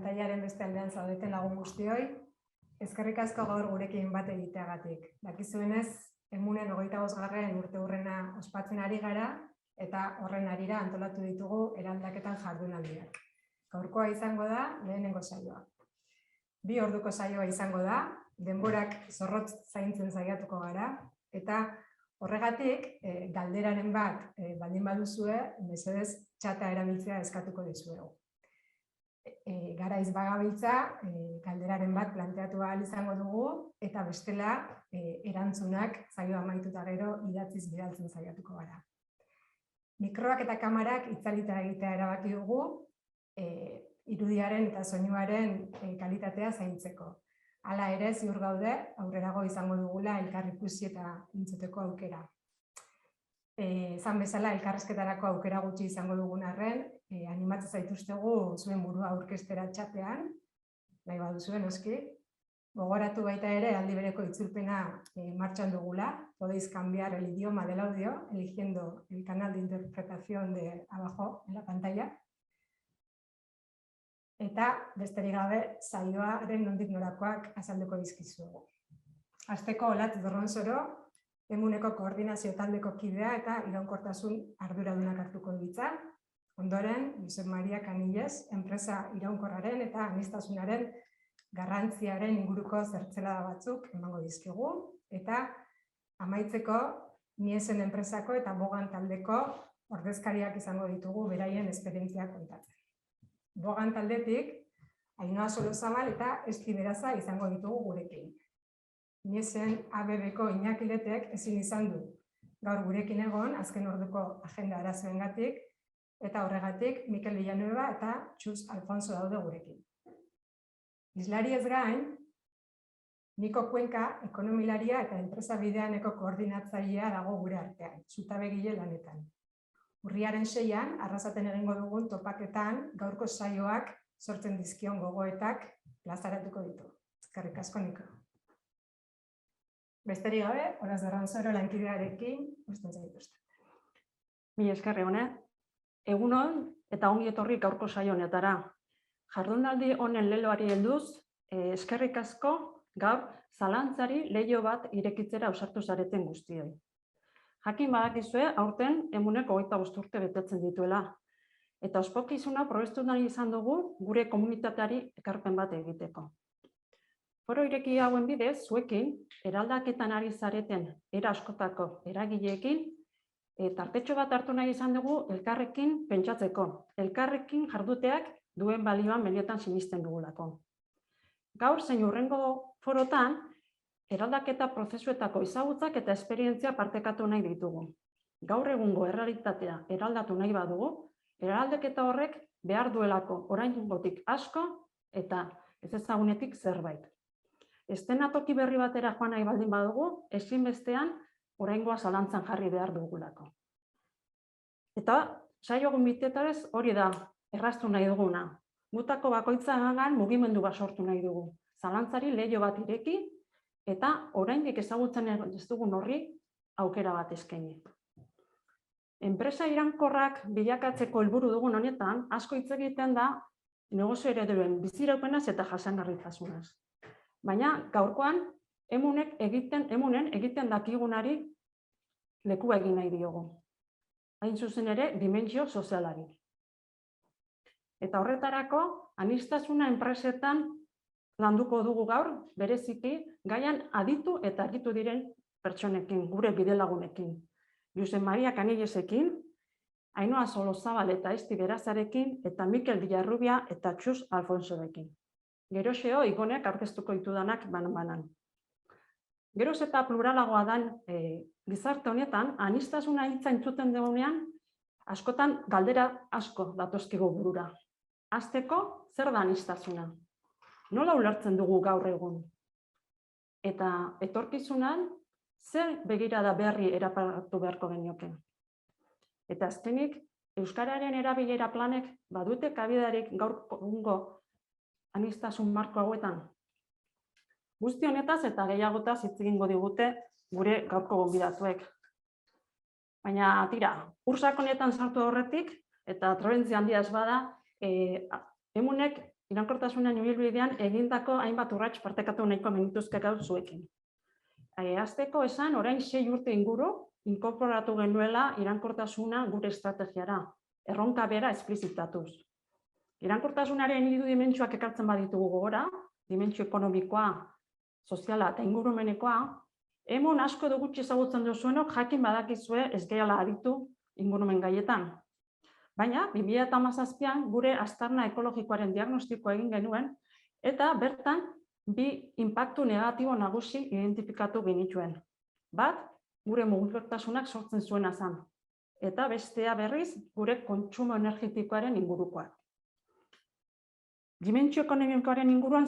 pantailaren beste aldean zaudeten lagun guztioi, eskerrik asko gaur gurekin bat egiteagatik. Dakizuenez, Emunen 25. urteurrena ospatzen ari gara eta horren harira antolatu ditugu eraldaketan jardunaldiak. Gaurkoa izango da lehenengo saioa. 2 orduko saioa izango da, denborak zorrotz zaintzen saiatuko gara eta horregatik galderaren bat baldin baduzue, mesedez txata erabiltzea eskatuko dizuegu. Garaiz bagabiltza, galderaren bat planteatu ahal izango dugu eta bestela erantzunak saioa amaituta gero idatziz bidaltzen saiatuko gara. Mikroak eta kamarak itzalita egitea erabaki dugu, irudiaren eta soinuaren kalitatea zaintzeko. Hala ere, ziur gaude, aurrerago izango dugula elkar ikusi eta entzuteko aukera. Zan bezala, elkarrizketarako aukera gutxi izango dugun arren, animatzen zaituztegu zuen burua aurkeztera txatean, nahi baduzuen noski. Gogoratu baita ere, aldi bereko itzulpena martxan dugula. Podéis cambiar el idioma del audio eligiendo el canal de interpretación de abajo en la pantalla. Eta besterik gabe saioaren nondik norakoak azalduko dizkizuegu. Hasteko Olatz Dorronsoro, Emuneko koordinazio taldeko kidea eta iraunkortasun arduradunak hartuko ditza. Ondoren, Josep Maria Canilles, enpresa iraunkorraren eta aniztasunaren garrantziaren inguruko zertzelada batzuk emango dizkigu. Eta amaitzeko, Niesen enpresako eta Bogan taldeko ordezkariak izango ditugu beraien esperientzia kontatzen. Bogan taldetik, Ainhoa Solozabal eta Esti Beraza izango ditugu gurekin. Niesen ABB-ko Iñaki Letek ezin izan du gaur gurekin egon, azken orduko agenda arazoengatik, eta horregatik Mikel Villanueva eta Txus Alfonso daude gurekin. Hizlari ez gain, Niko Kuenka, ekonomilaria eta enpresa bideaneko koordinatzailea dago gure artean, zutabegile lanetan. Urriaren 6an, Arrasaten egingo dugun topaketan, gaurko saioak sortzen dizkion gogoetak plazaratuko ditu. Eskerrik asko, Niko. Besterik gabe, Olatz Dorronsoro lankidearekin uzten zaituzte. Mila esker, Eune. Egunon eta ongi etorri gaurko saio honetara. Jardunaldi honen leloari helduz, eskerrik asko gaur zalantzari leiho bat irekitzera ausartu zareten guztioi. Jakin badakizue, aurten Emunek 25 urte betetzen dituela. Eta ospakizuna probestu nahi izan dugu gure komunitateari ekarpen bat egiteko. Foro ireki hauen bidez, zuekin, eraldaketan ari zareten era askotako eragileekin, tartetxo bat hartu nahi izan dugu elkarrekin pentsatzeko, elkarrekin jarduteak duen balioan benetan sinisten dugulako. Gaur zein hurrengo forotan, eraldaketa prozesuetako ezagutzak eta esperientzia partekatu nahi ditugu. Gaur egungo errealitatea eraldatu nahi badugu, eraldaketa horrek behar duelako oraingotik asko eta ez ezagunetik zerbait. Estenatoki berri batera joan nahi baldin badugu, ezinbestean oraingoa zalantzan jarri behar dugulako. Eta saio gonbitetarez hori da erraztu nahi duguna. Gutako bakoitzagan mugimendu bat sortu nahi dugu. Zalantzari leiho bat ireki eta oraindik ezagutzen ez dugun horri aukera bat eskaini. Enpresa iraunkorrak bilakatzeko helburu dugun honetan asko hitz egiten da negozio ereduen biziraupenaz eta jasangarritasunaz. Baina gaurkoan Emunen egiten dakigunari lekua egin nahi diogu. Hain zuzen ere, dimentsio sozialari. Eta horretarako, aniztasuna enpresetan landuko dugu gaur, bereziki, gaian aditu eta argitu diren pertsonekin, gure bidelagunekin. Josep Maria Canillesekin, Ainhoa Solozabal eta Esti Berazarekin, eta Mikel Villarrubia eta Txus Alfonsorekin. Geroxeo igonek aurkeztuko ditudanak banan-banan. Geroz eta pluralagoa den gizarte honetan, aniztasuna hitza entzuten dugunean, askotan galdera asko datozkigu burura. Hasteko, zer da aniztasuna? Nola ulertzen dugu gaur egun? Eta etorkizunan, zer begirada berri erapatu beharko genioke? Eta azkenik, euskararen erabilera planek badute kabidarik gaur egungo aniztasun marko hauetan. Guzti honetaz eta gehiagotaz hitz egingo digute gure gaurko gonbidatuek. Baina tira, ursak honetan sartu horretik eta trobentzia handia ez bada, Emunek iraunkortasunean ibilbidean egindako hainbat urrats partekatu nahiko menituzke gaur zuekin. Hasteko esan, orain 6 urte inguru inkorporatu genuela iraunkortasuna gure estrategiara, erronka bera esplizitatuz. Iraunkortasunaren hiru dimentsioak ekartzen baditugu gogora, dimentsio ekonomikoa, soziala eta ingurumenekoa, hemen asko edo gutxi ezagutzen duzuenok jakin badakizue ez gehala aditu ingurumen gaietan. Baina, 2017an gure aztarna ekologikoaren diagnostikoa egin genuen eta bertan 2 inpaktu negatibo nagusi identifikatu genituen. Bat, gure mugikortasunak sortzen zuena zen, eta bestea berriz gure kontsumo energetikoaren ingurukoa. Dimentsio ekonomikoaren inguruan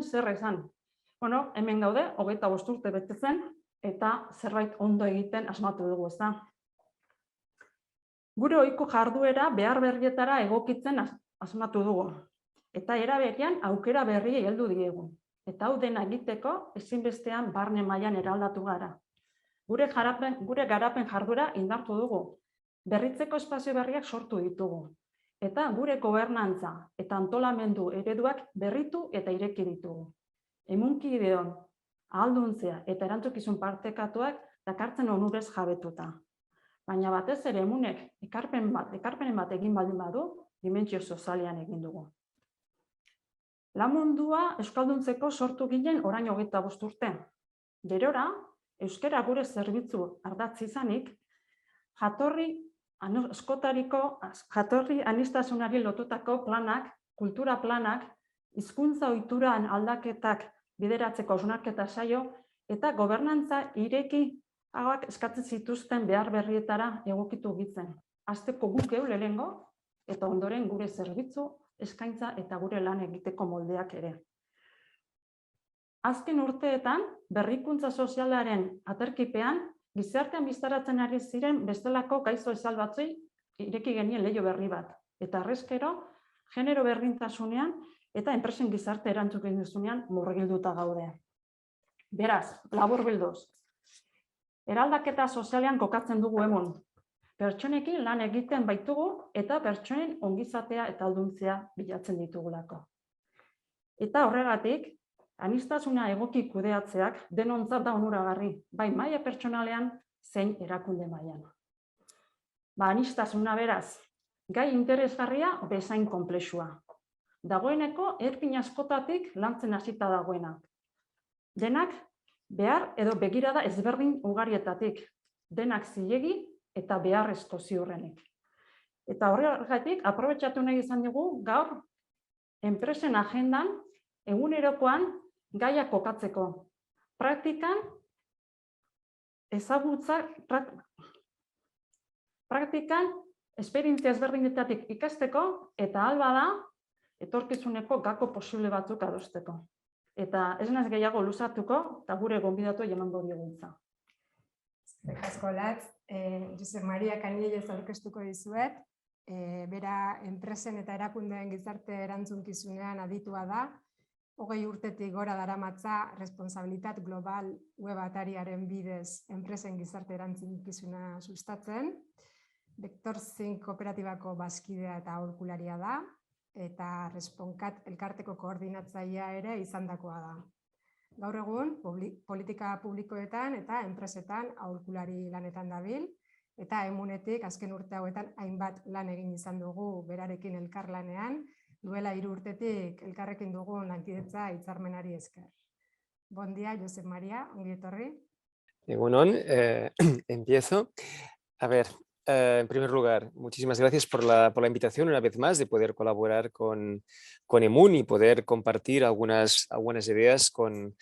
zer esan? Bueno, hemen gaude, 25 urte betetzen, eta zerbait ondo egiten asmatu dugu, ez da? Gure ohiko jarduera behar berrietara egokitzen asmatu dugu, eta era berean aukera berriei heldu diegu. Eta hau dena egiteko ezinbestean barne mailan eraldatu gara. Gure garapen jarduera indartu dugu, berritzeko espazio berriak sortu ditugu, eta gure gobernantza eta antolamendu ereduak berritu eta ireki ditugu. Emunkideon, ahalduntzea eta erantzukizun partekatuak dakartzen onurez jabetuta. Baina batez ere emunek ekarpenen bat egin baldin badu, dimentsio sozialean egin dugu. Lan mundua euskalduntzeko sortu ginen orain 25 urte. Gerora, euskara gure zerbitzu ardatz izanik, jatorri aniztasunari lotutako planak, kultura planak, hizkuntza ohituran aldaketak bideratzeko hausnarketa saio eta gobernantza ireki eskatzen zituzten behar berrietara egokitu gitzen. Hasteko guk geu lehenengo eta ondoren gure zerbitzu, eskaintza eta gure lan egiteko moldeak ere. Azken urteetan, berrikuntza sozialaren aterkipean, gizartean biztaratzen ari ziren bestelako gaixo sozial batzui ireki genien leiho berri bat. Eta harrezkero, genero berdintasunean eta enpresen gizarte erantzukizunean murgilduta gaude. Beraz, laburbilduz, eraldaketa sozialean kokatzen dugu emun. Pertsonekin lan egiten baitugu eta pertsonen ongizatea eta alduntzea bilatzen ditugulako. Eta horregatik, aniztasuna egoki kudeatzeak denontzat da onuragarri, bai maila pertsonalean zein erakunde mailan. Aniztasuna beraz, gai interesgarria bezain konplexua. Dagoeneko erpin askotatik lantzen hasita dagoena. Denak behar edo begirada ezberdin ugarietatik, denak zilegi eta beharrezko ziurrenik. Eta horregatik, aprobetxatu nahi izan dugu gaur enpresen agendan egunerokoan gaia kokatzeko. Praktikan esperientzia ezberdinetatik ikasteko eta alba da etorkizuneko gako posible batzuk adosteko. Eta ez naiz gehiago luzatuko eta gure gonbidatu emango dioguntza. Eskerrik asko Latz, Josep Maria Canillas aurkeztuko dizuet. Bera enpresen eta erakundeen gizarte erantzunkizunean aditua da. 20 urtetik gora daramatza responsabilitat global web atariaren bidez enpresen gizarte erantzukizuna sustatzen. Vector Zinc kooperatibako bazkidea eta aholkularia da, eta Responkat elkarteko koordinatzailea ere izandakoa da. Gaur egun, politika publikoetan eta enpresetan aholkulari lanetan dabil, eta emunetik azken urte hauetan hainbat lan egin izan dugu berarekin elkarlanean, duela 3 urtetik elkarrekin dugun lankidetza hitzarmenari esker. Bon día, Josep María, ongi etorri. Egunon, empiezo. A ver, en primer lugar, muchísimas gracias por la invitación una vez más de poder colaborar con Emun y poder compartir algunas ideas con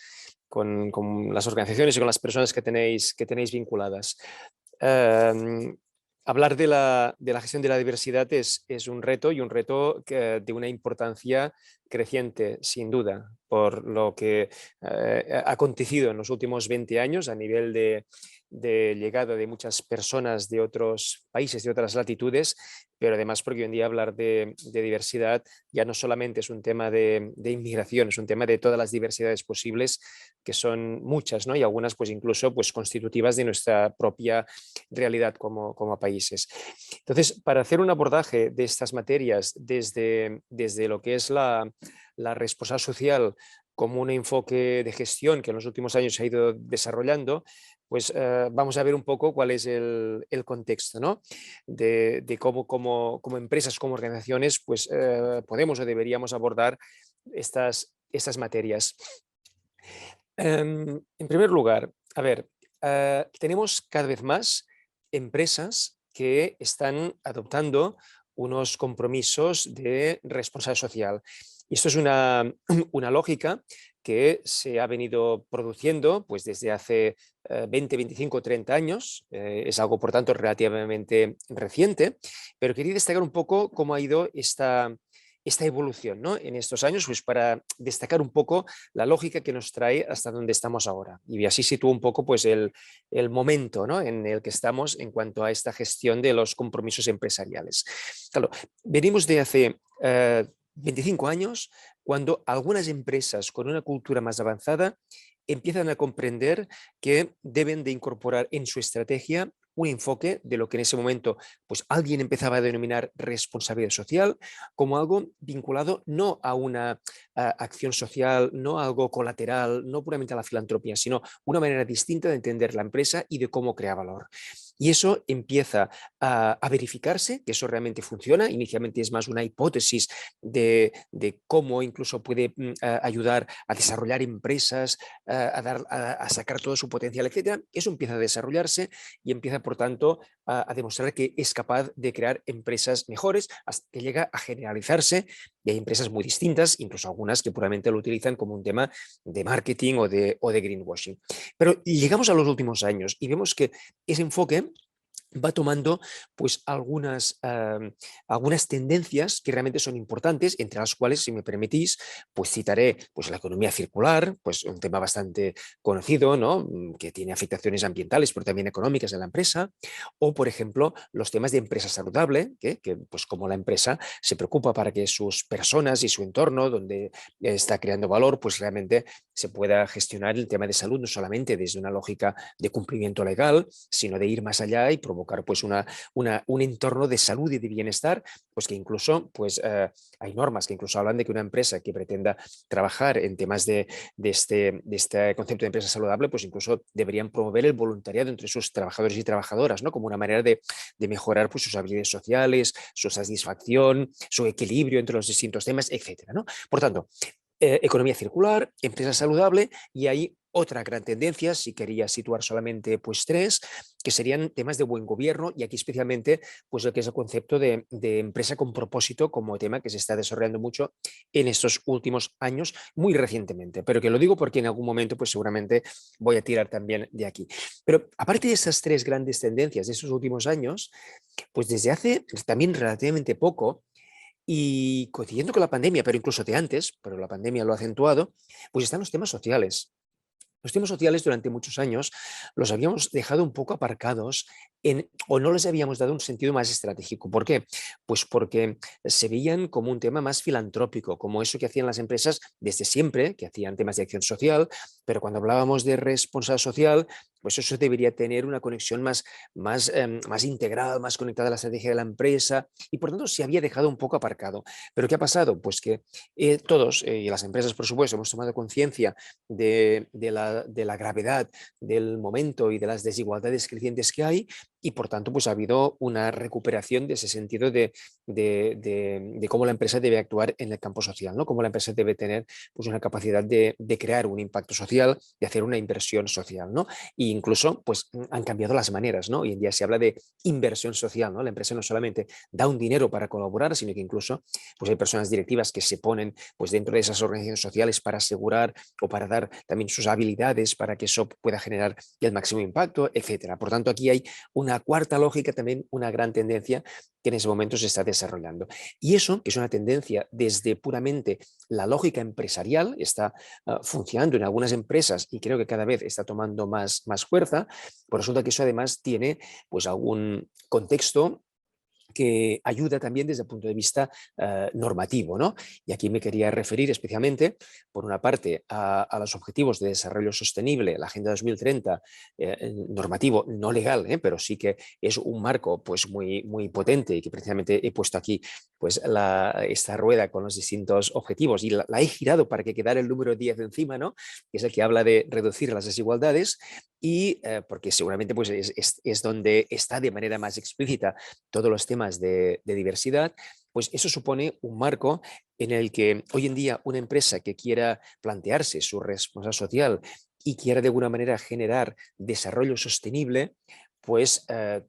las organizaciones y con las personas que tenéis vinculadas. Hablar de la gestión de la diversidad es un reto y un reto de una importancia creciente, sin duda, por lo que ha acontecido en los últimos 20 años a nivel de llegada de muchas personas de otros países, de otras latitudes, pero además porque hoy en día hablar de diversidad ya no solamente es un tema de inmigración, es un tema de todas las diversidades posibles, que son muchas, ¿no? Y algunas pues incluso pues constitutivas de nuestra propia realidad como países. Entonces, para hacer un abordaje de estas materias desde lo que es la responsabilidad social como un enfoque de gestión que en los últimos años se ha ido desarrollando, pues vamos a ver un poco cuál es el contexto, ¿no? De cómo como empresas, como organizaciones, pues podemos o deberíamos abordar estas materias. En primer lugar, a ver, tenemos cada vez más empresas que están adoptando unos compromisos de responsabilidad social. Y esto es una lógica que se ha venido produciendo pues, desde hace 20, 25, 30 años. Es algo, por tanto, relativamente reciente, pero quería destacar un poco cómo ha ido esta evolución, ¿no? En estos años, pues para destacar un poco la lógica que nos trae hasta donde estamos ahora. Y así sitúo un poco pues, el momento, ¿no? En el que estamos en cuanto a esta gestión de los compromisos empresariales. Claro, venimos de hace 25 años, cuando algunas empresas con una cultura más avanzada empiezan a comprender que deben de incorporar en su estrategia un enfoque de lo que en ese momento pues alguien empezaba a denominar responsabilidad social como algo vinculado no a una acción social, no a algo colateral, no puramente a la filantropía, sino una manera distinta de entender la empresa y de cómo crea valor. Y eso empieza a verificarse, que eso realmente funciona. Inicialmente es más una hipótesis de cómo incluso puede ayudar a desarrollar empresas, a sacar todo su potencial, etc. Eso empieza a desarrollarse y empieza, por tanto, a demostrar que es capaz de crear empresas mejores, hasta que llega a generalizarse. Y hay empresas muy distintas, incluso algunas que puramente lo utilizan como un tema de marketing o de greenwashing. Pero llegamos a los últimos años y vemos que ese enfoque va tomando pues algunas tendencias que realmente son importantes, entre las cuales, si me permitís, pues citaré pues la economía circular, pues un tema bastante conocido, ¿no? Que tiene afectaciones ambientales, pero también económicas en la empresa, o por ejemplo los temas de empresa saludable, que pues como la empresa se preocupa para que sus personas y su entorno donde está creando valor, pues realmente se pueda gestionar el tema de salud no solamente desde una lógica de cumplimiento legal, sino de ir más allá y provocar pues un entorno de salud y de bienestar, pues que incluso pues, hay normas que incluso hablan de que una empresa que pretenda trabajar en temas de este concepto de empresa saludable, pues incluso deberían promover el voluntariado entre sus trabajadores y trabajadoras, ¿no? Como una manera de mejorar pues, sus habilidades sociales, su satisfacción, su equilibrio entre los distintos temas, etcétera, ¿no? Por tanto, economía circular, empresa saludable, y hay otra gran tendencia, si quería situar solamente pues tres, que serían temas de buen gobierno, y aquí especialmente pues lo que es el concepto de empresa con propósito como tema que se está desarrollando mucho en estos últimos años, muy recientemente, pero que lo digo porque en algún momento pues seguramente voy a tirar también de aquí. Pero aparte de esas tres grandes tendencias de estos últimos años, pues desde hace también relativamente poco, y coincidiendo con la pandemia, pero incluso de antes, pero la pandemia lo ha acentuado, pues están los temas sociales. Los temas sociales durante muchos años los habíamos dejado un poco aparcados o no les habíamos dado un sentido más estratégico. ¿Por qué? Pues porque se veían como un tema más filantrópico, como eso que hacían las empresas desde siempre, que hacían temas de acción social, pero cuando hablábamos de responsabilidad social, pues eso debería tener una conexión más integral, más conectada a la estrategia de la empresa, y por tanto se había dejado un poco aparcado. ¿Pero qué ha pasado? Pues que todos, y las empresas por supuesto, hemos tomado conciencia de la gravedad del momento y de las desigualdades crecientes que hay, y por tanto pues ha habido una recuperación de ese sentido de cómo la empresa debe actuar en el campo social, ¿no? Cómo la empresa debe tener pues una capacidad de crear un impacto social, de hacer una inversión social, ¿no? E incluso pues han cambiado las maneras, ¿no? Hoy en día se habla de inversión social, ¿no? La empresa no solamente da un dinero para colaborar, sino que incluso pues hay personas directivas que se ponen pues dentro de esas organizaciones sociales para asegurar o para dar también sus habilidades para que eso pueda generar el máximo impacto, etcétera. Por tanto, aquí hay una una cuarta lógica, también una gran tendencia que en ese momento se está desarrollando. Y eso, que es una tendencia desde puramente la lógica empresarial, está funcionando en algunas empresas y creo que cada vez está tomando más fuerza, pues resulta que eso además tiene pues algún contexto que ayuda también desde el punto de vista normativo, ¿no? Y aquí me quería referir especialmente, por una parte, a los objetivos de desarrollo sostenible, la Agenda 2030, normativo, no legal, pero sí que es un marco pues, muy potente y que precisamente he puesto aquí pues, esta rueda con los distintos objetivos y la he girado para que quedara el número 10 encima, ¿no? Que es el que habla de reducir las desigualdades y porque seguramente pues, es donde está de manera más explícita todos los temas de diversidad, pues eso supone un marco en el que hoy en día una empresa que quiera plantearse su responsabilidad social y quiera de alguna manera generar desarrollo sostenible, pues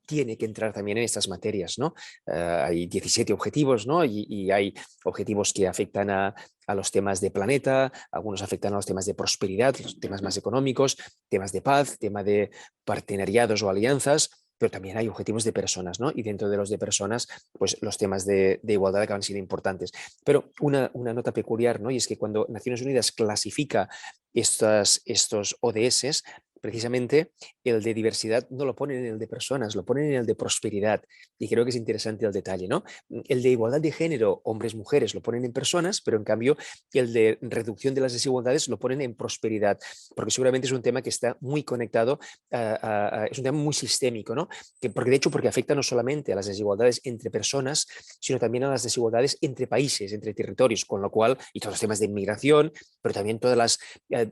tiene que entrar también en estas materias, ¿no? Hay 17 objetivos, ¿no? Y hay objetivos que afectan a los temas de planeta, algunos afectan a los temas de prosperidad, los temas más económicos, temas de paz, tema de partenariados o alianzas, pero también hay objetivos de personas, ¿no? Y dentro de los de personas, pues los temas de igualdad acaban siendo importantes. Pero una nota peculiar, ¿no? Y es que cuando Naciones Unidas clasifica estos ODS, precisamente el de diversidad no lo ponen en el de personas, lo ponen en el de prosperidad. Y creo que es interesante el detalle, ¿no? El de igualdad de género, hombres, mujeres, lo ponen en personas, pero en cambio el de reducción de las desigualdades lo ponen en prosperidad, porque seguramente es un tema que está muy conectado, es un tema muy sistémico, ¿no? Porque afecta no solamente a las desigualdades entre personas, sino también a las desigualdades entre países, entre territorios, con lo cual, y todos los temas de inmigración, pero también todas las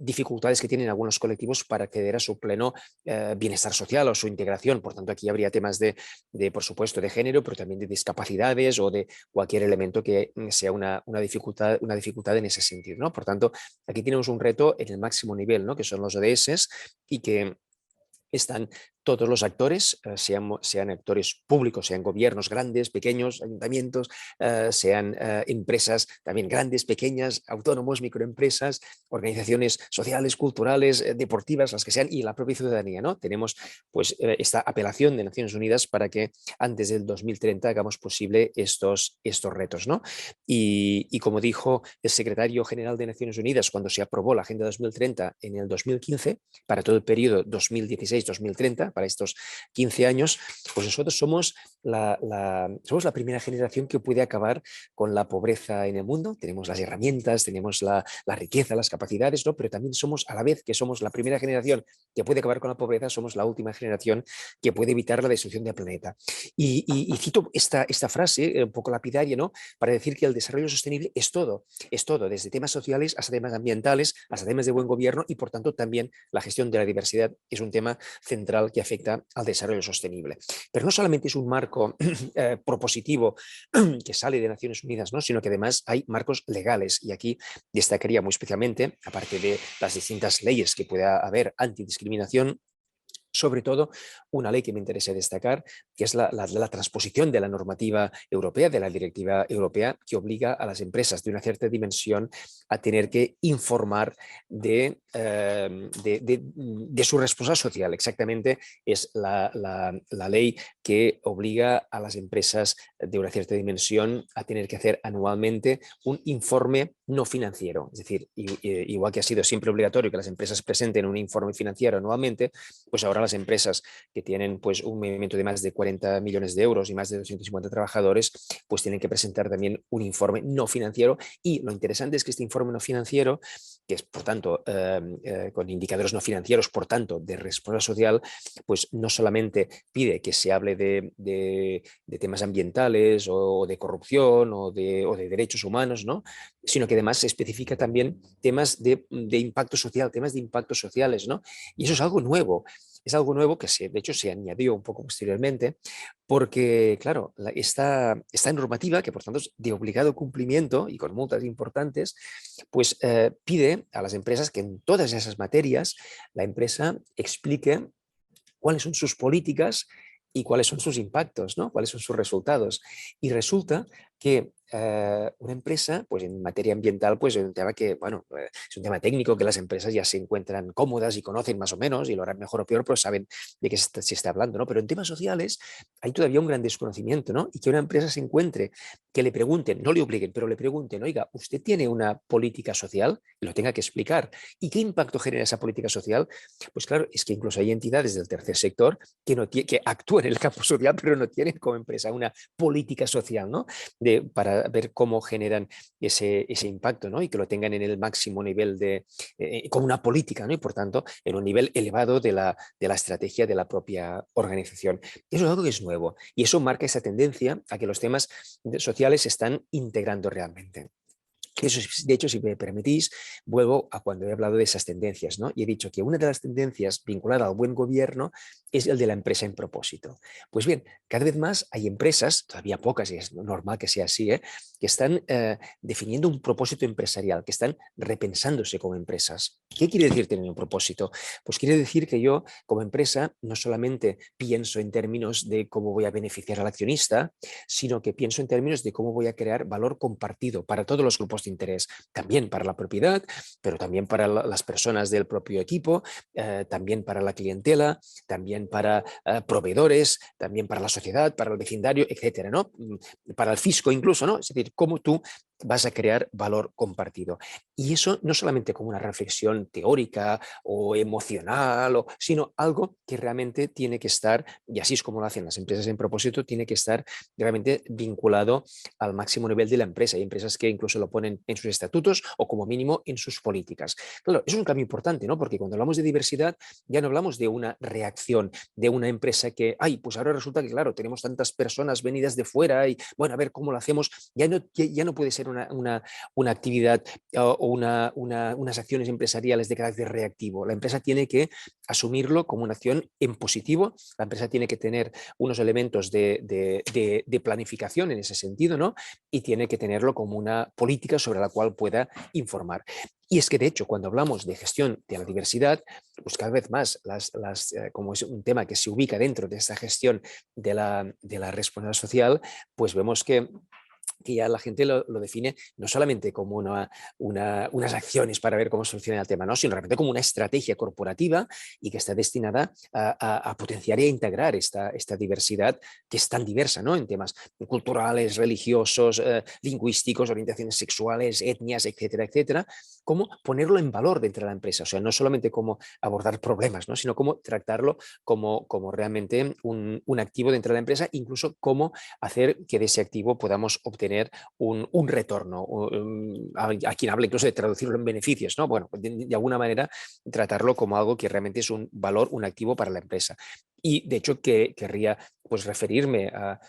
dificultades que tienen algunos colectivos para acceder a su pleno bienestar social o su integración. Por tanto, aquí habría temas por supuesto, de género, pero también de discapacidades o de cualquier elemento que sea una dificultad en ese sentido, ¿no? Por tanto, aquí tenemos un reto en el máximo nivel, ¿no? Que son los ODS y que están todos los actores, sean actores públicos, sean gobiernos grandes, pequeños, ayuntamientos, sean empresas también grandes, pequeñas, autónomos, microempresas, organizaciones sociales, culturales, deportivas, las que sean, y la propia ciudadanía, ¿no? Tenemos pues esta apelación de Naciones Unidas para que antes del 2030 hagamos posible estos retos, ¿no? Y como dijo el secretario general de Naciones Unidas cuando se aprobó la Agenda 2030 en el 2015, para todo el periodo 2016-2030, para estos 15 años, pues nosotros somos somos la primera generación que puede acabar con la pobreza en el mundo. Tenemos las herramientas, tenemos la riqueza, las capacidades, ¿no? Pero también somos, a la vez que somos la primera generación que puede acabar con la pobreza, somos la última generación que puede evitar la destrucción del planeta. Y cito esta frase un poco lapidaria, ¿no? Para decir que el desarrollo sostenible es todo, desde temas sociales hasta temas ambientales, hasta temas de buen gobierno y por tanto también la gestión de la diversidad es un tema central que afecta al desarrollo sostenible. Pero no solamente es un marco propositivo que sale de Naciones Unidas, ¿no? Sino que además hay marcos legales y aquí destacaría muy especialmente, aparte de las distintas leyes que pueda haber antidiscriminación, sobre todo una ley que me interesa destacar, que es la transposición de la normativa europea, de la directiva europea, que obliga a las empresas de una cierta dimensión a tener que informar de su responsabilidad social. Exactamente es la ley que obliga a las empresas de una cierta dimensión a tener que hacer anualmente un informe no financiero. Es decir, igual que ha sido siempre obligatorio que las empresas presenten un informe financiero anualmente, pues ahora las empresas que tienen pues, un movimiento de más de 40 millones de euros y más de 250 trabajadores, pues tienen que presentar también un informe no financiero. Y lo interesante es que este informe no financiero, que es por tanto con indicadores no financieros, por tanto de responsabilidad social, pues no solamente pide que se hable de temas ambientales o de corrupción o de derechos humanos, ¿no? Sino que además se especifica también temas de impacto social, temas de impactos sociales, ¿no? Y eso es algo nuevo. Es algo nuevo que de hecho se añadió un poco posteriormente porque, claro, esta normativa, que por tanto es de obligado cumplimiento y con multas importantes, pues pide a las empresas que en todas esas materias la empresa explique cuáles son sus políticas y cuáles son sus impactos, ¿no? Cuáles son sus resultados. Y resulta que una empresa, pues en materia ambiental, pues es un tema que, bueno, es un tema técnico que las empresas ya se encuentran cómodas y conocen más o menos y lo harán mejor o peor, pero saben de qué se está hablando, ¿no? Pero en temas sociales hay todavía un gran desconocimiento, ¿no? Y que una empresa se encuentre, que le pregunten, no le obliguen, pero le pregunten, oiga, ¿usted tiene una política social? Y lo tenga que explicar. ¿Y qué impacto genera esa política social? Pues claro, es que incluso hay entidades del tercer sector que actúan en el campo social, pero no tienen como empresa una política social, ¿no? Para ver cómo generan ese impacto, ¿no? Y que lo tengan en el máximo nivel como una política, ¿no? Y por tanto, en un nivel elevado de la estrategia de la propia organización. Eso es algo que es nuevo y eso marca esa tendencia a que los temas sociales se están integrando realmente. Eso, de hecho, si me permitís, vuelvo a cuando he hablado de esas tendencias, ¿no? Y he dicho que una de las tendencias vinculada al buen gobierno es el de la empresa en propósito. Pues bien, cada vez más hay empresas, todavía pocas y es normal que sea así, que están definiendo un propósito empresarial, que están repensándose como empresas. ¿Qué quiere decir tener un propósito? Pues quiere decir que yo, como empresa, no solamente pienso en términos de cómo voy a beneficiar al accionista, sino que pienso en términos de cómo voy a crear valor compartido para todos los grupos de interés, también para la propiedad, pero también para las personas del propio equipo, también para la clientela, también para proveedores, también para la sociedad, para el vecindario, etcétera, ¿no? Para el fisco incluso, ¿no? Es decir, cómo tú vas a crear valor compartido. Y eso no solamente como una reflexión teórica o emocional, sino algo que realmente tiene que estar, y así es como lo hacen las empresas en propósito, tiene que estar realmente vinculado al máximo nivel de la empresa. Hay empresas que incluso lo ponen en sus estatutos o como mínimo en sus políticas. Claro, eso es un cambio importante, ¿no? Porque cuando hablamos de diversidad ya no hablamos de una reacción de una empresa que, ay, pues ahora resulta que, claro, tenemos tantas personas venidas de fuera y, bueno, a ver cómo lo hacemos. Ya no puede ser una actividad o unas acciones empresariales de carácter reactivo. La empresa tiene que asumirlo como una acción en positivo. La empresa tiene que tener unos elementos de planificación en ese sentido, ¿no? Y tiene que tenerlo como una política sobre la cual pueda informar. Y es que, de hecho, cuando hablamos de gestión de la diversidad, pues cada vez más, como es un tema que se ubica dentro de esta gestión de la responsabilidad social, pues vemos que ya la gente lo define no solamente como unas acciones para ver cómo soluciona el tema, ¿no? Sino realmente como una estrategia corporativa y que está destinada a potenciar e integrar esta diversidad que es tan diversa, ¿no? En temas culturales, religiosos, lingüísticos, orientaciones sexuales, etnias, etcétera, etcétera, cómo ponerlo en valor dentro de la empresa, o sea, no solamente cómo abordar problemas, ¿no? Sino cómo tratarlo como realmente un activo dentro de la empresa, incluso cómo hacer que de ese activo podamos obtener un retorno. A quien habla incluso de traducirlo en beneficios, ¿no? Bueno, de alguna manera tratarlo como algo que realmente es un valor, un activo para la empresa. Y de hecho querría pues referirme a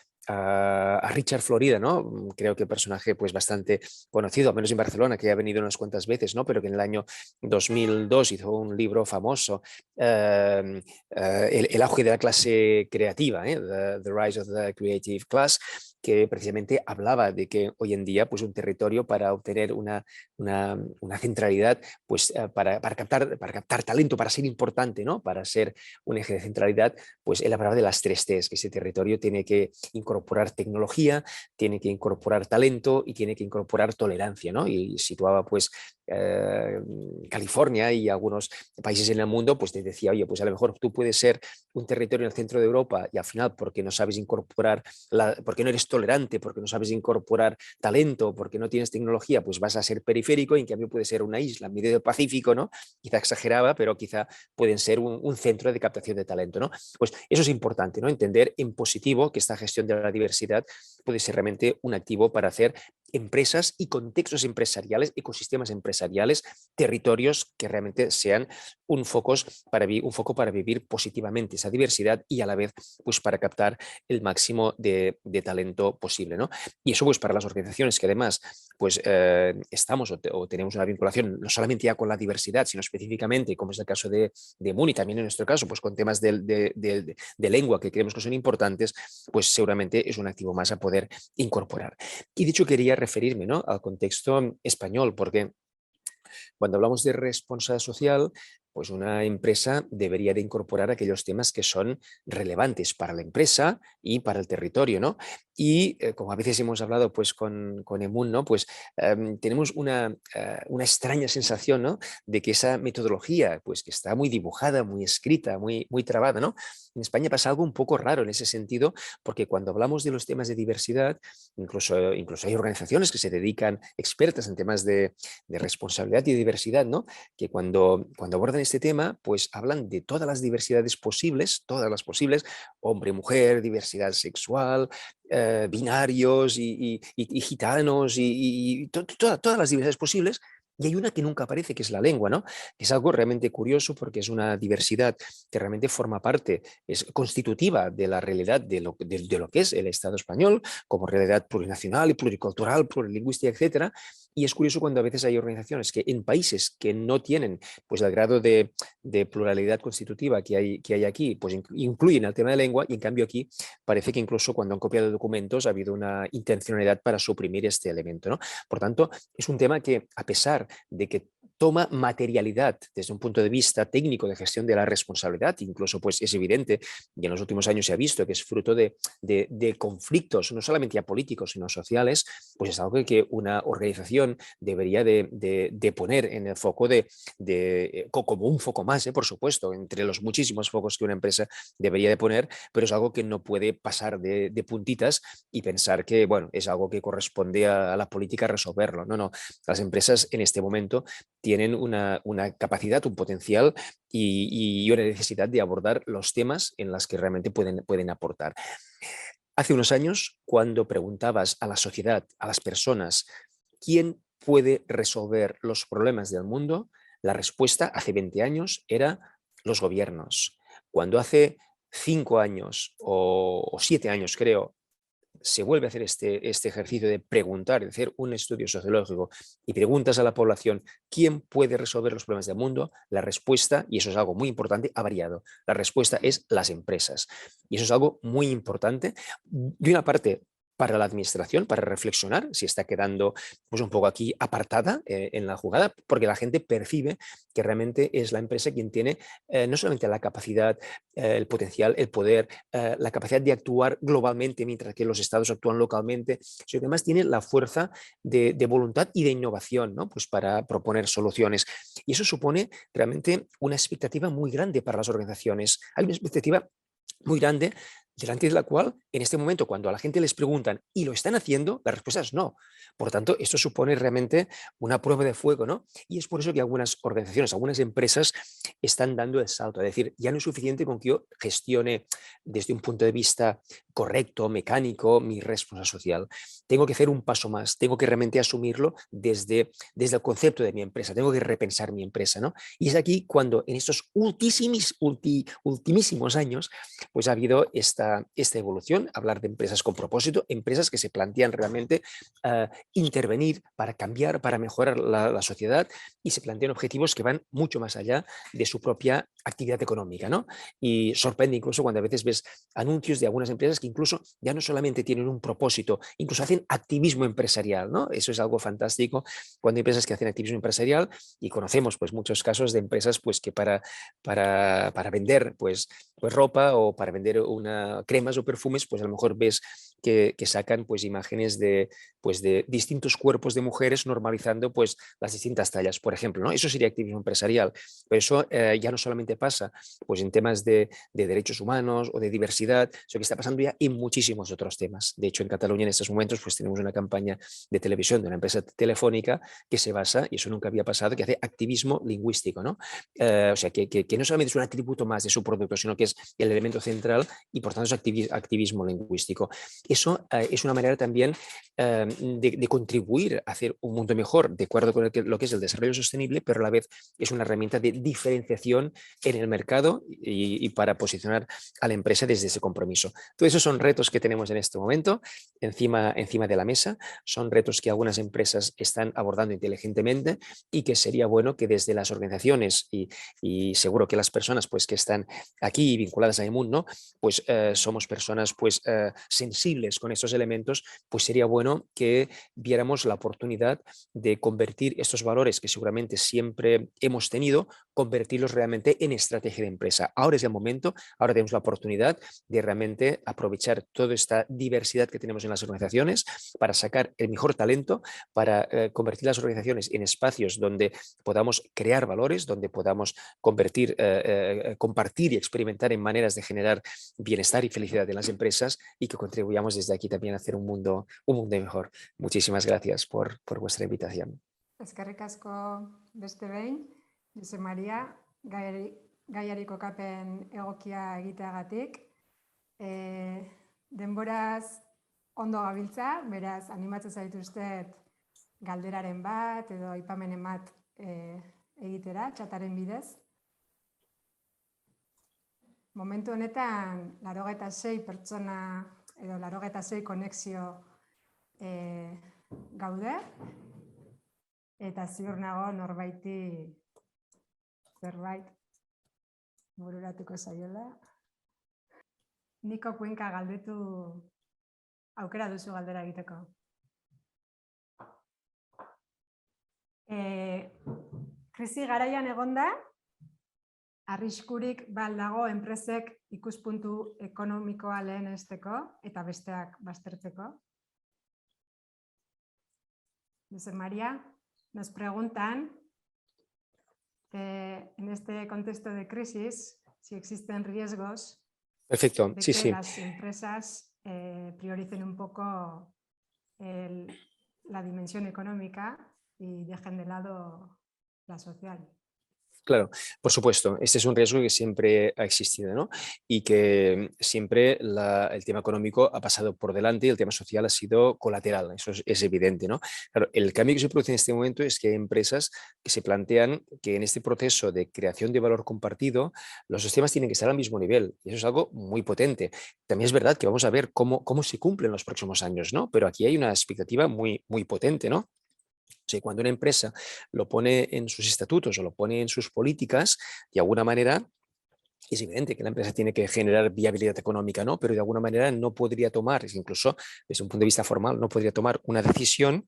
Richard Florida, ¿no? Creo que personaje pues bastante conocido, al menos en Barcelona, que ha venido unas cuantas veces, ¿no? Pero que en el año 2002 hizo un libro famoso, el auge de la clase creativa, The Rise of the Creative Class, que precisamente hablaba de que hoy en día pues un territorio para obtener una centralidad, pues para captar talento, para ser importante, ¿no? Para ser un eje de centralidad, pues él hablaba de las 3 T's, que ese territorio tiene que incorporar tecnología, tiene que incorporar talento y tiene que incorporar tolerancia, ¿no? Y situaba pues California y algunos países en el mundo, pues te decía, oye, pues a lo mejor tú puedes ser un territorio en el centro de Europa y al final porque no sabes incorporar, porque no eres tolerante, porque no sabes incorporar talento, porque no tienes tecnología, pues vas a ser periférico y en cambio puede ser una isla en medio del Pacífico, ¿no? Quizá exageraba, pero quizá pueden ser un centro de captación de talento, ¿no? Pues eso es importante, ¿no? Entender en positivo que esta gestión de la diversidad puede ser realmente un activo para hacer empresas y contextos empresariales, ecosistemas empresariales, territorios que realmente sean un foco para vivir positivamente esa diversidad y a la vez pues para captar el máximo de talento posible, ¿no? Y eso pues para las organizaciones que además pues estamos o tenemos una vinculación no solamente ya con la diversidad, sino específicamente, como es el caso de MUNI, también en nuestro caso, pues con temas de lengua que creemos que son importantes, pues seguramente es un activo más a poder incorporar. Y de hecho quería referirme, ¿no? Al contexto español, porque cuando hablamos de responsabilidad social, pues una empresa debería de incorporar aquellos temas que son relevantes para la empresa y para el territorio, ¿no? Y como a veces hemos hablado pues con Emun, ¿no? Pues tenemos una extraña sensación, ¿no? De que esa metodología, pues que está muy dibujada, muy escrita, muy trabada, ¿no? En España pasa algo un poco raro en ese sentido, porque cuando hablamos de los temas de diversidad, incluso hay organizaciones que se dedican, expertas en temas de responsabilidad y diversidad, ¿no? Que cuando abordan este tema, pues hablan de todas las diversidades posibles, todas las posibles, hombre, mujer, diversidad sexual, binarios y gitanos todas las diversidades posibles. Y hay una que nunca aparece, que es la lengua, ¿no? Es algo realmente curioso porque es una diversidad que realmente forma parte, es constitutiva de la realidad de lo que es el Estado español, como realidad plurinacional y pluricultural, plurilingüística, etcétera. Y es curioso cuando a veces hay organizaciones que en países que no tienen pues, el grado de pluralidad constitutiva que hay aquí, pues incluyen el tema de lengua, y en cambio aquí parece que incluso cuando han copiado documentos ha habido una intencionalidad para suprimir este elemento, ¿no? Por tanto, es un tema que, a pesar de que toma materialidad desde un punto de vista técnico de gestión de la responsabilidad, incluso pues es evidente, y en los últimos años se ha visto que es fruto de conflictos, no solamente ya políticos, sino sociales, pues es algo que una organización debería de poner en el foco como un foco más, por supuesto, entre los muchísimos focos que una empresa debería de poner, pero es algo que no puede pasar de puntitas y pensar que, bueno, es algo que corresponde a la política resolverlo. No, no, las empresas en este momento tienen una capacidad, un potencial y una necesidad de abordar los temas en los que realmente pueden aportar. Hace unos años, cuando preguntabas a la sociedad, a las personas, ¿quién puede resolver los problemas del mundo? La respuesta hace 20 años era los gobiernos. Cuando hace 5 años o 7 años, creo, se vuelve a hacer este ejercicio de preguntar, de hacer un estudio sociológico y preguntas a la población quién puede resolver los problemas del mundo, la respuesta, y eso es algo muy importante, ha variado. La respuesta es las empresas. Y eso es algo muy importante. De una parte, para la administración, para reflexionar si está quedando pues, un poco aquí apartada en la jugada, porque la gente percibe que realmente es la empresa quien tiene no solamente la capacidad, el potencial, el poder, la capacidad de actuar globalmente, mientras que los estados actúan localmente, sino que además tiene la fuerza de voluntad y de innovación, ¿no? Pues para proponer soluciones. Y eso supone realmente una expectativa muy grande para las organizaciones. Hay una expectativa muy grande, delante de la cual, en este momento, cuando a la gente les preguntan y lo están haciendo, la respuesta es no. Por tanto, esto supone realmente una prueba de fuego, ¿no? Y es por eso que algunas organizaciones, algunas empresas están dando el salto. Es decir, ya no es suficiente con que yo gestione desde un punto de vista correcto, mecánico, mi responsabilidad social. Tengo que hacer un paso más, tengo que realmente asumirlo desde el concepto de mi empresa, tengo que repensar mi empresa, ¿no? Y es aquí cuando en estos ultimísimos años pues ha habido esta evolución, hablar de empresas con propósito, empresas que se plantean realmente intervenir para cambiar, para mejorar la sociedad y se plantean objetivos que van mucho más allá de su propia actividad económica, ¿no? Y sorprende incluso cuando a veces ves anuncios de algunas empresas que incluso ya no solamente tienen un propósito, incluso hacen activismo empresarial, ¿no? Eso es algo fantástico cuando hay empresas que hacen activismo empresarial y conocemos pues muchos casos de empresas pues que para vender pues ropa o para vender cremas o perfumes, pues a lo mejor ves que sacan pues imágenes de distintos cuerpos de mujeres normalizando pues las distintas tallas, por ejemplo, ¿no? Eso sería activismo empresarial, pero eso ya no solamente pasa pues en temas de derechos humanos o de diversidad, sino que está pasando ya en muchísimos otros temas. De hecho, en Cataluña en estos momentos pues tenemos una campaña de televisión de una empresa telefónica que se basa, y eso nunca había pasado, que hace activismo lingüístico, ¿no? O sea, que no solamente es un atributo más de su producto, sino que es el elemento central y por tanto es activismo lingüístico. Eso es una manera también de contribuir a hacer un mundo mejor de acuerdo con lo que es el desarrollo sostenible, pero a la vez es una herramienta de diferenciación en el mercado y para posicionar a la empresa desde ese compromiso. Todos esos son retos que tenemos en este momento encima de la mesa, son retos que algunas empresas están abordando inteligentemente y que sería bueno que desde las organizaciones y seguro que las personas pues, que están aquí vinculadas a Emun, ¿no? Pues somos personas pues sensibles con estos elementos, pues sería bueno que que viéramos la oportunidad de convertir estos valores que seguramente siempre hemos tenido, convertirlos realmente en estrategia de empresa. Ahora es el momento, ahora tenemos la oportunidad de realmente aprovechar toda esta diversidad que tenemos en las organizaciones para sacar el mejor talento, para convertir las organizaciones en espacios donde podamos crear valores, donde podamos compartir y experimentar en maneras de generar bienestar y felicidad en las empresas y que contribuyamos desde aquí también a hacer un mundo mejor. Muchísimas gracias por vuestra invitación. Eskerrik asko beste behin, Jose Maria, gaiari kokapen egokia egiteagatik. Denboraz ondo gabiltza, beraz animatzen zaituztet galderaren bat edo aipamenen bat egitera, txataren bidez. Momentu honetan, 86 pertsona edo 86 konexio gaude, eta ziur nago norbaiti zerbait bururatuko zaiola. Niko Cuenca galdetu aukera duzu galdera egiteko. Krisi garaian egonda, arriskurik dago enpresek ikuspuntu ekonomikoa lehenesteko eta besteak baztertzeko. Jose María, nos preguntan en este contexto de crisis si existen riesgos Perfecto, de sí, que sí. las empresas prioricen un poco la dimensión económica y dejen de lado la social. Claro, por supuesto, este es un riesgo que siempre ha existido, ¿no? Y que siempre el tema económico ha pasado por delante y el tema social ha sido colateral, eso es evidente, ¿no? Claro, el cambio que se produce en este momento es que hay empresas que se plantean que en este proceso de creación de valor compartido los sistemas tienen que estar al mismo nivel y eso es algo muy potente. También es verdad que vamos a ver cómo se cumple en los próximos años, ¿no? Pero aquí hay una expectativa muy potente, ¿no? O sea, cuando una empresa lo pone en sus estatutos o lo pone en sus políticas, de alguna manera es evidente que la empresa tiene que generar viabilidad económica, ¿no? Pero de alguna manera no podría tomar, incluso desde un punto de vista formal, no podría tomar una decisión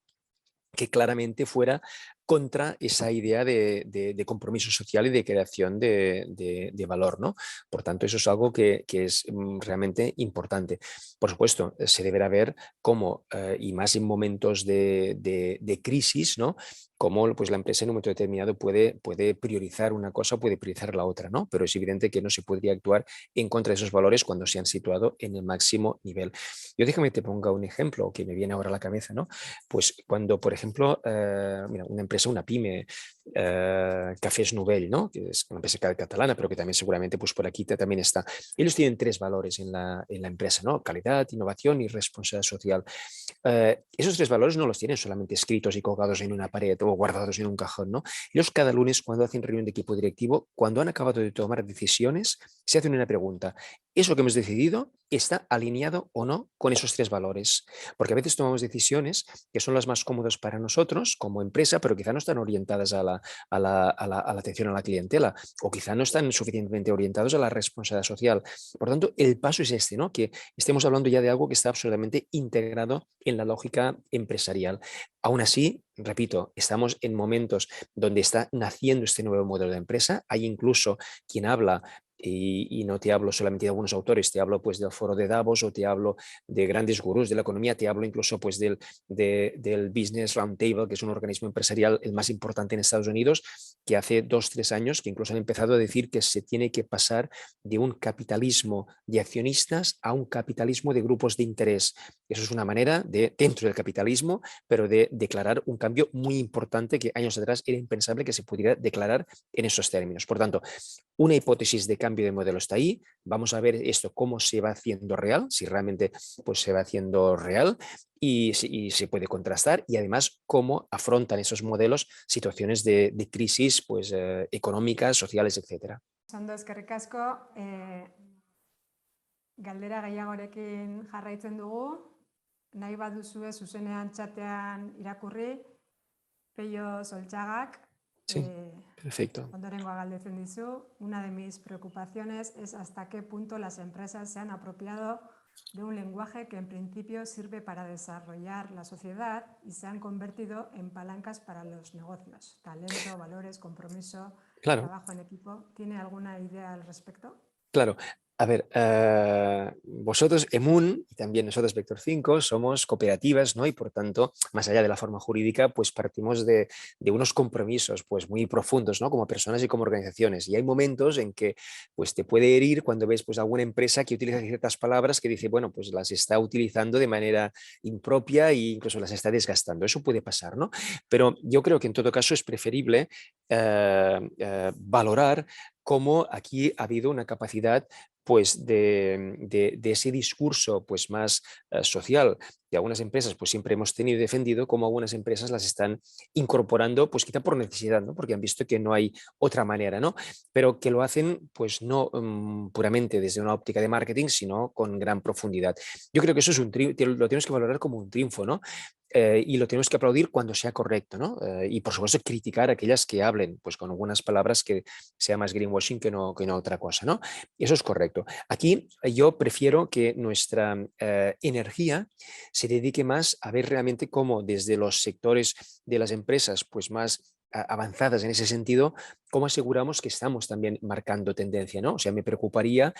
que claramente fuera contra esa idea de compromiso social y de creación de valor, ¿no? Por tanto, eso es algo que es realmente importante. Por supuesto, se deberá ver cómo, y más en momentos de crisis, ¿no? Cómo pues, la empresa en un momento determinado puede priorizar una cosa, puede priorizar la otra, ¿no? Pero es evidente que no se podría actuar en contra de esos valores cuando se han situado en el máximo nivel. Yo déjame que te ponga un ejemplo que me viene ahora a la cabeza, ¿no? Pues cuando, por ejemplo, mira, una empresa, una pyme, Cafés Novell, ¿no? Que es una empresa catalana, pero que también seguramente pues por aquí también está. Ellos tienen 3 valores en la empresa, ¿no? Calidad, innovación y responsabilidad social. Esos 3 valores no los tienen solamente escritos y colgados en una pared o guardados en un cajón, ¿no? Ellos cada lunes cuando hacen reunión de equipo directivo, cuando han acabado de tomar decisiones, se hacen una pregunta. ¿Eso que hemos decidido está alineado o no con esos 3 valores? Porque a veces tomamos decisiones que son las más cómodas para nosotros como empresa, pero quizá no están orientadas a la atención a la clientela o quizá no están suficientemente orientados a la responsabilidad social. Por tanto, el paso es este, ¿no? Que estemos hablando ya de algo que está absolutamente integrado en la lógica empresarial. Aún así, repito, estamos en momentos donde está naciendo este nuevo modelo de empresa. Hay incluso quien habla y no te hablo solamente de algunos autores, te hablo pues del foro de Davos o te hablo de grandes gurús de la economía, te hablo incluso pues del Business Roundtable, que es un organismo empresarial el más importante en Estados Unidos, que hace 2-3 años que incluso han empezado a decir que se tiene que pasar de un capitalismo de accionistas a un capitalismo de grupos de interés. Eso es una manera de, dentro del capitalismo, pero de declarar un cambio muy importante que años atrás era impensable que se pudiera declarar en esos términos. Por tanto, una hipótesis de cambio de modelo está ahí. Vamos a ver esto cómo se va haciendo real, si realmente pues, se va haciendo real y se puede contrastar y además cómo afrontan esos modelos situaciones de crisis pues, económicas, sociales, etc. Ondo, eskerrik asko, galdera gehiagorekin jarraitzen dugu, nahi baduzue zuzenean txatean irakurri, Peio Soltxagak, Sí, perfecto. ondorengoa galdetzen dizu, una de mis preocupaciones es hasta qué punto las empresas se han apropiado de un lenguaje que en principio sirve para desarrollar la sociedad y se han convertido en palancas para los negocios. Talento, valores, compromiso, Claro. trabajo en equipo. ¿Tiene alguna idea al respecto? Claro, a ver, vosotros, Emun, y también nosotros, Vector 5, somos cooperativas, ¿no? Y por tanto, más allá de la forma jurídica, pues partimos de unos compromisos pues muy profundos, ¿no? Como personas y como organizaciones. Y hay momentos en que pues te puede herir cuando ves pues alguna empresa que utiliza ciertas palabras que dice, bueno, pues las está utilizando de manera impropia e incluso las está desgastando. Eso puede pasar, ¿no? Pero yo creo que en todo caso es preferible valorar cómo aquí ha habido una capacidad pues de ese discurso pues más social que algunas empresas pues siempre hemos tenido y defendido, como algunas empresas las están incorporando pues quizá por necesidad, ¿no? Porque han visto que no hay otra manera, ¿no? Pero que lo hacen pues no puramente desde una óptica de marketing, sino con gran profundidad. Yo creo que eso es un lo tenemos que valorar como un triunfo, ¿no? Y lo tenemos que aplaudir cuando sea correcto, ¿no? Y por supuesto criticar a aquellas que hablen pues con algunas palabras que sea más greenwashing que no otra cosa, ¿no? Eso es correcto. Aquí yo prefiero que nuestra energía se dedique más a ver realmente cómo desde los sectores de las empresas pues más avanzadas en ese sentido, cómo aseguramos que estamos también marcando tendencia, ¿no? O sea, me preocuparía,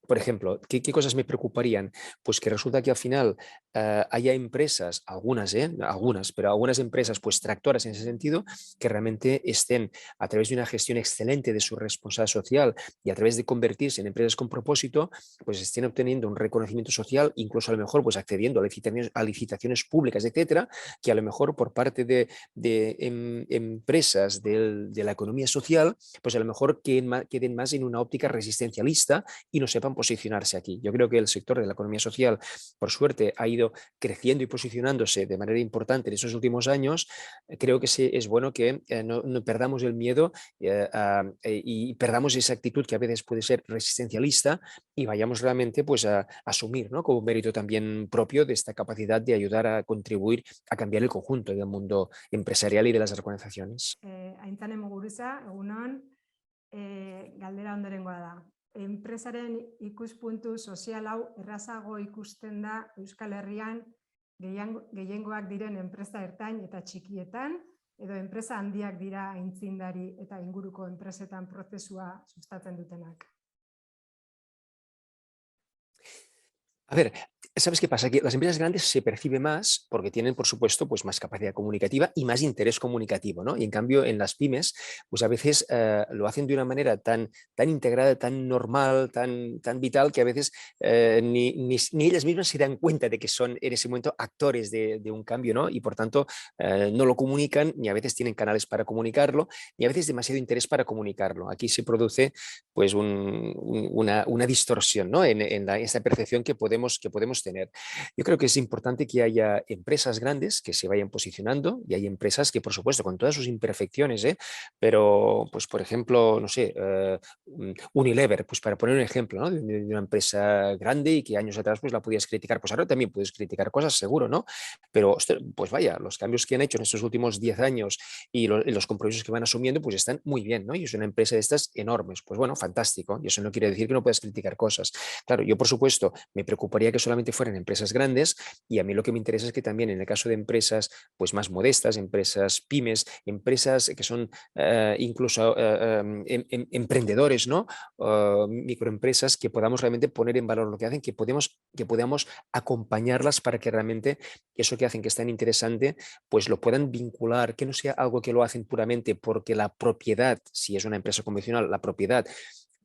por ejemplo, ¿qué cosas me preocuparían? Pues que resulta que al final haya empresas, algunas, pero algunas empresas pues tractoras en ese sentido, que realmente estén a través de una gestión excelente de su responsabilidad social y a través de convertirse en empresas con propósito, pues estén obteniendo un reconocimiento social, incluso a lo mejor pues accediendo a licitaciones públicas, etcétera, que a lo mejor por parte de empresas de la economía social, pues a lo mejor queden más en una óptica resistencialista y no sepan posicionarse aquí. Yo creo que el sector de la economía social, por suerte, ha ido creciendo y posicionándose de manera importante en estos últimos años. Creo que es bueno que no perdamos el miedo y perdamos esa actitud que a veces puede ser resistencialista y vayamos realmente pues a asumir, ¿no? Como mérito también propio de esta capacidad de ayudar a contribuir a cambiar el conjunto del mundo empresarial y de las organizaciones. Aintzane Muguruza, egunon, galdera ondorengoa da. Enpresaren ikuspuntu sozial hau errazago ikusten da Euskal Herrian gehiengoak diren enpresa ertain eta txikietan, edo enpresa handiak dira aintzindari eta inguruko enpresetan prozesua sustatzen dutenak. A ver, ¿sabes qué pasa? Que las empresas grandes se percibe más porque tienen, por supuesto, pues más capacidad comunicativa y más interés comunicativo, ¿no? Y en cambio, en las pymes, pues a veces lo hacen de una manera tan integrada, tan normal, tan vital, que a veces ni ellas mismas se dan cuenta de que son en ese momento actores de un cambio, ¿no? Y por tanto, no lo comunican, ni a veces tienen canales para comunicarlo, ni a veces demasiado interés para comunicarlo. Aquí se produce, pues, una distorsión, ¿no? En esta percepción que podemos tener. Yo creo que es importante que haya empresas grandes que se vayan posicionando y hay empresas que, por supuesto, con todas sus imperfecciones, pero, pues, por ejemplo, no sé, Unilever, pues para poner un ejemplo, ¿no? De una empresa grande y que años atrás pues la podías criticar, pues ahora también puedes criticar cosas, seguro, ¿no? Pero, pues vaya, los cambios que han hecho en estos últimos 10 años y los compromisos que van asumiendo, pues están muy bien, ¿no? Y es una empresa de estas enormes, pues bueno, fantástico, y eso no quiere decir que no puedas criticar cosas. Claro, yo, por supuesto, me preocuparía que solamente fueran empresas grandes y a mí lo que me interesa es que también en el caso de empresas pues más modestas, empresas pymes, empresas que son incluso emprendedores, ¿no? Microempresas, que podamos realmente poner en valor lo que hacen, que podamos acompañarlas para que realmente eso que hacen que es tan interesante, pues lo puedan vincular, que no sea algo que lo hacen puramente porque la propiedad, si es una empresa convencional, la propiedad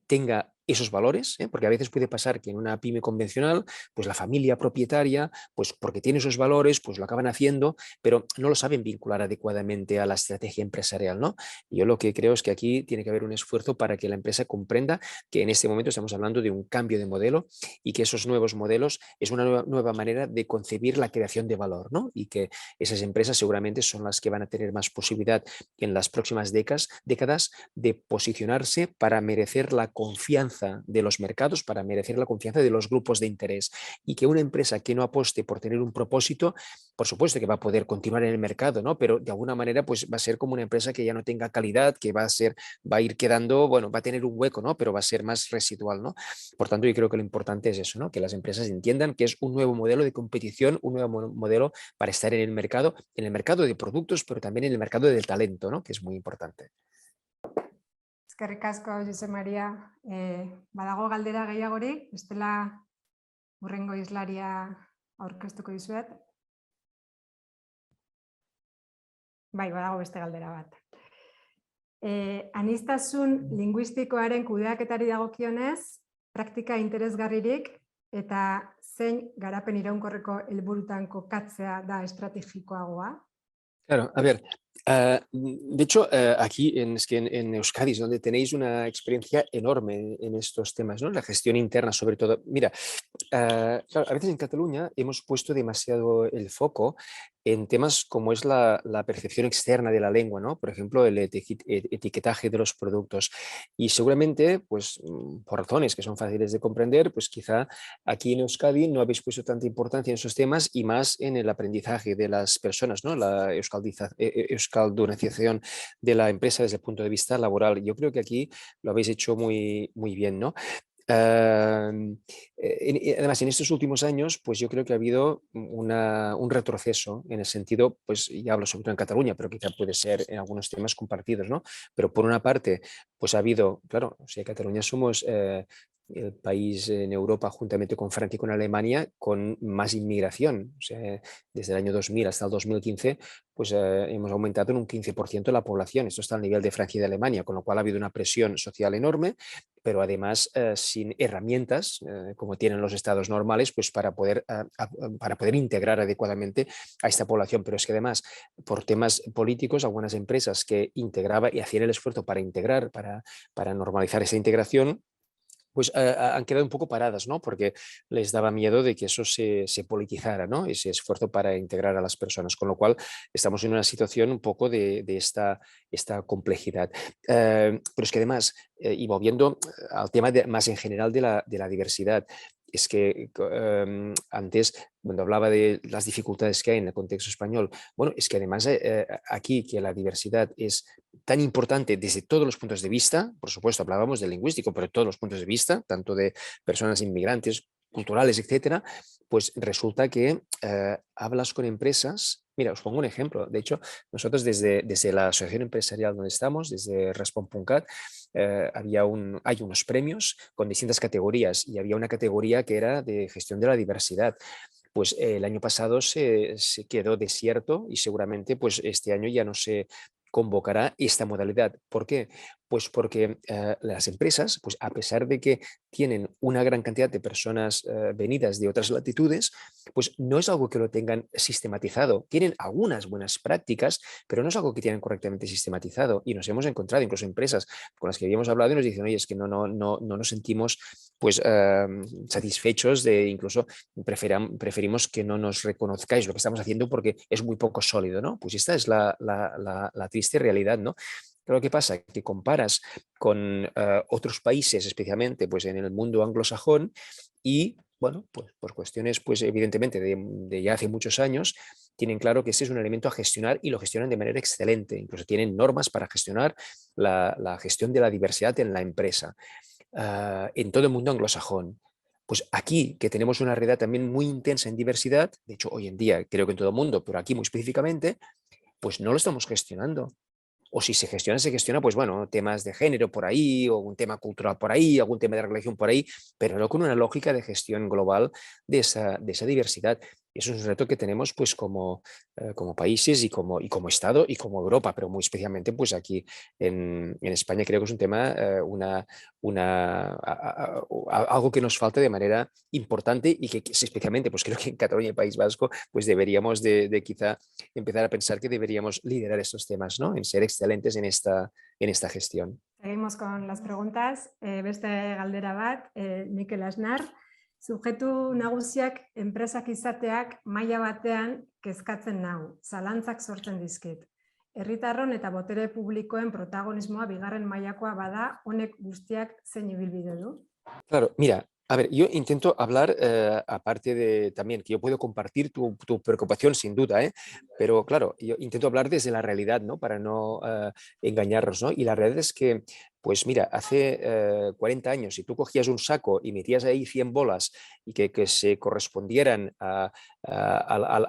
tenga esos valores, porque a veces puede pasar que en una pyme convencional, pues la familia propietaria, pues porque tiene esos valores, pues lo acaban haciendo, pero no lo saben vincular adecuadamente a la estrategia empresarial, ¿no? Y yo lo que creo es que aquí tiene que haber un esfuerzo para que la empresa comprenda que en este momento estamos hablando de un cambio de modelo y que esos nuevos modelos es una nueva manera de concebir la creación de valor, ¿no? Y que esas empresas seguramente son las que van a tener más posibilidad en las próximas décadas de posicionarse para merecer la confianza confianza de los mercados, para merecer la confianza de los grupos de interés. Y que una empresa que no aposte por tener un propósito, por supuesto que va a poder continuar en el mercado, ¿no? Pero de alguna manera pues va a ser como una empresa que ya no tenga calidad, que va a ir quedando, bueno, va a tener un hueco, ¿no? Pero va a ser más residual, ¿no? Por tanto, yo creo que lo importante es eso, ¿no? Que las empresas entiendan que es un nuevo modelo de competición, un nuevo modelo para estar en el mercado de productos, pero también en el mercado del talento, ¿no? Que es muy importante. Eskerrik asko, Jose Maria. Badago galdera gehiagorik, bestela hurrengo islaria aurkeztuko dizuet. Bai, badago beste galdera bat. Aniztasun linguistikoaren kudeaketari dagokionez, praktika interesgarririk eta zein garapen iraunkorreko helburutan kokatzea da estrategikoagoa? Claro, a ver, de hecho, aquí en Euskadi es donde tenéis una experiencia enorme en estos temas, ¿no? La gestión interna, sobre todo. Mira, claro, a veces en Cataluña hemos puesto demasiado el foco en temas como es la percepción externa de la lengua, ¿no? Por ejemplo, el etiquetaje de los productos. Y seguramente, pues, por razones que son fáciles de comprender, pues quizá aquí en Euskadi no habéis puesto tanta importancia en esos temas y más en el aprendizaje de las personas, ¿no? La euskaldunización de la empresa desde el punto de vista laboral. Yo creo que aquí lo habéis hecho muy, muy bien, ¿no? Además, en estos últimos años, pues yo creo que ha habido un retroceso en el sentido, pues ya hablo sobre todo en Cataluña, pero quizá puede ser en algunos temas compartidos, ¿no? Pero por una parte, pues ha habido, claro, o sea, Cataluña somos el país en Europa, juntamente con Francia y con Alemania, con más inmigración. O sea, desde el año 2000 hasta el 2015, pues hemos aumentado en un 15% la población. Esto está al nivel de Francia y de Alemania, con lo cual ha habido una presión social enorme, pero además sin herramientas, como tienen los estados normales, pues para poder integrar adecuadamente a esta población. Pero es que además, por temas políticos, algunas empresas que integraban y hacían el esfuerzo para integrar, para normalizar esa integración, pues han quedado un poco paradas, ¿no? Porque les daba miedo de que eso se politizara, ¿no? Ese esfuerzo para integrar a las personas, con lo cual estamos en una situación un poco de esta complejidad. Pero es que además, y volviendo al tema más en general de la diversidad, es que antes, cuando hablaba de las dificultades que hay en el contexto español, bueno, es que además aquí que la diversidad es tan importante desde todos los puntos de vista, por supuesto hablábamos del lingüístico, pero todos los puntos de vista, tanto de personas inmigrantes, culturales, etcétera, pues resulta que hablas con empresas. Mira, os pongo un ejemplo. De hecho, nosotros desde la asociación empresarial donde estamos, desde Respon.cat, hay unos premios con distintas categorías y había una categoría que era de gestión de la diversidad. Pues el año pasado se quedó desierto y seguramente pues este año ya no se convocará esta modalidad. ¿Por qué? Pues porque las empresas, pues a pesar de que tienen una gran cantidad de personas venidas de otras latitudes, pues no es algo que lo tengan sistematizado. Tienen algunas buenas prácticas, pero no es algo que tienen correctamente sistematizado. Y nos hemos encontrado incluso empresas con las que habíamos hablado y nos dicen, oye, es que no nos sentimos pues satisfechos de incluso preferimos que no nos reconozcáis lo que estamos haciendo porque es muy poco sólido, ¿no? Pues esta es la triste realidad, ¿no? Pero ¿qué pasa? Que comparas con otros países, especialmente pues, en el mundo anglosajón, y bueno, pues por cuestiones, pues evidentemente de ya hace muchos años, tienen claro que ese es un elemento a gestionar y lo gestionan de manera excelente. Incluso tienen normas para gestionar la gestión de la diversidad en la empresa, en todo el mundo anglosajón. Pues aquí, que tenemos una realidad también muy intensa en diversidad, de hecho hoy en día creo que en todo el mundo, pero aquí muy específicamente, pues no lo estamos gestionando. O si se gestiona, pues bueno, temas de género por ahí, o un tema cultural por ahí, algún tema de religión por ahí, pero no con una lógica de gestión global de esa diversidad. Eso es un reto que tenemos pues como países y como Estado y como Europa, pero muy especialmente pues aquí en España creo que es un tema, algo que nos falta de manera importante y que especialmente pues creo que en Cataluña y País Vasco pues deberíamos de quizá empezar a pensar que deberíamos liderar estos temas, ¿no? En ser excelentes en esta gestión. Seguimos con las preguntas. Beste galdera bat, Mikel Asnar. Subjektu nagusiak enpresak izateak maila batean kezkatzen nau, zalantzak sortzen dizkit. herritarron eta botere publikoen protagonismoa bigarren mailakoa bada, honek guztiak zein ibilbide du? Claro, mira, a ver, yo intento hablar, aparte de también, que yo puedo compartir tu preocupación sin duda, pero claro, yo intento hablar desde la realidad, ¿no? Para no engañarnos, ¿no? Y la realidad es que, pues mira, hace 40 años, si tú cogías un saco y metías ahí 100 bolas y que se correspondieran a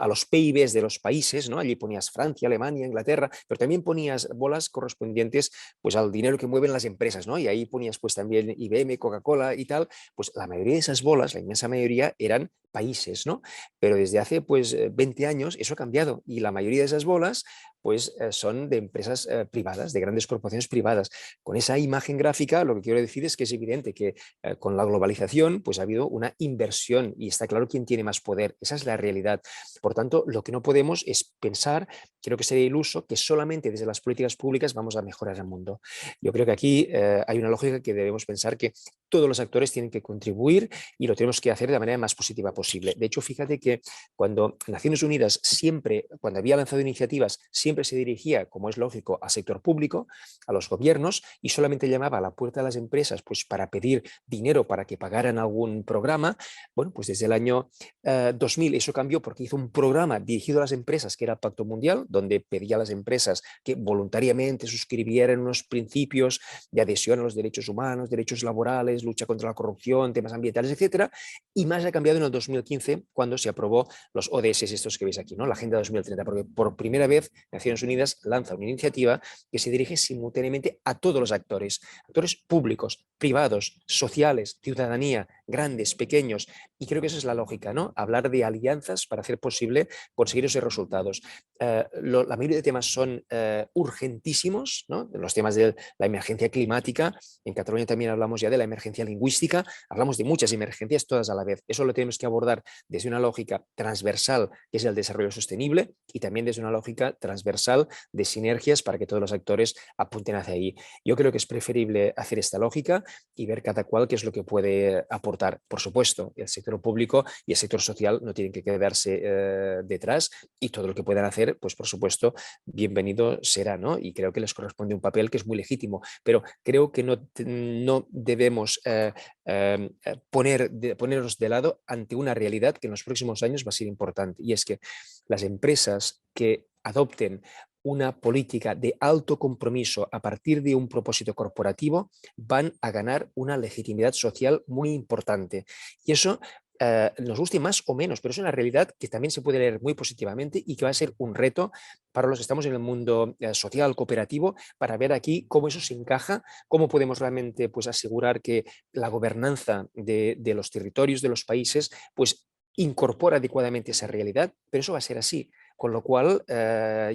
los PIBs de los países, ¿no? Allí ponías Francia, Alemania, Inglaterra, pero también ponías bolas correspondientes pues al dinero que mueven las empresas, ¿no? Y ahí ponías pues también IBM, Coca-Cola y tal, pues la mayoría de esas bolas, la inmensa mayoría, eran países, ¿no? Pero desde hace pues 20 años eso ha cambiado y la mayoría de esas bolas pues son de empresas privadas, de grandes corporaciones privadas. Con esa imagen gráfica lo que quiero decir es que es evidente que con la globalización pues ha habido una inversión y está claro quién tiene más poder. Esa es la realidad. Por tanto, lo que no podemos es pensar, creo que sería iluso, que solamente desde las políticas públicas vamos a mejorar el mundo. Yo creo que aquí hay una lógica que debemos pensar que todos los actores tienen que contribuir y lo tenemos que hacer de la manera más positiva posible. De hecho, fíjate que cuando Naciones Unidas siempre, cuando había lanzado iniciativas, siempre se dirigía, como es lógico, al sector público, a los gobiernos, y solamente llamaba a la puerta de las empresas pues, para pedir dinero para que pagaran algún programa. Bueno, pues desde el año 2000 eso cambió porque hizo un programa dirigido a las empresas, que era el Pacto Mundial, donde pedía a las empresas que voluntariamente suscribieran unos principios de adhesión a los derechos humanos, derechos laborales, lucha contra la corrupción, temas ambientales, etcétera. Y más ha cambiado en el 2015 cuando se aprobó los ODS, estos que veis aquí, ¿no? La Agenda 2030, porque por primera vez Naciones Unidas lanza una iniciativa que se dirige simultáneamente a todos los actores públicos, privados, sociales, ciudadanía, grandes, pequeños, y creo que esa es la lógica, ¿no? Hablar de alianzas para hacer posible conseguir esos resultados. La mayoría de temas son urgentísimos, ¿no? Los temas de la emergencia climática, en Cataluña también hablamos ya de la emergencia lingüística, hablamos de muchas emergencias todas a la vez. Eso lo tenemos que abordar desde una lógica transversal, que es el desarrollo sostenible, y también desde una lógica transversal de sinergias para que todos los actores apunten hacia ahí. Yo creo que es preferible hacer esta lógica y ver cada cual qué es lo que puede aportar. Por supuesto, el sector público y el sector social no tienen que quedarse detrás, y todo lo que puedan hacer, pues por supuesto, bienvenido será, ¿no? Y creo que les corresponde un papel que es muy legítimo, pero creo que no debemos ponernos de lado ante una realidad que en los próximos años va a ser importante, y es que las empresas que adopten una política de alto compromiso a partir de un propósito corporativo van a ganar una legitimidad social muy importante. Y eso nos guste más o menos, pero es una realidad que también se puede leer muy positivamente y que va a ser un reto para los que estamos en el mundo social, cooperativo, para ver aquí cómo eso se encaja, cómo podemos realmente pues, asegurar que la gobernanza de los territorios, de los países, pues incorpora adecuadamente esa realidad, pero eso va a ser así. Con lo cual,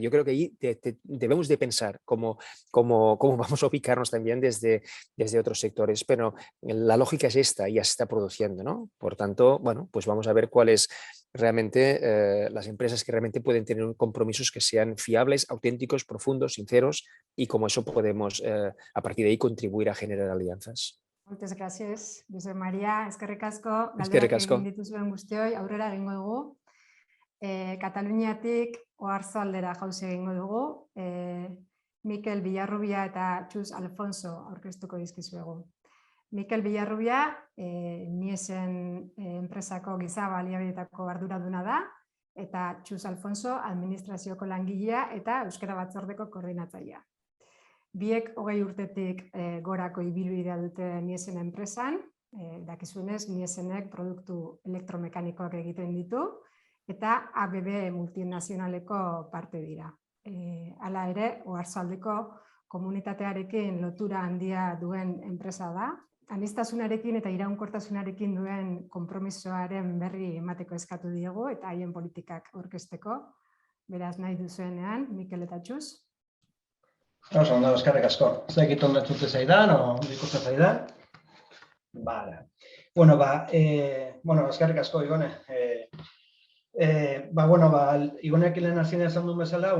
yo creo que ahí debemos de pensar cómo vamos a ubicarnos también desde otros sectores, pero la lógica es esta y ya se está produciendo, ¿no? Por tanto, bueno, pues vamos a ver cuáles realmente las empresas que realmente pueden tener compromisos que sean fiables, auténticos, profundos, sinceros, y cómo eso podemos a partir de ahí contribuir a generar alianzas. Muchas gracias, Josep María. Eskerrik asko, Eskerrik galderak asko. egin dituzuen guztioi, aurrera egingo dugu. Kataluniatik Oarzo aldera jauzi egingo dugu. Mikel Villarrubia eta Txus Alfonso aurkeztuko dizkizuegu. Mikel Villarrubia, Niesen enpresako giza baliabideetako arduraduna da, eta Txus Alfonso administrazioko langilea eta euskara batzordeko koordinatzailea. Biek 20 urtetik gorako ibilbidea dute Niesen enpresan, dakizuenez Niesenek produktu elektromekanikoak egiten ditu, eta ABB multinazionaleko parte dira. Hala ere, Oarsoaldeko komunitatearekin lotura handia duen enpresa da. Aniztasunarekin eta iraunkortasunarekin duen konpromisoaren berri emateko eskatu diegu eta haien politikak aurkezteko. Beraz, nahi duzuenean, Mikel eta Txus. Oso, ondo, eskerrik asko. Zekit ondo entzute zaidan, o ikusten zaidan? Bale. Bueno, eskerrik asko, Igone. Igoneak lehen hasien esan duen bezala,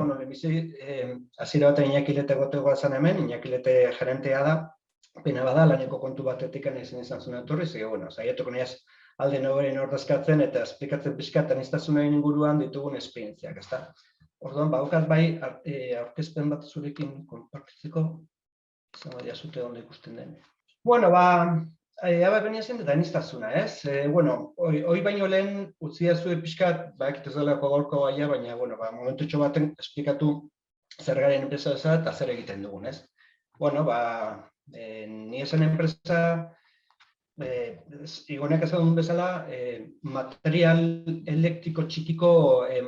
hasiera batean Iñaki Lete gotegoa zen hemen, Iñaki Lete gerentea da, pena bada, laneko kontu batetik ezin izan zuen etorri, saiatuko naiz alde noberin ordezkatzen eta esplikatzen pixkat aniztasunaren inguruan ditugun esperientziak, ezta? Orduan, baukat bai, aurkezpen bat zurekin konpartitzeko, izango diazute ondo ikusten den. Bueno, haba beniazen eta aniztasuna, ez? Bueno, hoi baino lehen utzia zuen pixkat, ez delako gaurko gaia, baina, bueno, momentutxo baten esplikatu zer garen enpresa eta zer egiten dugun, ez? Bueno, ni esan enpresa, Igonek esan duen bezala, material elektriko txikiko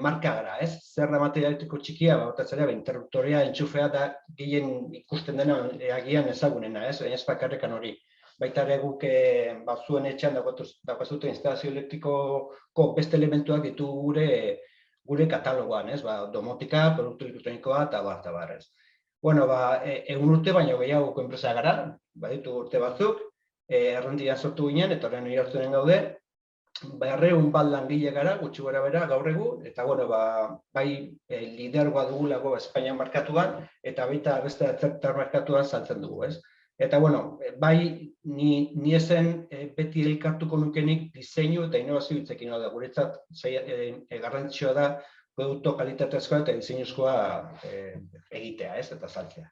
marka gara, ez? Zer da material elektriko txikia, batez ere, interruptorea, entxufea da gehien ikusten dena agian ezagunena, ez? Baina ez bakarrekan hori. Baita ere guk zuen etxean daukazute instalazio elektrikoko beste elementuak ditu gure katalogoan, ez? Domotika, produktu elektronikoa eta bar, ez? Bueno, egun urte baino gehiagoko enpresa gara, baditu urte batzuk, errentia sortu ginen, eta horren irartunen gaude, 200 bat langile gara, gutxi gara bera, gaur egun, eta bueno, bai lidergoa dugulago Espainian markatuan, eta baita beste atzertar markatuan saltzen dugu, ez? Eta bueno, bai ni esen beti elkartuko nukenik diseinu eta innovazio hitzekin da, guretzat garrantzitsua da produktu kalitatezkoa eta diseinuzkoa egitea, ez? Eta saltzea.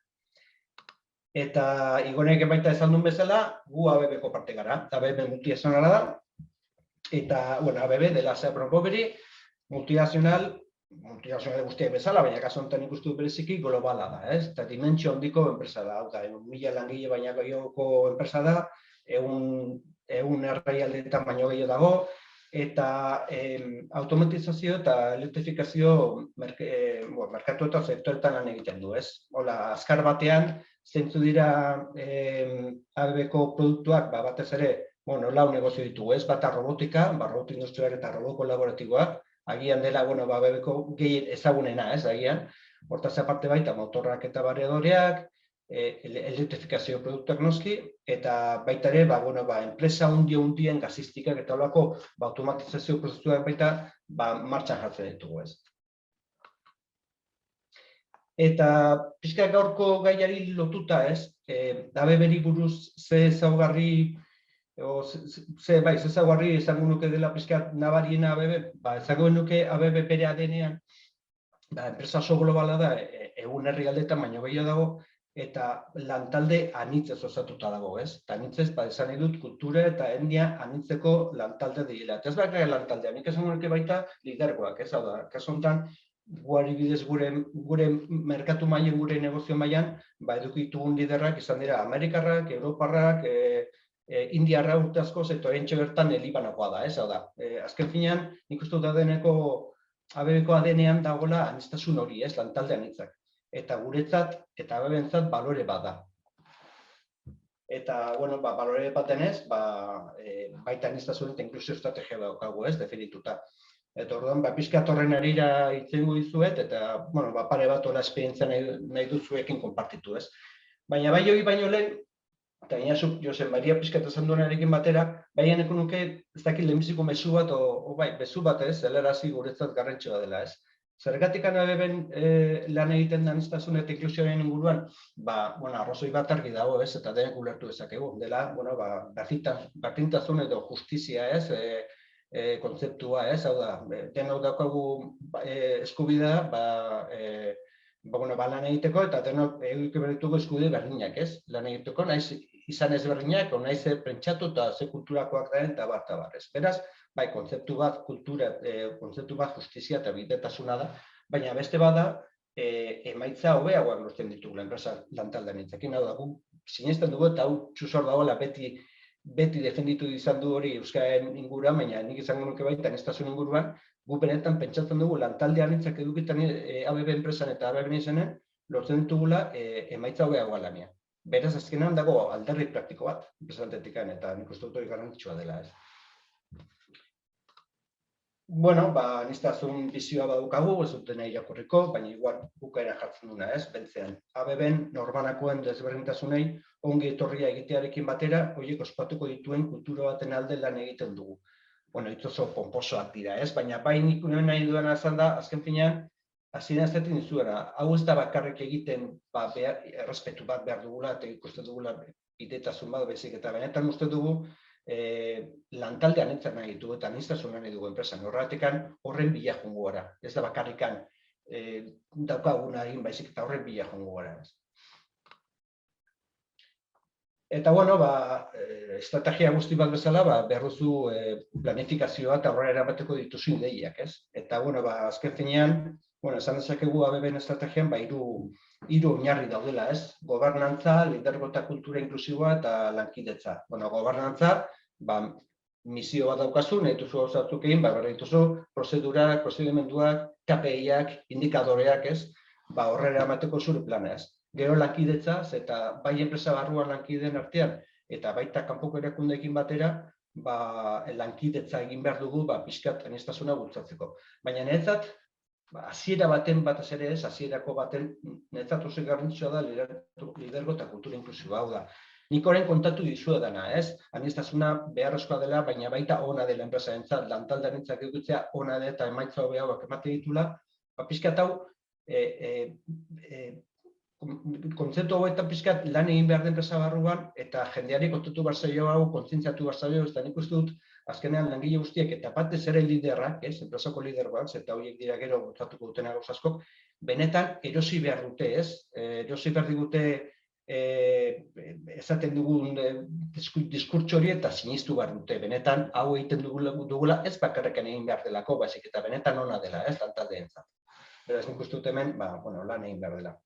Eta Igonek baita esan duen bezala, gu ABB-ko parte gara. ABB multinazionala da. Eta, bueno, ABB dela zea propoberi, multinazional guztiak bezala, baina kasu honetan ikustu bereziki globala da, ez? Eta dimentsio handiko enpresa da, hau da, 1000 langile baina gehiagoko enpresa da, 100 herrialdeetan baino gehiago dago, eta automatizazio eta elektrifikazio merkatu eta sektoretan lan egiten du, ez? Hola, azkar batean, zeintzu dira ABB-ko produktuak, batez ere, lau negozio ditugu, ez? Bata robotika, robot industrial eta robot kolaboratiboak, agian dela, ABB-ko gehien ezagunena, ez, agian. Hortaz aparte baita motorrak eta barredoreak, elektrifikazio produktuak noski, eta baita ere, enpresa hundien gazistikak eta holako automatizazio prozesuak baita martxan jartzen ditugu, ez. Eta pixka gaurko gaiari lotuta, ez, ABB-ri buruz ze ezaugarri ezaugarri izango nuke dela pixkat nabariena ABB, izango nuke ABB bere ADN-ean, enpresa oso globala da, 100 herrialdeetan baino gehiago dago, eta lantalde anitzez osatuta dago, ez? Eta anitzez, esan nahi dut, kultura eta etnia anitzeko lantalde dira. Eta ez bakarrik lantaldea, nik esango nuke baita lidergoak, ez? Hau da, kasu honetan, guari bidez gure merkatu mailen, gure negozio mailan, eduki ditugun liderrak izan dira Amerikarrak, Europarrak, Indiarra urte asko, eta oraintxe bertan Libanokoa da, ez? Hau da, azken finean, nik uste dut ABB-ko ADN-ean dagoela aniztasun hori, ez? Lantalde anitzak. Eta guretzat, eta ABB-entzat, balore bat da. Eta, balore bat denez, baita aniztasun eta inklusio estrategia daukagu, ez? Definituta. Eta orduan, pixkat horren arira itzengo dizuet, eta, pare bat hola esperientzia nahi duzuekin konpartitu, ez? Baina bai hori baino lehen, eta gainazuk Josen Maria pixkat esan duenarekin batera, baina eko nuke ez dakit lehenbiziko mezu bat, bezu bat ez, helarazi guretzat garrantzua dela, ez? Zergatik ABB-en lan egiten da aniztasun eta inklusioaren inguruan, arrazoi bat argi dago, ez, eta denek ulertu dezakegu. Dela, berdintasun edo justizia, ez, kontzeptua, ez, hau da, denok daukagu eskubidea, lan egiteko, eta denok eduki behar eskubide berdinak, ez, lan egiteko, naiz izan ez berdinak, naiz pentsatu eta ze kulturakoak da, eta bar, ez. Beraz, kontzeptu bat, kultura, kontzeptu bat, justizia eta bidetasuna da, baina beste bada, emaitza hobeagoak lortzen ditugula enpresa lantaldean itzekin, hau da, sinesten dugu eta hau txusor dagoela beti defenditu izan du hori euskaren inguruan, baina nik izango nuke baita aniztasun inguruan, gu benetan pentsatzen dugu lantaldean itzak edukitan ABB enpresan eta ABB izenen, lortzen ditugula emaitza hobeagoa lanean. Beraz, azkenean dago alderri praktiko bat, enpresantetik eta nik uste dut hori garrantzitsua dela, ez. Aniztasun bizioa badukagu, ez dut nahi irakurriko, baina igual bukaera jartzen duna, ez, bentzean. ABB-en norbanakoen desberdintasunei ongi etorria egitearekin batera, horiek ospatuko dituen kultura baten alde lan egiten dugu. Hitz oso ponposoak dira, ez, baina nik nahi duena esan da, azken finean, hasieran esaten dizuena, hau ez da bakarrik egiten errespetu bat behar dugula, eta ikusten dugula bidetasun bat bezik, eta benetan uste dugu, lantalde anitzak nahi ditugu eta aniztasun nahi dugu enpresan. Horregatik horren bila jungo gara. Ez da bakarrikan daukaguna egin baizik eta horren bila joango gara. Eta, bueno, estrategia guzti bat bezala, behar duzu planifikazioa eta aurrera eramateko dituzu ideiak, ez? Eta, bueno, azken finean, esan dezakegu ABB-en estrategian, hiru oinarri daudela, ez? Gobernantza, lidergo eta kultura inklusiboa eta lankidetza. Gobernantza, misio bat daukazu, nahi duzu gauzatzuk egin, behar dituzu prozedurak, prozedimenduak, KPI-ak, indikadoreak, ez? Horrela emateko zure plana, ez? Gero lankidetzaz, eta bai enpresa barruan lankideen artean, eta baita kanpoko erakundeekin batera, lankidetza egin behar dugu, pixkat aniztasuna bultzatzeko. Baina niretzat, hasiera baten batez ere ez, hasierako baten niretzat oso garrantzitsua da lidergo eta kultura inklusiboa, hau da. Nik orain kontatu dizuedana, ez? Aniztasuna beharrezkoa dela, baina baita ona dela enpresarentzat, lantaldearentzat edukitzea ona dela eta emaitza hobeagoak ematen ditula, pixkat hau kontzeptu hauetan pixkat lan egin behar den enpresa barruan eta jendeari kontatu behar zaio hau, kontzientziatu behar zaio, eta nik uste dut azkenean langile guztiek eta batez ere liderrak, enpresako liderrak, eta horiek dira gero bultzatuko dutena gauza askok, benetan erosi behar dute, ez? Erosi behar digute esaten dugun diskurtso hori eta sinistu behar dute. Benetan hau egiten dugula ez bakarrekan egin behar delako, baizik eta benetan ona dela, ez, lantaldeentzat. Beraz, nik uste dut hemen, lan egin behar dela.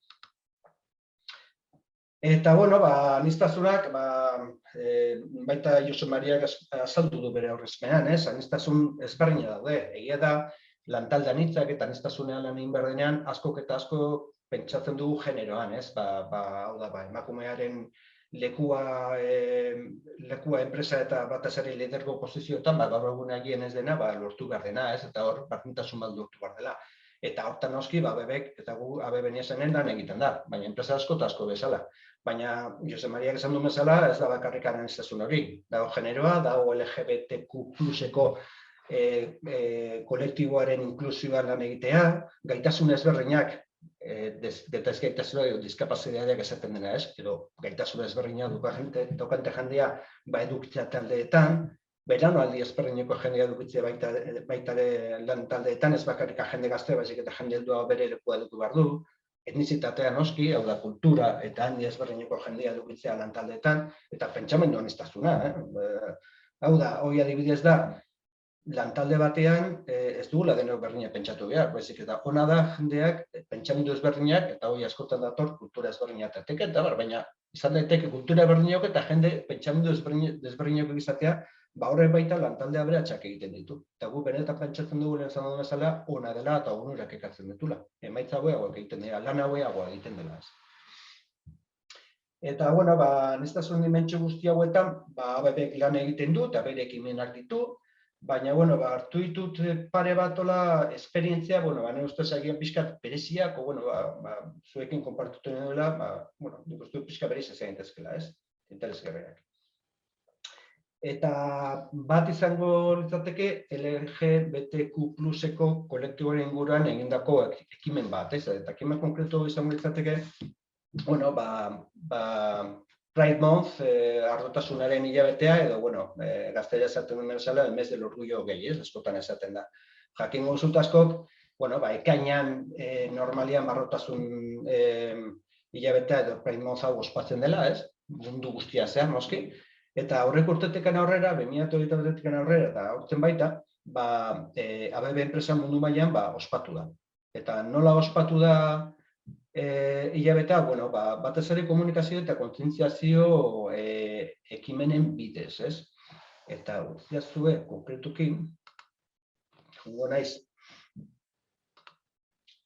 Eta, aniztasunak, baita Jose Mariak azaldu du bere aurrezpenean, ez? Aniztasun ezberdina daude. Egia da, lantalde anitzak eta aniztasunean lan egin behar denean, askok eta asko pentsatzen dugu generoan, ez? Hau da, emakumearen lekua enpresa eta batez ere lidergo posizioetan, gaur egun egien ez dena, lortu behar dena, ez? Eta hor, berdintasun bat lortu behar dela. Eta hortan noski, ABB-ek eta gu ABB niazanen lan egiten da, baina enpresa asko eta asko bezala. Baina, Jose Mariak esan duen bezala, ez da bakarrik aniztasun hori. Dago generoa, dago LGBTQ+eko kolektiboaren inklusioan lan egitea, gaitasun ezberdinak, eta ez gaitasuna diskapazitateak esaten dena, ez? Edo gaitasun ezberdinak dokante jendea edukitzea taldeetan, belaunaldi ezberdineko jendea edukitzea baita lan taldeetan, ez bakarrik jende gazte, baizik eta jende heldua bere lekua eduki behar du, etnizitatea noski, hau da kultura eta handi ezberdineko jendea edukitzea lan taldeetan, eta pentsamendu aniztasuna. Hau da, hori adibidez da, lantalde batean ez dugula denok berdinak pentsatu behar, baizik eta ona da jendeak pentsamendu ezberdinak, eta hori askotan dator kultura ezberdinak eta baina izan daiteke kultura ezberdinak eta jende pentsamendu ezberdinak izatea, horrek baita lantaldea beratxak egiten ditu. Eta gu benetan pentsatzen dugu lehen zan duen bezala, ona dela eta onurak ekartzen ditula. Emaitza haueagoak egiten dira, lan haueagoak egiten dela. Eta, aniztasun dimentsio guzti hauetan, ABB-ek lan egiten du eta bere ekimenak ditu, baina, hartu ditut pare bat esperientzia, nire ustez agian pixkat bereziak, zuekin konpartutu dela, nik uste dut pixka berezia zaintezkela, ez? Interesgarriak. Eta bat izango litzateke LGBTQ+eko kolektiboaren inguruan egindako ekimen bat, ez? Eta ekimen konkretu izango litzateke, Pride Month, ardotasunaren hilabetea, edo, gaztelera esaten duen bezala, el mes del orgullo gay, ez? Askotan esaten da. Jakingo duzut askok, ekainean normalian ardotasun hilabetea edo Pride Month hau ospatzen dela, ez? Mundu guztia zehar, noski. Eta aurreko urtetekan aurrera, 2020 urtetekan aurrera, eta aurten baita, ABB enpresa mundu mailan ospatu da. Eta nola ospatu da hilabetea, batez ere komunikazio eta kontzientziazio ekimenen bidez, ez? Eta utziazue, konkretuki, jungo naiz,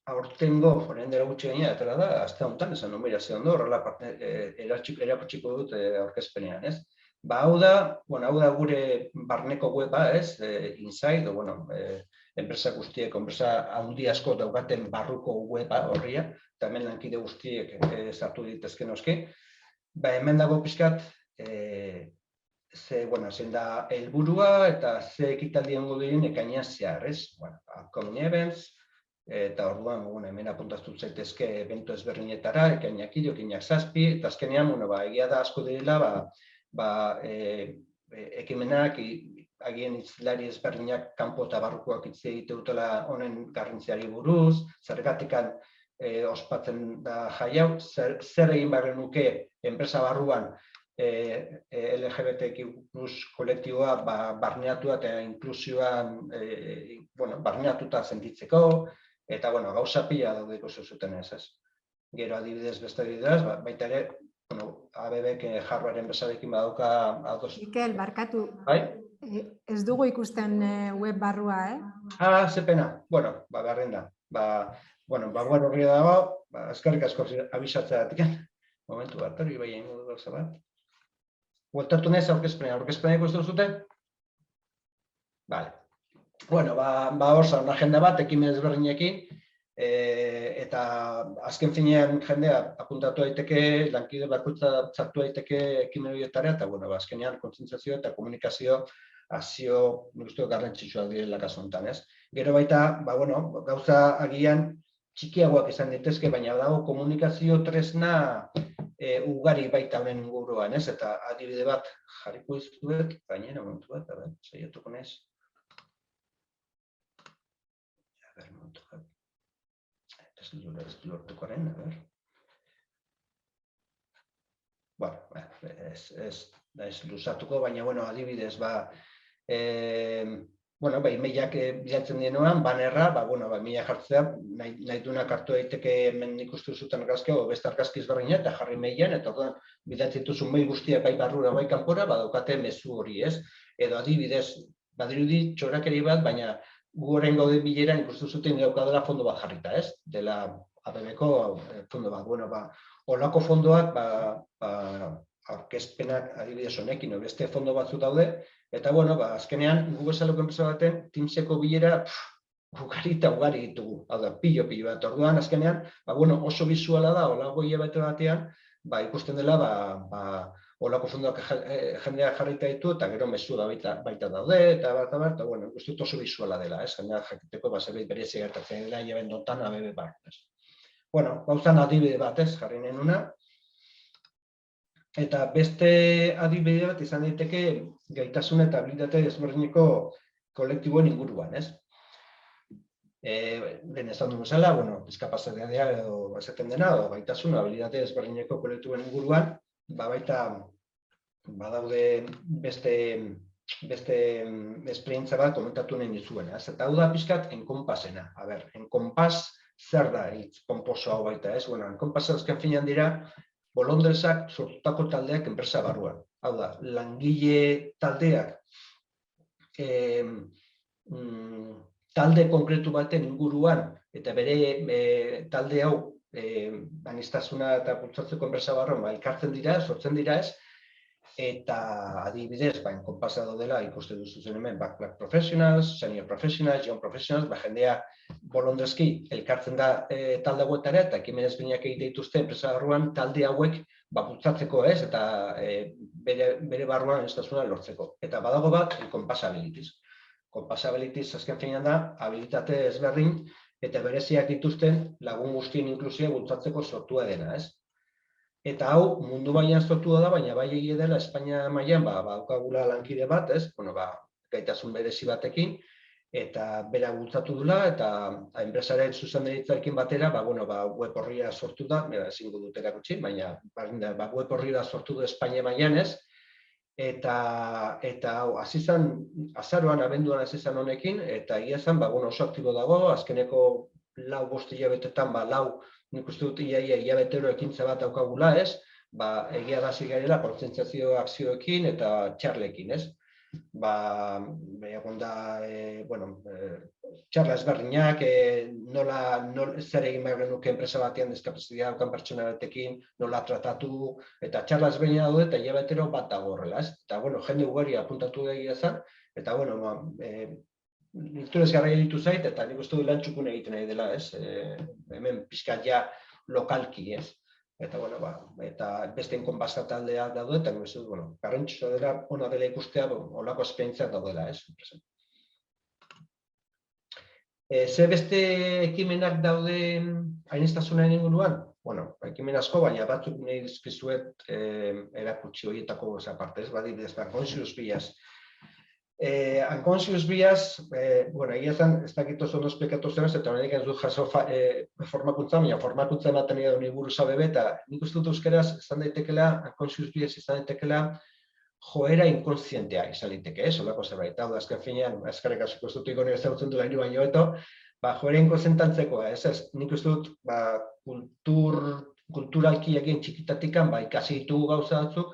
aurtengo, orain dela gutxi gaina, eta da, azte honetan, esan numerazio ondo, horrela erakutsiko dut aurkezpenean, ez? Hau da gure barneko weba, ez, Inside, enpresa guztiek, enpresa handi asko daukaten barruko weba horria, eta hemen lankide guztiek sartu ditezken noski. Hemen dago pixkat, zein da helburua eta ze ekitaldi egongo diren ekainean zehar, ez? Upcoming events, eta orduan hemen apuntatu zaitezke evento ezberdinetara, ekainak 3, ekainak 7, eta azkenean, egia da asko direla, ekimenak agien hitzlari ezberdinak kanpo eta barrukoak hitz egite dutela honen garrantziari buruz, zergatikan ospatzen da jai hau, zer egin behar genuke enpresa barruan LGBTQ+ kolektiboa barneatua eta inklusioan barneatuta sentitzeko, eta gauza pila daude ikusi zuten ez. Gero adibidez beste adibidez, baita ere, ABBek Harvarden besarekin badauka ados. Mikel, barkatu. Bai? Ez dugu ikusten web barrua, Ze pena. Beharren da. Web horri dago, eskerrik asko abisatzeatik. Momentu bat, hori bai egin dugu gauza bat. Bueltatu nez aurkezpena ikusten zuten? Bale. Hor zan agenda bat, ekimen ezberdinekin, eta azken finean jendea apuntatu daiteke, lankide bakoitza sartu daiteke ekimen horietara, eta azkenean kontzientziazio eta komunikazio azio garrantzitsuak direla kasu honetan, ez? Gero baita, gauza agian txikiagoak izan daitezke, baina dago komunikazio tresna ugari baita honen inguruan, ez? Eta adibide bat jarriko dizuet, gainera momentu bat, saiatuko naiz. Momentu bat. Ez lortukoaren, ez luzatuko, baina adibidez, emailak bilatzen dienuan, banerra, emaila jartzea, nahi duenak hartu daiteke hemen ikustu zuten argazkia, beste argazki ezberdina, eta jarri emailean, eta orduan bilatzen dituzun mail guztiak bai barrura, bai kanpora, badaukate mezu hori, ez? Edo adibidez, badirudi txorakeri bat, baina gu horrein gaude bileran ikustu zuten daukadela fondo bat jarrita, ez? Dela ABB-ko fondo bat. Olako fondoak, aurkezpenak adibidez honekin, beste fondo batzu daude, eta azkenean gu bezaleko enpresa baten Teamseko bilera ugari eta ugari ditugu, hau da, pilo bat. Orduan azkenean, oso bizuala da, olako hilabete batean, ikusten dela, olako fondoak jendeak jarrita ditu, eta gero mezu da baita daude, eta guzti oso bizuala dela, jendeak jakiteko zerbait berezi gertatzen dela, jaben dotan ABB bar. Gauzan adibide bat jarri nenuna, eta beste adibide bat izan daiteke gaitasun eta habilitate ezberdineko kolektiboen inguruan, ez? Lehen esan duen bezala, diskapazitatea edo esaten dena, gaitasun, habilitate ezberdineko kolektiboen inguruan, baita badaude beste esperientzia bat komentatu nahi nizuena, ez? Eta hau da pixkat enkonpasena. Enkonpas zer da hitz konposo hau baita, ez? Enkonpas azken finean dira bolondresak sortutako taldeak enpresa barruan. Hau da, langile taldeak talde konkretu baten inguruan eta bere talde hau aniztasuna eta bultzatzeko enpresa barruan elkartzen dira, sortzen dira ez, eta adibidez, enkonpasa dela ikusten duzu hemen, backpack professionals, senior professionals, young professionals, jendea bolondrezki elkartzen da talde hauetara eta ekimen ezberdinak egite dituzte enpresa barruan talde hauek bultzatzeko ez, eta bere barruan aniztasuna lortzeko. Eta badago bat, compasabilities. Compasabilities azken finean da, habilitate ezberdin eta bereziak dituzten lagun guztien inklusioa bultzatzeko sortua dena, ez? Eta hau mundu mailan sortua da, baina bai egia dela Espainia mailan daukagula lankide bat, ez? Gaitasun berezi batekin, eta bera bultzatu dula, eta enpresaren zuzendaritzarekin batera, web horria sortu da, ezingo dut erakutsi, baina web horria sortu du Espainia mailan, ez? Eta hau, azaroan, abenduan hasi zen honekin, eta egia zen, oso aktibo dago, azkeneko 4-5 hilabetetan, nik uste dut hilabetero ekintza bat daukagula, ez? Egia da hasi garela, kontzientziazio akzioekin eta txarlekin, ez? Egon da, txarla ezberdinak, zer egin behar genuke enpresa batean diskapazitatea daukan pertsona batekin, nola tratatu, eta txarla ezberdina daude eta hilabetero bat dago horrela, ez? Eta, jende ugari apuntatu da egia zen, eta, Nikturez garra ditu zait, eta nik uste du lan txukun egiten nahi dela, ez? Hemen pixkat ja lokalki, ez? Eta, eta beste enkonpasa taldeak daude, eta nik uste du, garrantzitsua dela, ona dela ikustea, olako esperientziak daudela, ez? Ze beste ekimenak daude aniztasunaren inguruan? Ekimen asko, baina batzuk nahi dizkizuet erakutsi horietako aparte, ez? Badibidez, Conscious Bias. Unconscious bias, bueno, egia zen, ez dakit oso ondo esplikatu zen, eta horrenik ez dut jaso formakuntza, baina formakuntza ematen edo ni buruz abebe, eta nik uste dut euskeraz izan daitekela, unconscious bias izan daitekela, joera inkonzientea izan daiteke, solako zerbait. Hau da, azken finean, eskerrik asko ez dut ikon ezagutzen du gainu baino eto, joera inkonzientantzekoa, nik uste dut, kulturalki egin txikitatikan, ikasi ditugu gauza batzuk,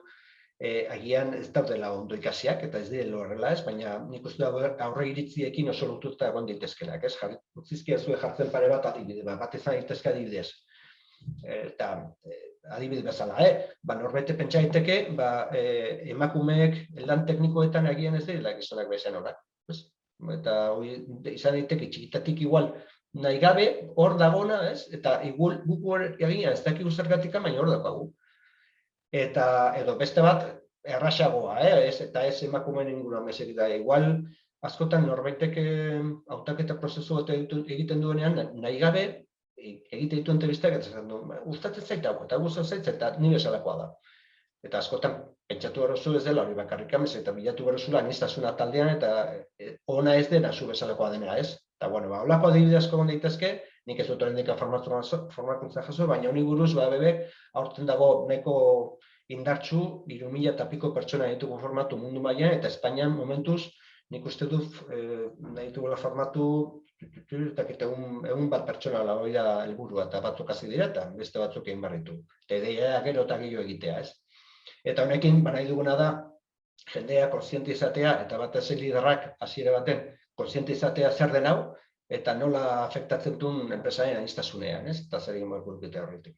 agian ez daudela ondo ikasiak, eta ez direla horrela ez, baina nik uste aurre iritziekin oso lotuta egon daitezkenak, ez? Utzizkia zuen jartzen pare bat adibide, bat izan daitezke adibidez. Eta adibide bezala, norbete pentsa daiteke, emakumeek lan teknikoetan agian ez direla gizonak bezain horak. Eta izan daiteke txikitatik igual nahi gabe, hor dagona, ez? Eta igual guk egin ez dakigu zergatik, baina hor daukagu. Eta edo beste bat errasagoa, eta ez emakumeen inguruan bezik da. Igual, askotan norbaitek hautaketa prozesu bat egiten duenean, nahi gabe, egiten ditu entrevistak, eta esan du, gustatzen zait dago, eta gustatzen zait, eta ni bezalakoa da. Eta askotan, pentsatu berozu ez dela hori bakarrik amez, eta bilatu berozula aniztasuna taldean, eta ona ez dena zu bezalakoa dena, ez? Eta, bueno, holako adibide asko egon daitezke, nik ez dut horrendik formakuntza jaso, baina honi buruz, bebek, aurten dago nahiko indartsu, 3.000 eta piko pertsona ditugu formatu mundu mailan, eta Espainian momentuz, nik uste dut nahi dituguela formatu, egun bat pertsona hori da helburua, eta batzuk hasi dira, eta beste batzuk egin barritu. Eta ideia gero eta gehiago egitea, ez? Eta honekin, nahi duguna da, jendea kontziente izatea, eta batez liderrak hasiera baten kontziente izatea zer den hau, eta nola afektatzen duen enpresaren aniztasunean, ez? Eta zer egin behar dute horretik.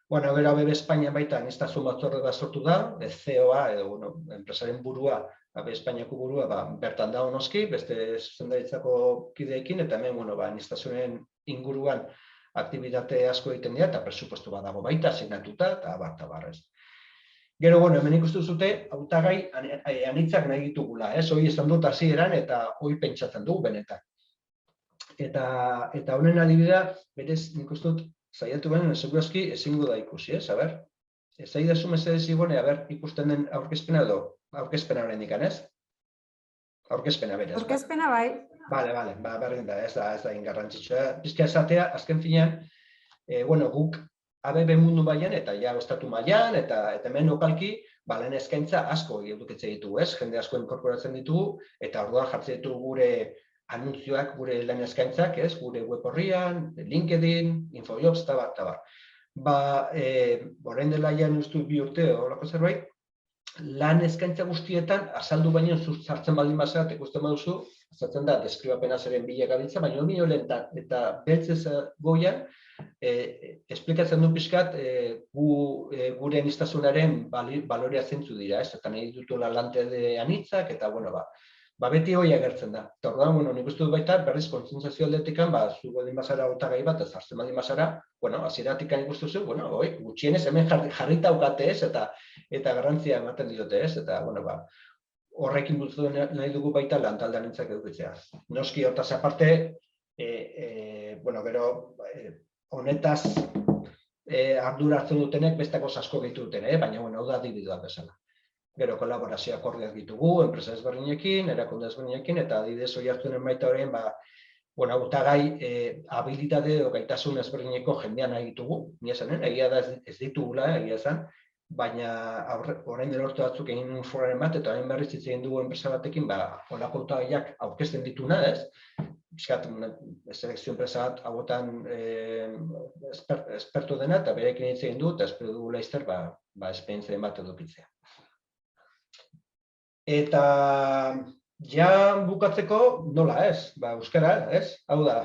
Bueno, gero ABB Espainian baita aniztasun batzorde bat sortu da, CEO-a, edo enpresaren burua, ABB Espainiako burua, bertan da noski, beste zuzendaritzako kideekin, eta hemen, aniztasunen inguruan aktibitate asko egiten dira, eta presupuesto bat dago baita, asignatuta, eta barrez. Gero, hemen ikustu zute, hautagai anitzak nahi ditugula, hori esan dut hasieran, eta hori pentsatzen dugu benetan. Eta honen adibidea, berez, nik uste dut, zaiatu benen, segurazki ezingo da ikusi, ez? Zaidazu mesedez igone, ikusten den aurkezpena edo, aurkezpena horrein dikan, ez? Aurkezpena berez. Aurkezpena bai. Bale, berdin da, ez da ingarrantzitsua. Bizka esatea, azken finean, guk ABB mundu mailan eta ja estatu mailan, eta hemen lokalki, lehen eskaintza asko edukitze ditugu, ez? Jende asko inkorporatzen ditugu, eta orduan jartzen ditugu gure anuntzioak, gure lan eskaintzak, gure web horrian, LinkedIn, Infojobs, eta bar. Orain dela ja uste 2 urte, horako zerbait, lan eskaintza guztietan, azaldu baino sartzen baldin bazara, ikusten baduzu, azaltzen da, deskribapena zeren bila gabiltza, baina hori holentan, eta beltzez goian, esplikatzen du pixkat, gure aniztasunaren balorea zentzu dira, eta nahi dutela lantede anitzak, eta, beti hori agertzen da. Eta orduan, nik uste dut baita, berriz kontzientzazio aldetikan, zu baldin bazara hautagai bat, ez hartzen baldin bazara, hasieratik ikustu zu, gutxienez hemen jarrita aukate ez, eta garrantzia ematen diote ez, eta, horrekin bultzatu nahi dugu baita lantaldean nintzak edukitzea. Noski hortaz aparte, gero, honetaz ardura hartzen dutenek bestako asko gehitu duten, baina, hau da adibidea bezala. Gero kolaborazio akordiak ditugu, enpresa ezberdinekin, erakunde ezberdinekin, eta adibidez hori hartunen baita horrein, hautagai habilitate edo gaitasun ezberdineko jendean nahi ditugu, egia da ez ditugula, egia esan, baina orain dela urte batzuk egin foraren bat, eta orain berriz hitz egin dugu enpresa batekin, holako hautagaiak aurkezten dituna, ez? Piskat, selekzio enpresa bat hauetan espertu dena, eta berekin hitz egin du, eta espero dugu laizter, esperientzien bat edukitzea. Eta ja bukatzeko nola ez, euskara, ez? Hau da,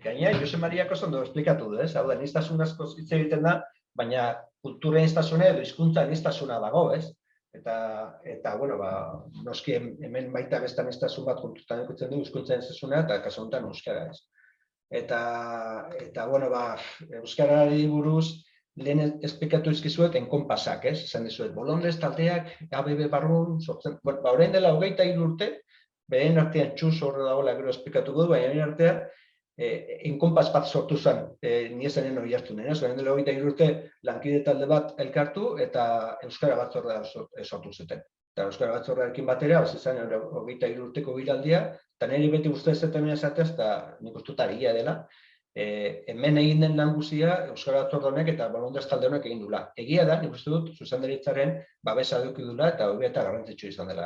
gaina Jose Mariak oso ondo esplikatu du, ez? Hau da, aniztasun asko hitz egiten da, baina kultura aniztasuna edo hizkuntza aniztasuna dago, ez? Eta, noski hemen baita beste aniztasun bat kontutan ikutzen du hizkuntza aniztasuna eta kasu honetan euskara, ez? Eta, euskarari buruz, lehen esplikatu izkizuet enkonpasak, ez? Esan dizuet, bolondrez taldeak, ABB barrun, sortzen, orain dela 23 urte, beren artean txuz horre dagoela gero esplikatuko du, baina beren artean enkonpas bat sortu zen, ni esanen hori hartu nena, orain dela 23 urte lankide talde bat elkartu eta euskara bat sortu zuten. eta Euskara Batzordearekin batera, izan 23 urteko biraldia, eta niri beti uste ez hemen esatez, eta nik uste dut argia dela, hemen egin den lan guztia Euskara Batzorde honek eta Bolondres talde honek egin dula. Egia da, nik uste dut, zuzendaritzaren babesa eduki dula eta hori eta garrantzitsu izan dela.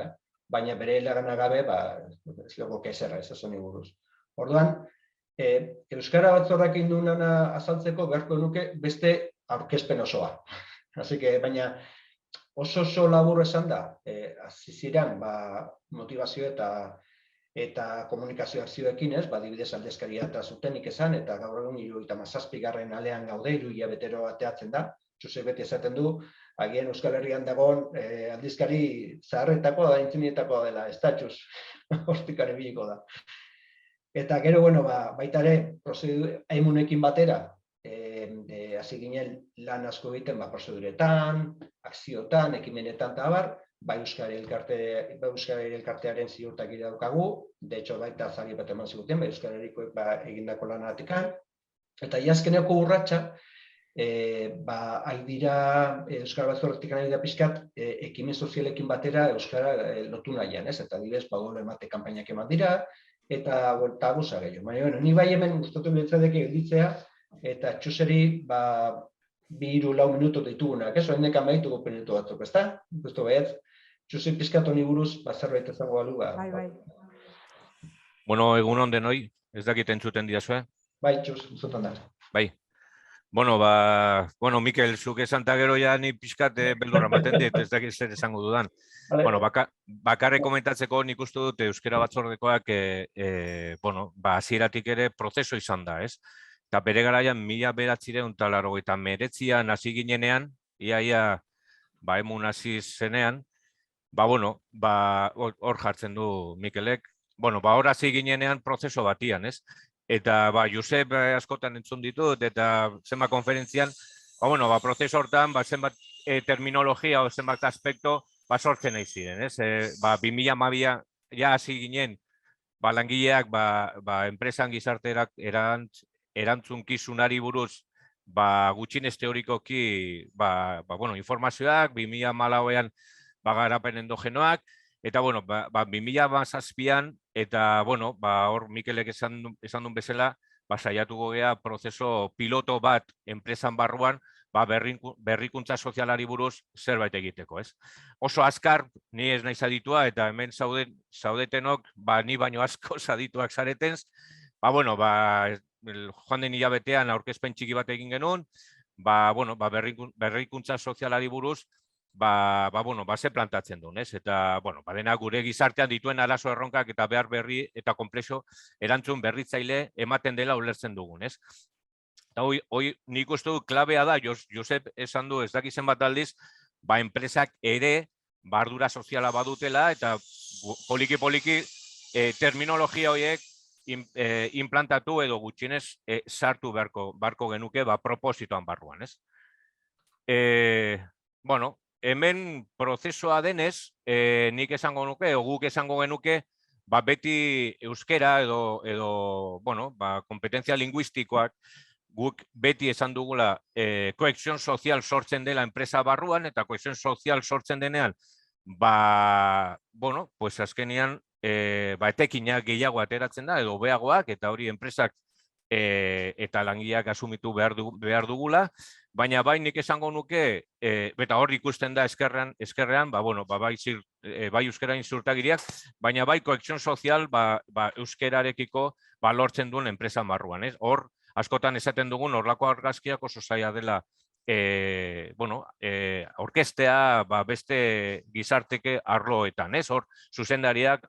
Baina bere helagana gabe, ez lego kezerra, ez honi buruz. Orduan, Euskara Batzordeak egin duen lana azaltzeko beharko nuke beste aurkezpen osoa. Así que, baina oso labur esan da, ziren motivazio eta komunikazio akzioekin, adibidez aldezkaria eta zutenik esan, eta gaur egun 77. alean gaude, 3 hilabetero ateatzen da, Josep beti esaten du, agian Euskal Herrian dagoen aldizkari zaharretakoa da, intzinietakoa dela, ez da txuz, hortikare biliko da. Eta gero, baita ere, emunekin batera, hasi ginen lan asko egiten prozeduretan, akziotan, ekimenetan eta abar, bai Euskari Elkartearen ziurtak daukagu, de hecho baita zari bat eman ziguten, bai Euskal Herrikoek egindako lanatekan, eta iazkeneko urratxa, dira Euskara Batzordetik nahi da pixkat, ekimen sozialekin batera Euskara lotu nahian, eta adibidez, gole emate kanpainak eman dira, eta goza gehiago. Baina, ni bai hemen gustatu behitzadeke gelditzea, eta txuseri 2-4 minuto ditugunak, ez? Oain dekan behituko penetu batzuk, ez da? Gustu behetz, txusi pizkat honi buruz, zerbait ezango balu. Bai. Bueno, egun onden hoi, ez dakit entzuten diazue? Bai, txus, zutan da. Bai. Bueno, Mikel, zuk esan eta gero ja ni pizkat beldurra maten dit, ez dakit zer esango dudan. Bueno, bakarrik komentatzeko nik uste dut Euskara Batzordekoak, hasieratik ere prozeso izan da, ez? Eta bere garaian 1989an hasi ginenean, ia emun hasi zenean, hor jartzen du Mikelek, hor hasi ginenean prozeso batian, ez? Eta Josep askotan entzun ditut, eta zenbat konferentzian, prozeso hortan, zenbat terminologia o zenbat aspekto sortzen nahi ziren, ez? 2012 ja hasi ginen, langileak, enpresan gizarterak erantzunkizunari buruz, gutxinez teorikoki, informazioak, 2014an garapen endogenoak, eta, 2017an, eta, hor Mikelek esan duen bezala, saiatuko gea prozeso piloto bat enpresan barruan, berrikuntza sozialari buruz zerbait egiteko, ez? Oso azkar, ni ez naiz aditua, eta hemen zaudetenok, ni baino asko zadituak zaretenz, joan den hilabetean aurkezpen txiki bat egin genuen, berrikuntza sozialari buruz, ze plantatzen duen, ez? Eta, dena gure gizartean dituen arazo erronkak eta behar berri eta komplexo erantzun berritzaile ematen dela ulertzen dugun, ez? Eta hoi nik uste du klabea da, Josep esan du ez dakizen bat aldiz, enpresak ere ardura soziala badutela eta poliki-poliki terminologia horiek implantatu edo gutxienez sartu beharko genuke propositoan barruan, ez? Hemen prozesoa denez, nik esango nuke, guk esango genuke, beti euskera edo kompetentzia linguistikoak, guk beti esan dugula kohesion sozial sortzen dela enpresa barruan, eta kohesion sozial sortzen denean, azkenean, etekinak gehiago ateratzen da, edo beagoak, eta hori enpresak eta langileak asumitu behar dugula, baina nik esango nuke, eta hor ikusten da eskerrean, bai euskerain ziurtagiriak, baina bai kohesion sozial euskerarekiko lortzen duen enpresa barruan. Hor, askotan esaten dugun, horlako argazkiak oso zaila dela orkestea beste gizarteke arloetan. Hor, zuzendariak,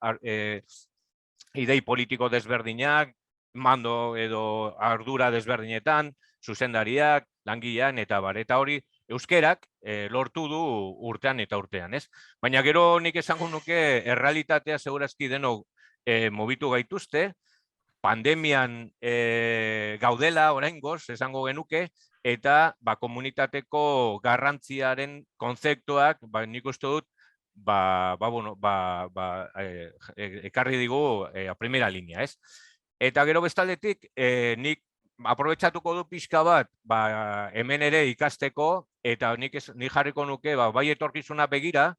idei politiko desberdinak, mando edo ardura desberdinetan, zuzendariak, langilean eta bar. Eta hori euskerak lortu du urtean eta urtean, ez? Baina gero nik esango nuke errealitatea segurazki denok mobitu gaituzte, pandemian gaudela oraingoz esango genuke, eta komunitateko garrantziaren kontzeptuak nik uste dut ekarri digu a primera linea, ez? Eta gero bestaldetik, nik aprobetxatuko du pixka bat hemen ere ikasteko, eta nik jarriko nuke bai etorkizuna begira,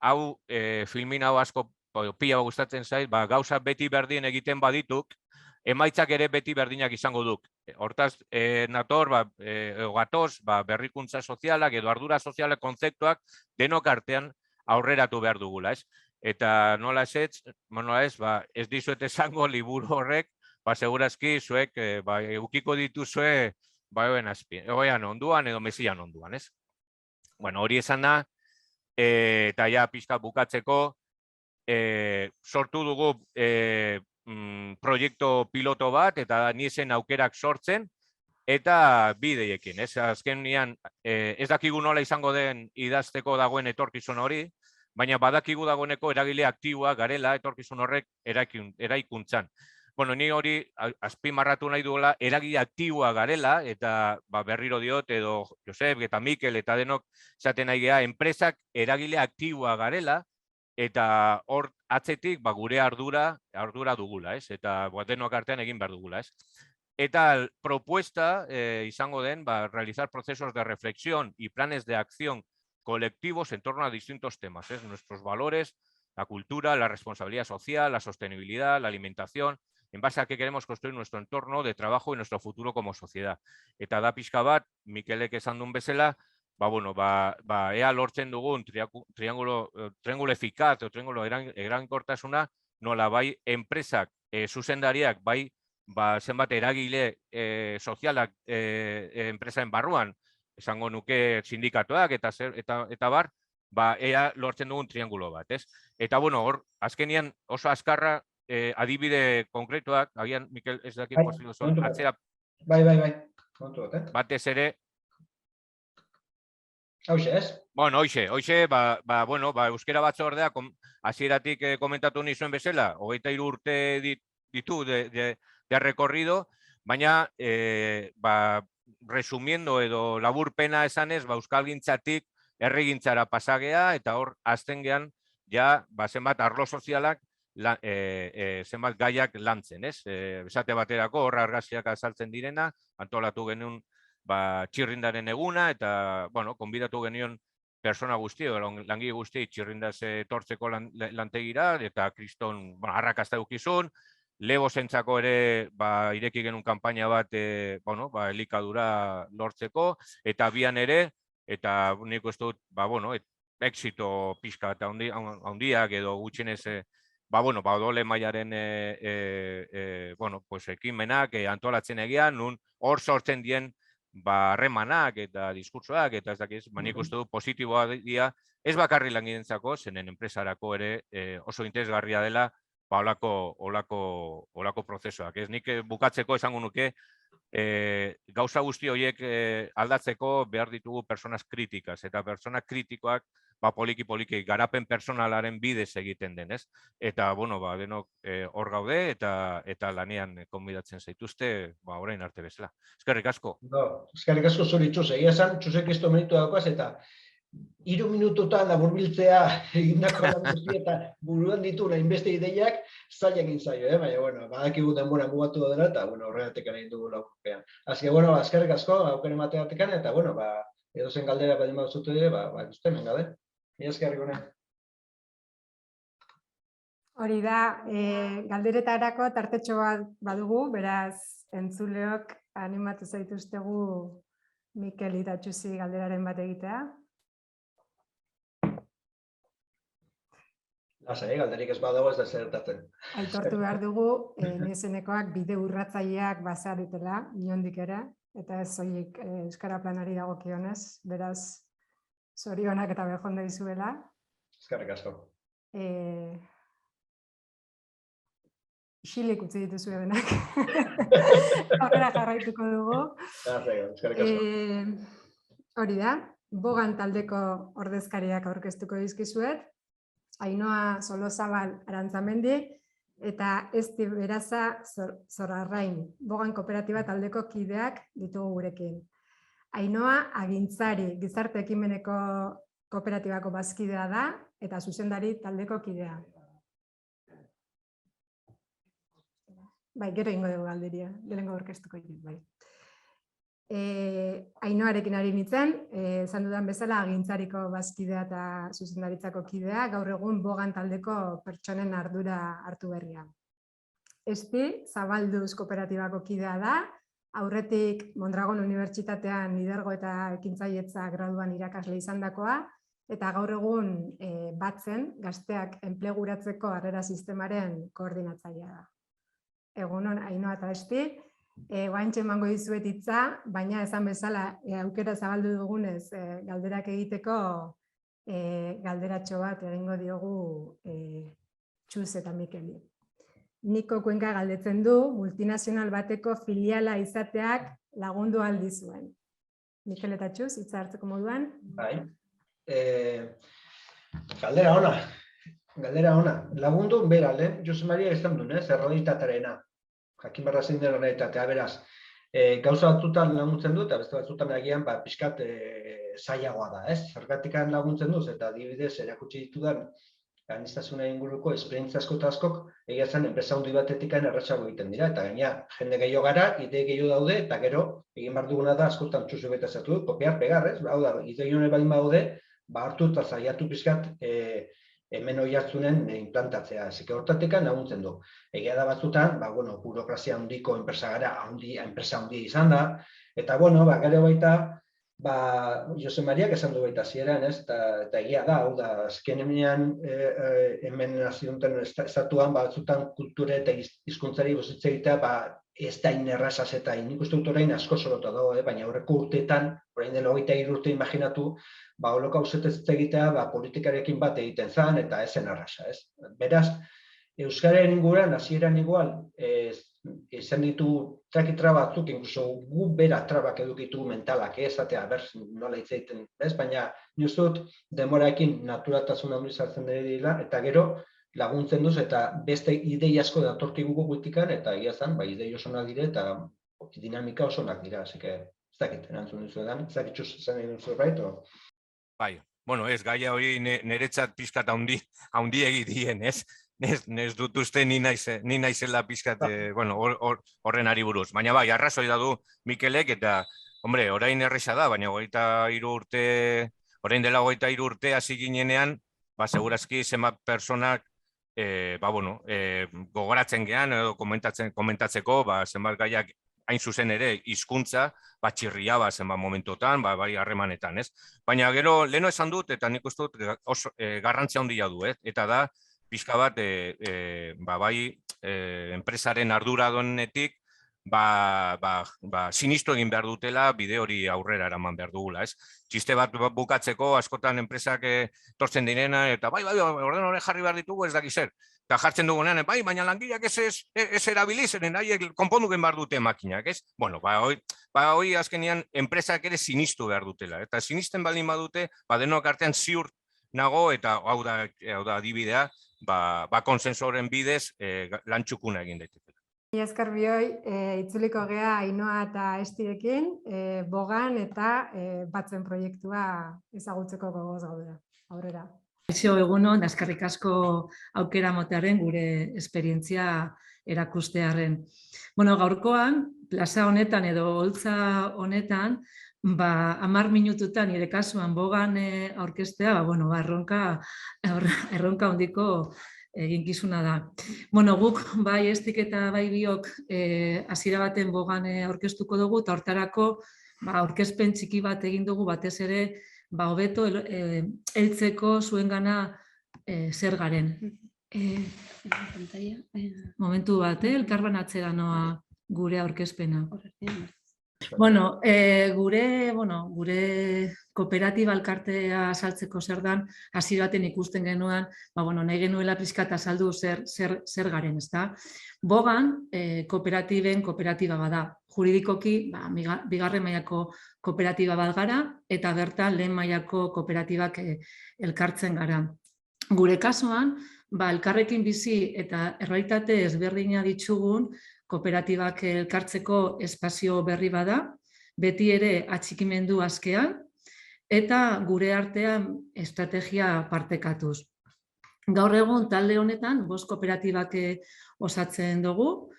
hau filmin hau asko pila gustatzen zait, gauza beti berdin egiten badituk, emaitzak ere beti berdinak izango duk. Hortaz, gatoz, berrikuntza sozialak edo ardura sozialak kontzeptuak denok artean aurreratu behar dugula, ez? Eta nola ez, ez dizuet esango liburu horrek, segurazki zuek eukiko dituzue oean onduan edo mesian onduan, ez? Bueno, hori esan da, eta ja pixka bukatzeko, sortu dugu proiektu piloto bat, eta niesen aukerak sortzen, eta bideiekin, ez? Azken nian, ez dakigu nola izango den idazteko dagoen etorkizun hori, baina badakigu dagoeneko eragile aktiboa garela etorkizun horrek eraikuntzan. Bueno, ni hori azpimarratu nahi duela eragile aktiboa garela, eta berriro diot, edo Josep eta Mikel eta denok esaten nahi gea, enpresak eragile aktiboa garela, eta hor atzetik gure ardura dugula, ez? Eta denok artean egin behar dugula, ez? Eta propuesta izango den, realizar procesos de reflexión y planes de acción colectivos en torno a distintos temas, ¿eh? Nuestros valores, la cultura, la responsabilidad social, la sostenibilidad, la alimentación, en base a qué queremos construir nuestro entorno de trabajo y nuestro futuro como sociedad. Eta da pixka bat, Mikelek esan duen bezala, ea lortzen dugun triángulo eficaz o triángulo eraginkortasuna, nola bai enpresak, zuzendariak, bai zenbat eragile sozialak enpresaren barruan, esango nuke sindikatuak eta bar, ea lortzen dugun triangulo bat, ez? Eta bueno, hor, azkenian oso azkarra adibide konkretuak, agian, Mikel, ez dakit posible zuen, atzera... Bai, kontu bat, batez ere... Hauxe, ez? Bueno, hoxe, euskera batzordea, hasieratik komentatu nizuen bezala, 23 urte ditu de recorrido, baina, resumiendo edo laburpena esanez, euskalgintzatik herrigintzara pasagea, eta hor, azten gean, ja, zenbat arlo sozialak, zenbat gaiak lantzen, ez? Esate baterako, horra argazkiak azaltzen direna, antolatu genuen txirrindaren eguna, eta, bueno, konbidatu genion persona guzti, langile guzti, txirrindaz etortzeko lantegira, eta kriston, arrakazta dukizun, Lebo zentzako ere ireki genuen kanpaina bat elikadura lortzeko, eta bian ere, eta nik uste dut, exito pixka eta handiak edo gutxinez, odole mailaren ekimenak antolatzen egian, nun hor sortzen dien harremanak eta diskursoak, eta ez dakiz, nik uste dut positiboa dira, ez bakarri langidentzako, zenen enpresarako ere oso interesgarria dela, olako prozesuak. Ez nik bukatzeko esango nuke, gauza guzti horiek aldatzeko behar ditugu personas kritikaz, eta personas kritikoak poliki-poliki garapen personalaren bidez egiten denez. Eta, denok hor gaude, eta lanean konbidatzen zaituzte, orain arte bezala. Eskerrik asko. Eskerrik asko zuri, Txuse. Egia esan, Txusek isto meritu dagoaz, eta 3 minututan laburbiltzea egindako lan guzti eta buruan ditu hainbeste ideiak zailak egin zaio, baina, badakigu denbora mugatu dela eta, horregatik egin dugu laupean. Así que, eskerrik asko, aukeren mateatik, eta, edozen galdera badin baduzute dire, ikusten mengade. Eskerrik honen. Hori da, galderetarako tartetxo bat badugu, beraz, entzuleok animatu zaituztegu Mikel eta Txusi galderaren bat egitea. Lasai, galderik ez badago ez da zertatzen. Aitortu behar dugu, niezenekoak bide urratzaileak bazaretela, inondik ere, eta ez zoik Euskara Planari dagokionez, beraz, zorionak eta bejonda izuela. Eskerrik asko. Isilik utzi dituzu ebenak. Horrela jarraituko dugu. Eskerrik asko. Hori da, Bogan taldeko ordezkariak aurkeztuko dizkizuet, Ainhoa Solozabal Arantzamendi eta Esti Beraza Zorarrain, Bogan kooperatiba taldeko kideak ditugu gurekin. Ainhoa Agintzari, gizarte ekimeneko kooperatibako bazkidea da eta zuzendari taldeko kidea. Bai, gero ingo dugu galderia, lehenengo aurkeztuko ditut, bai. Ainoarekin ari nintzen, esan dudan bezala agintzariko bazkidea eta zuzendaritzako kidea, gaur egun Bogan taldeko pertsonen ardura hartu berria. Esti, Zabalduz kooperatibako kidea da, aurretik Mondragon Unibertsitatean lidergo eta ekintzailetza graduan irakasle izandakoa, eta gaur egun Batzen gazteak enpleguratzeko harrera sistemaren koordinatzailea da. Egunon, Ainoa eta Esti, guaintxe emango dizuet hitza, baina esan bezala aukera zabaldu dugunez galderak egiteko galderatxo bat egingo diogu Txuz eta Mikeli. Niko Kuenka galdetzen du, multinazional bateko filiala izateak lagundu aldi zuen. Mikel eta Txuz, hitza hartzeko moduan. Bai. Galdera ona. Lagundu, bera, lehen, Jose Maria izan duen, errealitatearena. Jakin barra zein den errealitatea, beraz. Gauza batzutan laguntzen du, eta beste batzutan agian pixkat zailagoa da, ez? Zergatikan laguntzen duz, eta adibidez erakutsi ditudan aniztasuna inguruko esperientzia asko eta askok egia zen enpresa handi batetik errazago egiten dira, eta gaina jende gehiago gara, ide gehiago daude, eta gero egin behar duguna da askotan Txuzu bete zatu dut, kopiar, pegar, ez? Hau da, ide gehiago baldin badaude, hartu eta zaiatu pixkat hemen hori hartzunen implantatzea. Ezeke hortatik laguntzen du. Egia da batzutan, burokrazia handiko enpresa gara, enpresa handi izan da, eta gero baita, Jose Mariak esan du baita zieran, eta egia da, hau da, azken hemen nazionten estatuan, batzutan kulture eta hizkuntzari bozitze egitea, ez da inerrazaz eta nik uste dut orain asko zorota dago, baina aurreko urteetan, orain dela 23 urte imaginatu, holokauzetez egitea politikarekin bat egiten zen eta ezen arraza, ez? Beraz, Euskararen inguruan, hasieran igual, izan ditu trakitra batzuk, inkluso gu bera trabak edukitu mentalak, ezatea, nola hitz egiten, ez? Baina, nik uste dut, demoraekin naturatasun handiz hartzen dira, eta gero laguntzen duz, eta beste idei asko datorki gugu gutikan, eta egia zen, idei oso onak dire, eta dinamika oso onak dira, ez dakit, erantzun duzu edan, ez dakit Txuz zen egin zuen Bai, ez gaia hori niretzat pixkat haundi egitien, ez? Nez dut uste ni naizela pixkat horren ari buruz. Baina bai, arrazoi da du Mikelek, eta, orain erresa da, baina orain dela 23 urte hasi ginenean, segurazki zenbat personak gogoratzen gehan, edo komentatzeko, zenbat gaiak hain zuzen ere hizkuntza, txirria zenbat momentotan, bai harremanetan, ez? Baina gero, leheno esan dut, eta nik uste dut garrantzia handia du, eta da, pixka bat, bai, enpresaren arduradonetik, sinistu egin behar dutela, bide hori aurrera eraman behar dugula, ez? Txiste bat bukatzeko, askotan enpresak tortzen direna, eta bai, orden hori jarri behar ditugu ez dakiz zer. Eta jartzen dugunean, baina langileak ez erabilizenen, konponduken behar dute makinak, ez? Hoi azkenean enpresak ere sinistu behar dutela, eta sinisten baldin badute, denok artean ziur nago, eta hau da adibidea, konsensoren bidez lan txukuna egin daiteke. Esker bioi, itzuliko gea Ainoa eta Estirekin, Bogan eta Batzen proiektua ezagutzeko gogoz gaudera. Aurrera. Kaixo, egunon, eskerrik asko aukera motearen gure esperientzia erakustearen. Gaurkoan, plaza honetan edo holtza honetan, 10 minututan nire kasuan Bogan aurkeztea, erronka handiko eginkizuna da. Guk bai Estik eta bai biok hasiera baten Bogan aurkeztuko dugu, eta hortarako aurkezpen txiki bat egin dugu batez ere hobeto heltzeko zuengana zer garen. Momentu bat, elkarban atzera noa gure aurkezpena. Gure kooperatiba elkartea saltzeko zer dan, hasiera baten ikusten genuen, nahi genuela pixkat azaldu zer garen, ezta? Bogan kooperatiben kooperatiba bada. Juridikoki, bigarren mailako kooperatiba bat gara, eta bertan lehen mailako kooperatibak elkartzen gara. Gure kasuan, elkarrekin bizi eta errealitate ezberdina ditugun kooperatibak elkartzeko espazio berri bada, beti ere atxikimendu askean, eta gure artean estrategia partekatuz. Gaur egun talde honetan 5 kooperatibak osatzen dugu,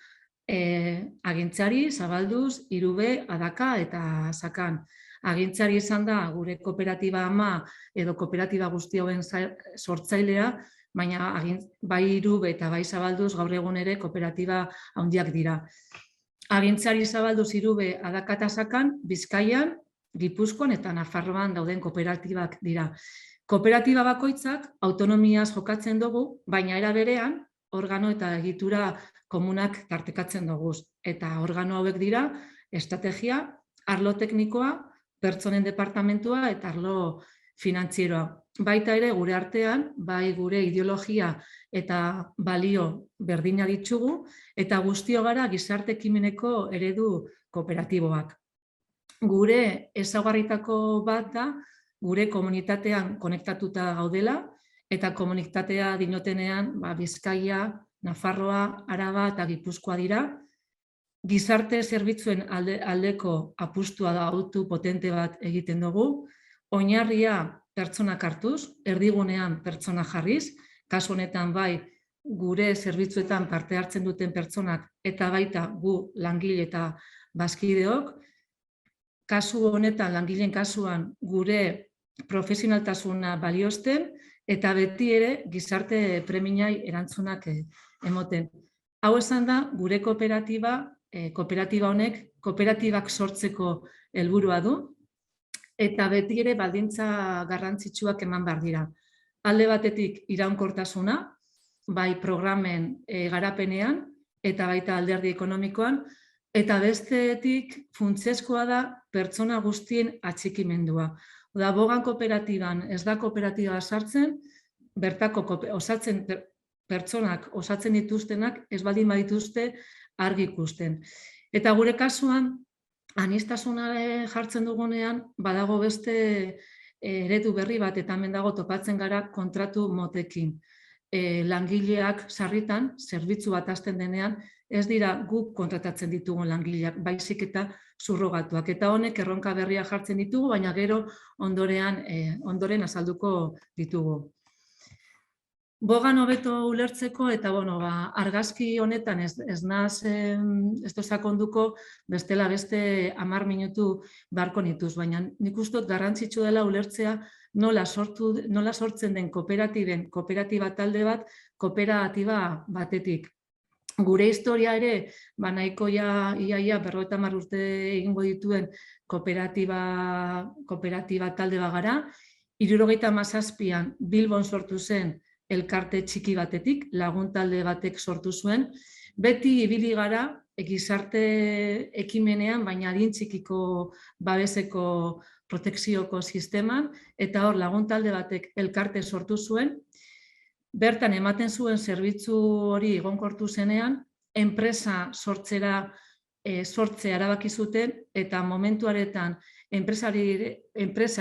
agintzari, zabalduz, Irube, Adaka eta Sakan. Agintzari izan da gure kooperatiba ama edo kooperatiba guzti hauen sortzailea, baina bai Irube eta bai Zabalduz gaur egun ere kooperatiba handiak dira. Agintzari, Zabalduz, Irube, Adaka eta Sakan, Bizkaian, Gipuzkoan eta Nafarroan dauden kooperatibak dira. Kooperatiba bakoitzak autonomiaz jokatzen dugu, baina era berean organo eta egitura komunak tartekatzen dugu. Eta organo hauek dira estrategia, arlo teknikoa, pertsonen departamentua eta arlo finantzieroa. Baita ere gure artean, bai gure ideologia eta balio berdina ditugu, eta guztio gara gizarte ekimeneko eredu kooperatiboak. Gure ezaugarritako bat da, gure komunitatean konektatuta gaudela, eta komunitatea dinotenean Bizkaia, Nafarroa, Araba eta Gipuzkoa dira. Gizarte zerbitzuen aldeko apustua da autu potente bat egiten dugu. Oinarria pertsonak hartuz, erdigunean pertsona jarriz, kasu honetan bai gure zerbitzuetan parte hartzen duten pertsonak eta baita gu langile eta bazkideok. Kasu honetan, langileen kasuan, gure profesionaltasuna baliozten eta beti ere gizarte preminai erantzunak emoten. Hau esan da, gure kooperatiba honek kooperatibak sortzeko helburua du eta beti ere baldintza garrantzitsuak eman behar dira. Alde batetik iraunkortasuna, bai programen garapenean eta baita alderdi ekonomikoan, eta bestetik funtsezkoa da pertsona guztien atxikimendua. Bogan kooperatiban ez da kooperatiba sartzen, bertako pertsonak osatzen dituztenak ez baldin badituzte argi ikusten. Eta gure kasuan, aniztasuna jartzen dugunean, badago beste eredu berri bat, eta hemen dago topatzen gara kontratu motekin. Langileak sarritan, zerbitzu bat hasten denean, ez dira guk kontratatzen ditugun langileak, baizik eta surrogatuak. Eta honek erronka berria jartzen ditugu, baina gero ondoren azalduko ditugu. Bogan hobeto ulertzeko eta argazki honetan ez naz ez sakonduko bestela beste 10 minutu beharko nituz, baina nik uste dut garrantzitsu dela ulertzea nola sortzen den kooperatiba talde bat kooperatiba batetik. Gure historia ere, nahiko ia 50 urte egingo dituen kooperatiba talde bagara, 1977an Bilbon sortu zen elkarte txiki batetik, lagun talde batek sortu zuen, beti ibili gara gizarte ekimenean, baina adin txikiko babeseko protekzioko sisteman, eta hor lagun talde batek elkarte sortu zuen, bertan ematen zuen zerbitzu hori egonkortu zenean, enpresa sortzea erabaki zuten, eta momentuaretan enpresa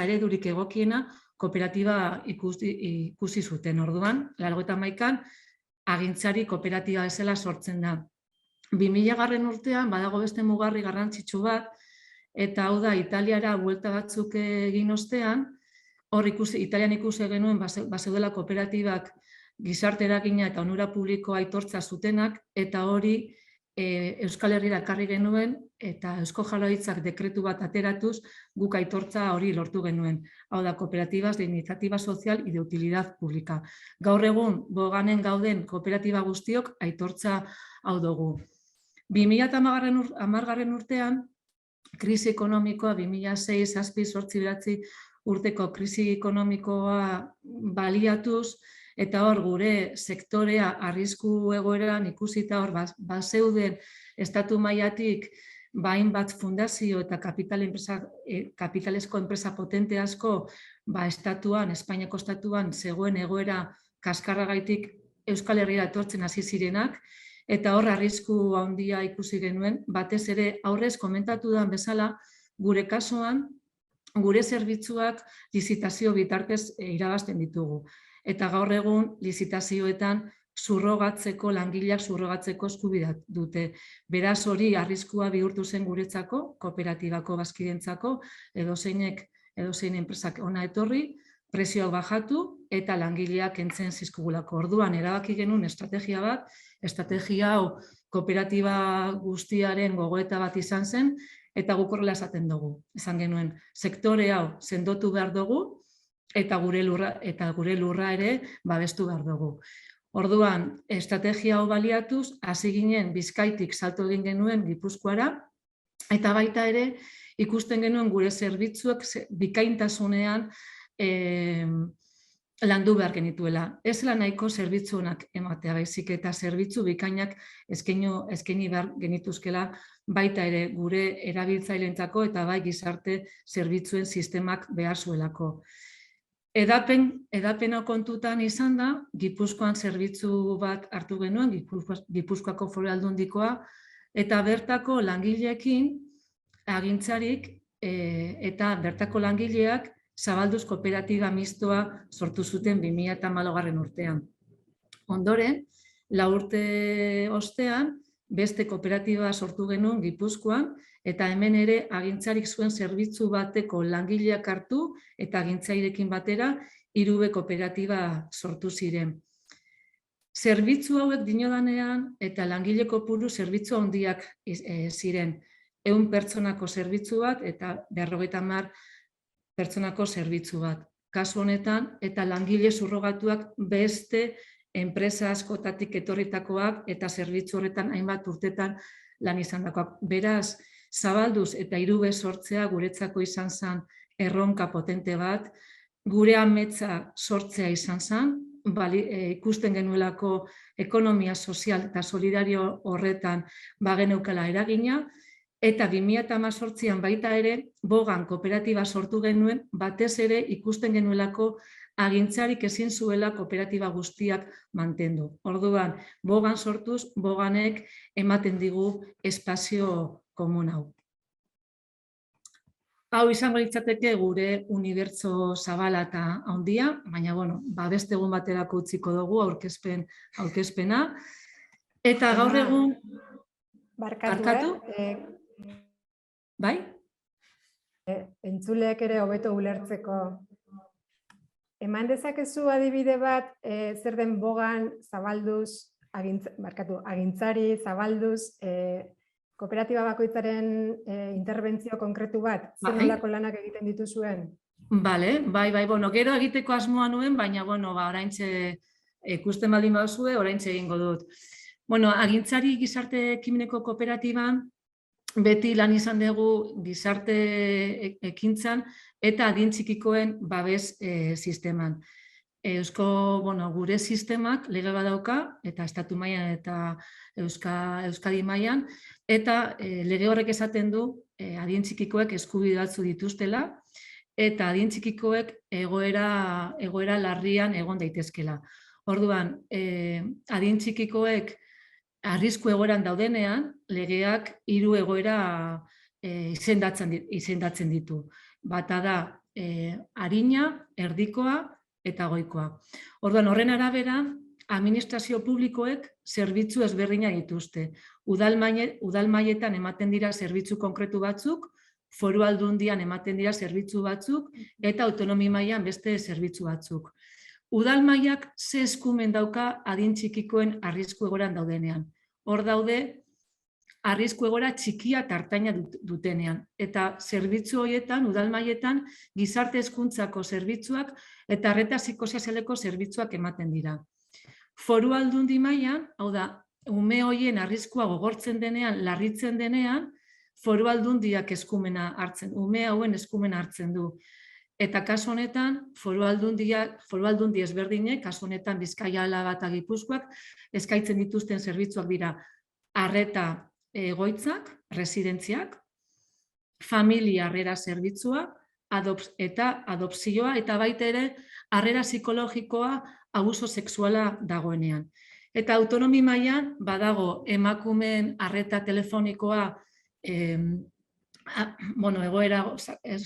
eredurik egokiena kooperatiba ikusi zuten. Orduan, 1981an agintzari kooperatiba bezala sortzen da. 2000 urtean badago beste mugarri garrantzitsu bat, eta hau da Italiara buelta batzuk egin ostean, hor Italian ikusi genuen bazeudela kooperatibak gizarte eragina eta onura publikoa aitortza zutenak, eta hori Euskal Herrira ekarri genuen, eta Eusko Jaurlaritzak dekretu bat ateratuz, guk aitortza hori lortu genuen. Hau da, kooperatibas de iniciativa social y de utilidad pública. Gaur egun, Boganen gauden kooperatiba guztiok aitortza hau dugu. 2010 urtean, krisi ekonomikoa, 2006-2008 urteko krisi ekonomikoa baliatuz, eta hor gure sektorea arrisku egoeran ikusita hor bazeuden estatu mailatik hainbat fundazio eta kapitalezko enpresa potente asko estatuan, Espainiako estatuan zegoen egoera kaskarragaitik Euskal Herrira etortzen hasi zirenak, eta hor arrisku handia ikusi genuen, batez ere aurrez komentatu den bezala, gure kasuan, gure zerbitzuak lizitazio bitartez irabazten ditugu. Eta gaur egun lizitazioetan langileak surrogatzeko eskubidea dute. Beraz hori arriskua bihurtu zen guretzako, kooperatibako bazkidentzako, edozein enpresak ona etorri, prezioak bajatu eta langileak kentzen zizkigulako. Orduan erabaki genuen estrategia bat, estrategia hau kooperatiba guztiaren gogoeta bat izan zen, eta guk horrela esaten dugu. Esan genuen, sektore hau sendotu behar dugu, eta gure lurra ere babestu behar dugu. Orduan, estrategia hau baliatuz, hasi ginen Bizkaitik salto egin genuen Gipuzkoara, eta baita ere ikusten genuen gure zerbitzuak bikaintasunean landu behar genituela. Ez lan nahiko zerbitzu honak ematea, baizik eta zerbitzu bikainak eskaini behar genituzkela baita ere gure erabiltzaileentzako eta bai gizarte zerbitzuen sistemak behar zuelako. Edapena kontutan izan da, Gipuzkoan zerbitzu bat hartu genuen, Gipuzkoako Foru Aldundikoa, eta bertako langileekin agintzarik eta bertako langileak Zabalduz kooperatiba mistoa sortu zuten 2014 urtean. Ondoren, 4 urte ostean, beste kooperatiba sortu genuen Gipuzkoan, eta hemen ere agintzarik zuen zerbitzu bateko langileak hartu eta agintzairekin batera 3 kooperatiba sortu ziren. Zerbitzu hauek dinodanean eta langile kopuru zerbitzu handiak ziren. 100 pertsonako zerbitzu bat eta 50 pertsonako zerbitzu bat. Kasu honetan, eta langile subrogatuak beste enpresa askotatik etorritakoak eta zerbitzu horretan hainbat urtetan lan izandakoak. Beraz, Zabalduz eta 3 sortzea guretzako izan zen erronka potente bat, gure ametsa sortzea izan zen, ikusten genuelako ekonomia sozial eta solidario horretan bageneukala eragina, eta 2018an baita ere, Bogan kooperatiba sortu genuen, batez ere ikusten genuelako agintzarik ezin zuela kooperatiba guztiak mantendu. Orduan, Bogan sortuz, Boganek ematen digu espazio komun hau. Hau izango litzateke gure unibertso zabala eta handia, baina beste egun baterako utziko dugu aurkezpena. Eta gaur egun... Barkatu? Bai? Entzuleek ere hobeto ulertzeko. Eman dezakezu adibide bat, zer den Bogan, Zabalduz, agintzari, Zabalduz, kooperatiba bakoitzaren interbentzio konkretu bat, zer nolako lanak egiten dituzuen? Bai, gero egiteko asmoa nuen, baina oraintxe ikusten baldin baduzue, oraintxe egingo dut. Agintzari gizarte ekimeneko kooperatiban, beti lan izan dugu gizarte ekintzan eta adin txikikoen babes sisteman. Gure sistemak lege badauka, eta estatu mailan eta Euskadi mailan, eta lege horrek esaten du adin txikikoek eskubide batzu dituztela, eta adin txikikoek egoera larrian egon daitezkela. Orduan, adin txikikoek arrisku egoeran daudenean, legeak 3 egoera izendatzen ditu. Bata da arina, erdikoa eta goikoa. Orduan, horren arabera, administrazio publikoek zerbitzu ezberdinak dituzte. Udal mailetan ematen dira zerbitzu konkretu batzuk, Foru Aldundian ematen dira zerbitzu batzuk, eta autonomi mailan beste zerbitzu batzuk. Udal mailak ze eskumen dauka adin txikikoen arrisku egoeran daudenean. Hor daude, arrisku egoera txikia eta ertaina dutenean. Eta zerbitzu horietan, udal mailetan, gizarte hezkuntzako zerbitzuak eta arreta psikosozialeko zerbitzuak ematen dira. Foru Aldundi mailan, hau da, ume horien arriskua gogortzen denean, larritzen denean, Foru Aldundiak eskumena hartzen, ume hauen eskumena hartzen du. Eta kasu honetan, Foru Aldundi ezberdinek, kasu honetan Bizkaia, Álava eta Gipuzkoak, eskaintzen dituzten zerbitzuak dira arreta egoitzak, residentziak, familia harrera zerbitzua, eta adopzioa, eta baita ere, harrera psikologikoa abuso sexuala dagoenean. Eta autonomi mailan badago emakumeen harreta telefonikoa egoera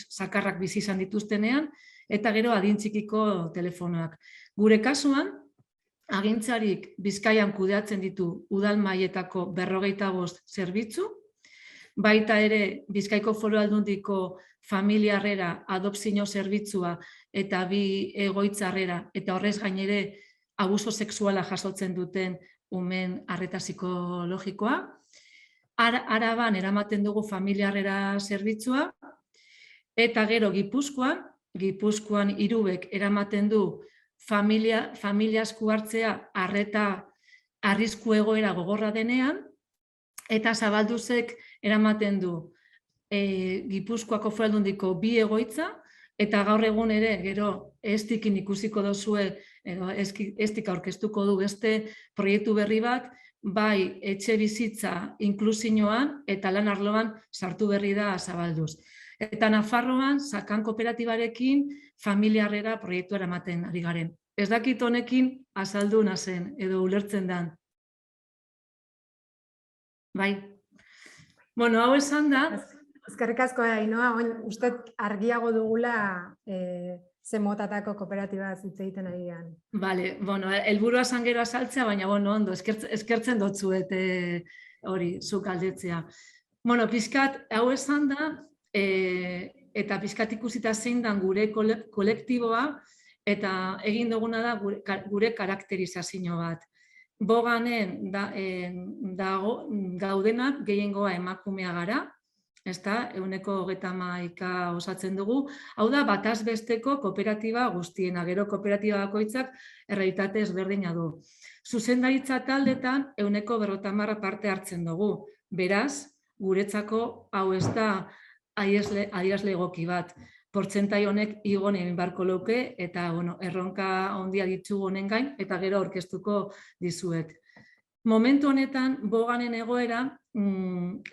zakarrak bizi izan dituztenean, eta gero adin txikiko telefonoak. Gure kasuan, agintzarik Bizkaian kudeatzen ditu udal mailetako 45 zerbitzu, baita ere Bizkaiko Foru Aldundiko familia harrera, adopzio zerbitzua eta 2 egoitza harrera, eta horrez gainere abuso sexuala jasotzen duten umen arreta psikologikoa. Araban eramaten dugu familiarrera zerbitzua, eta gero Gipuzkoan Irubek eramaten du familia esku hartzea arreta arrisku egoera gogorra denean, eta Zabalduzek eramaten du Gipuzkoako Foru Aldundiko 2 egoitza, eta gaur egun ere, gero estikin ikusiko dozue, estik aurkeztuko du beste proiektu berri bat, bai etxe bizitza inklusioan eta lan arloan sartu berri da Zabalduz. Eta Nafarroan, Sakan kooperatibarekin familiarrera proiektua eramaten ari garen. Ez dakit honekin azaldu nazen, edo ulertzen dan. Bai. Bueno, hau esan da... Eskerrik asko, Ainhoa, uste argiago dugula ze motatako kooperatiba hitz egiten ari gean. Bale, bueno, helburua zan gero azaltzea, baina ondo, eskertzen dotzuet hori, zuk aldetzea. Bueno, pizkat, hau esan da, eta pizkat ikusita zein dan gure kolektiboa, eta egin duguna da gure karakterizazio bat. Boganen gaudenak gehiengoa emakumea gara, ezta, 131 osatzen dugu. Hau da, bataz besteko kooperatiba guztiena, gero kooperatiba bakoitzak errealitate ezberdina du. Zuzendaritza taldetan 150 parte hartzen dugu. Beraz, guretzako hau ez da adierazle egoki bat. Portzentai honek igon egin beharko luke, eta erronka handia ditugu honen gain, eta gero aurkeztuko dizuet. Momentu honetan, Boganen egoera,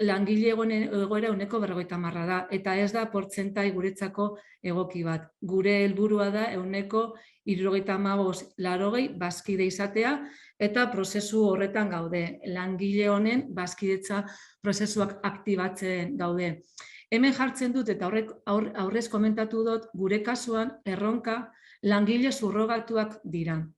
langile egoera 150 da, eta ez da portzentai guretzako egoki bat. Gure helburua da 175-80 bazkide izatea, eta prozesu horretan gaude. Langile honen bazkidetza prozesuak aktibatzen gaude. Hemen jartzen dut, eta aurrez komentatu dut, gure kasuan erronka langile surrogatuak dira.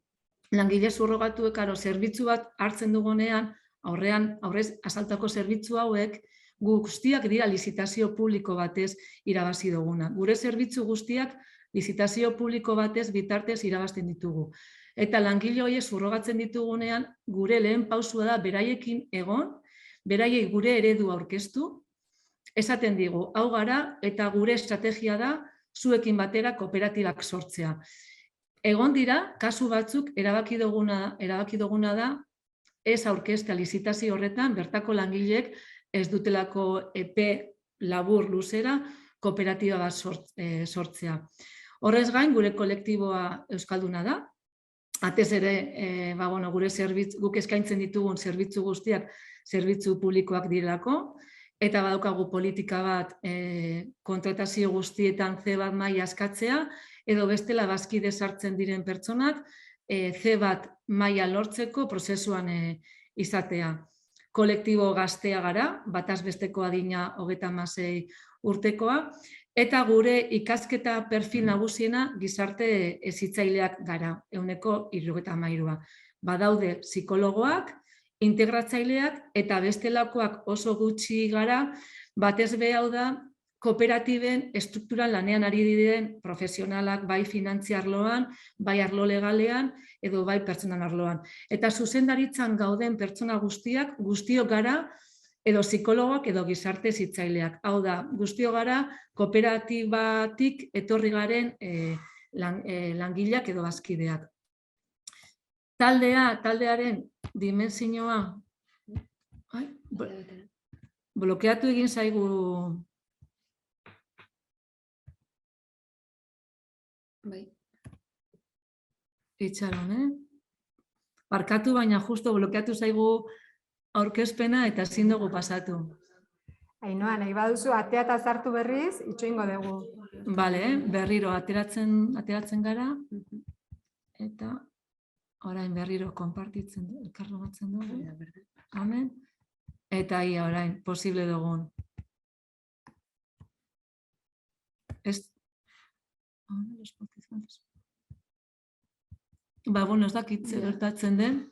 Langile surrogatuek zerbitzu bat hartzen dugunean, aurrez azaltako zerbitzu hauek guztiak dira lizitazio publiko batez irabazi duguna. Gure zerbitzu guztiak lizitazio publiko batez bitartez irabazten ditugu. Eta langile horiek surrogatzen ditugunean, gure lehen pausua da beraiekin egon, beraiek gure eredu aurkeztu, esaten digu, hau gara eta gure estrategia da zuekin batera kooperatibak sortzea. Egon dira, kasu batzuk erabaki duguna da, ez aurkeztea lizitazio horretan, bertako langileek ez dutelako epe labur luzera kooperatiba bat sortzea. Horrez gain, gure kolektiboa euskalduna da, atez ere, guk eskaintzen ditugun zerbitzu guztiak zerbitzu publikoak direlako, eta badaukagu politika bat kontratazio guztietan C1 maila eskatzea, edo bestela bazkide sartzen diren pertsonak C1 maila lortzeko prozesuan izatea. Kolektibo gaztea gara, bataz besteko adina 36 urtekoa, eta gure ikasketa perfil nagusiena gizarte hezitzaileak gara, 173. Badaude psikologoak, integratzaileak eta bestelakoak oso gutxi gara, batez be hau da, kooperatiben estrukturan lanean ari diren profesionalak, bai finantzi arloan, bai arlo legalean, edo bai pertsonan arloan. Eta zuzendaritzan gauden pertsona guztiok gara, edo psikologoak edo gizarte hezitzaileak. Hau da, guztiok gara kooperatibatik etorri garen langileak edo bazkideak. Taldearen dimensioa blokeatu egin zaigu. Itxaron, Barkatu, baina justo blokeatu zaigu aurkezpena eta ezin dugu pasatu. Ainhoa, nahi baduzu atea eta sartu berriz, itxoingo dugu. Bale, berriro ateratzen gara, eta orain berriro konpartitzen du, elkarro batzen dugu. Amen. Eta ia orain, posible dugun. Ez dakit zer gertatzen den.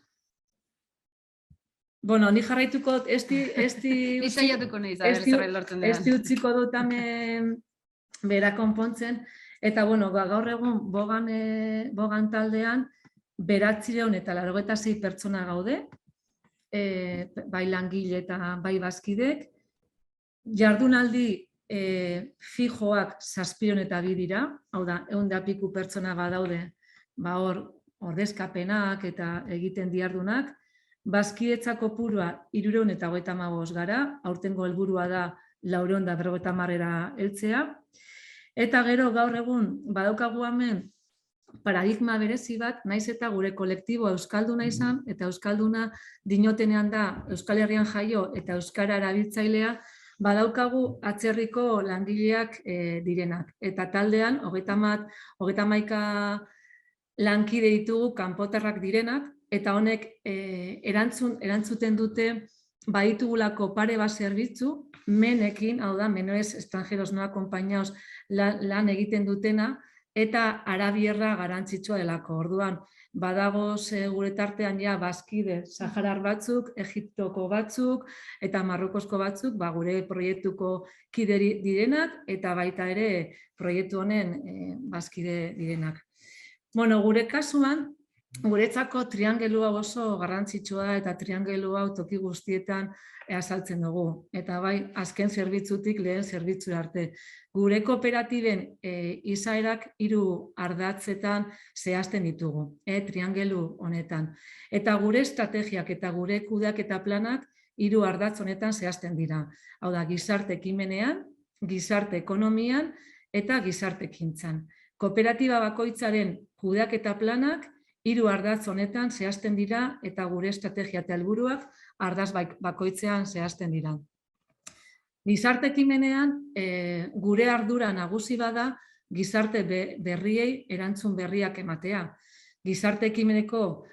Ni jarraituko, esti utziko dut hemen bera konpontzen, eta gaur egun Bogan taldean 986 pertsona gaude, bai langile eta bai bazkidek. Jardunaldi fijoak 702 dira, hau da, 100 pertsona badaude, hor ordezkapenak eta egiten diardunak. Bazkidetza kopurua 335 gara, aurtengo helburua da 450 heltzea. Eta gero gaur egun badaukagu hemen paradigma berezi bat, naiz eta gure kolektiboa euskalduna izan, eta euskalduna dinotenean da Euskal Herrian jaio eta euskara erabiltzailea, badaukagu atzerriko langileak direnak. Eta taldean, 31 lankide ditugu kanpotarrak direnak, eta honek erantzuten dute baditugulako pare bat zerbitzu, menekin, hau da, menores extranjeros no acompañados lan egiten dutena, eta arabierra garantzitsua delako. Orduan, badago gure tartean ja bazkide saharar batzuk, Egiptoko batzuk eta Marrokosko batzuk, gure proiektuko kide direnak eta baita ere proiektu honen bazkide direnak. Bueno, gure kasuan, guretzako triangelu hau oso garrantzitsua eta triangelu hau toki guztietan azaltzen dugu. Eta bai, azken zerbitzutik lehen zerbitzura arte. Gure kooperatiben izaerak 3 ardatzetan zehazten ditugu, triangelu honetan. Eta gure estrategiak eta gure kudeaketa planak 3 ardatz honetan zehazten dira. Hau da, gizarte ekimenean, gizarte ekonomian eta gizarte ekintzan. Kooperatiba bakoitzaren kudeaketa planak 3 ardatz honetan zehazten dira eta gure estrategia eta helburuak ardatz bakoitzean zehazten dira. Gizarte ekimenean gure ardura nagusi bada gizarte berriei erantzun berriak ematea. Gizarte ekimeneko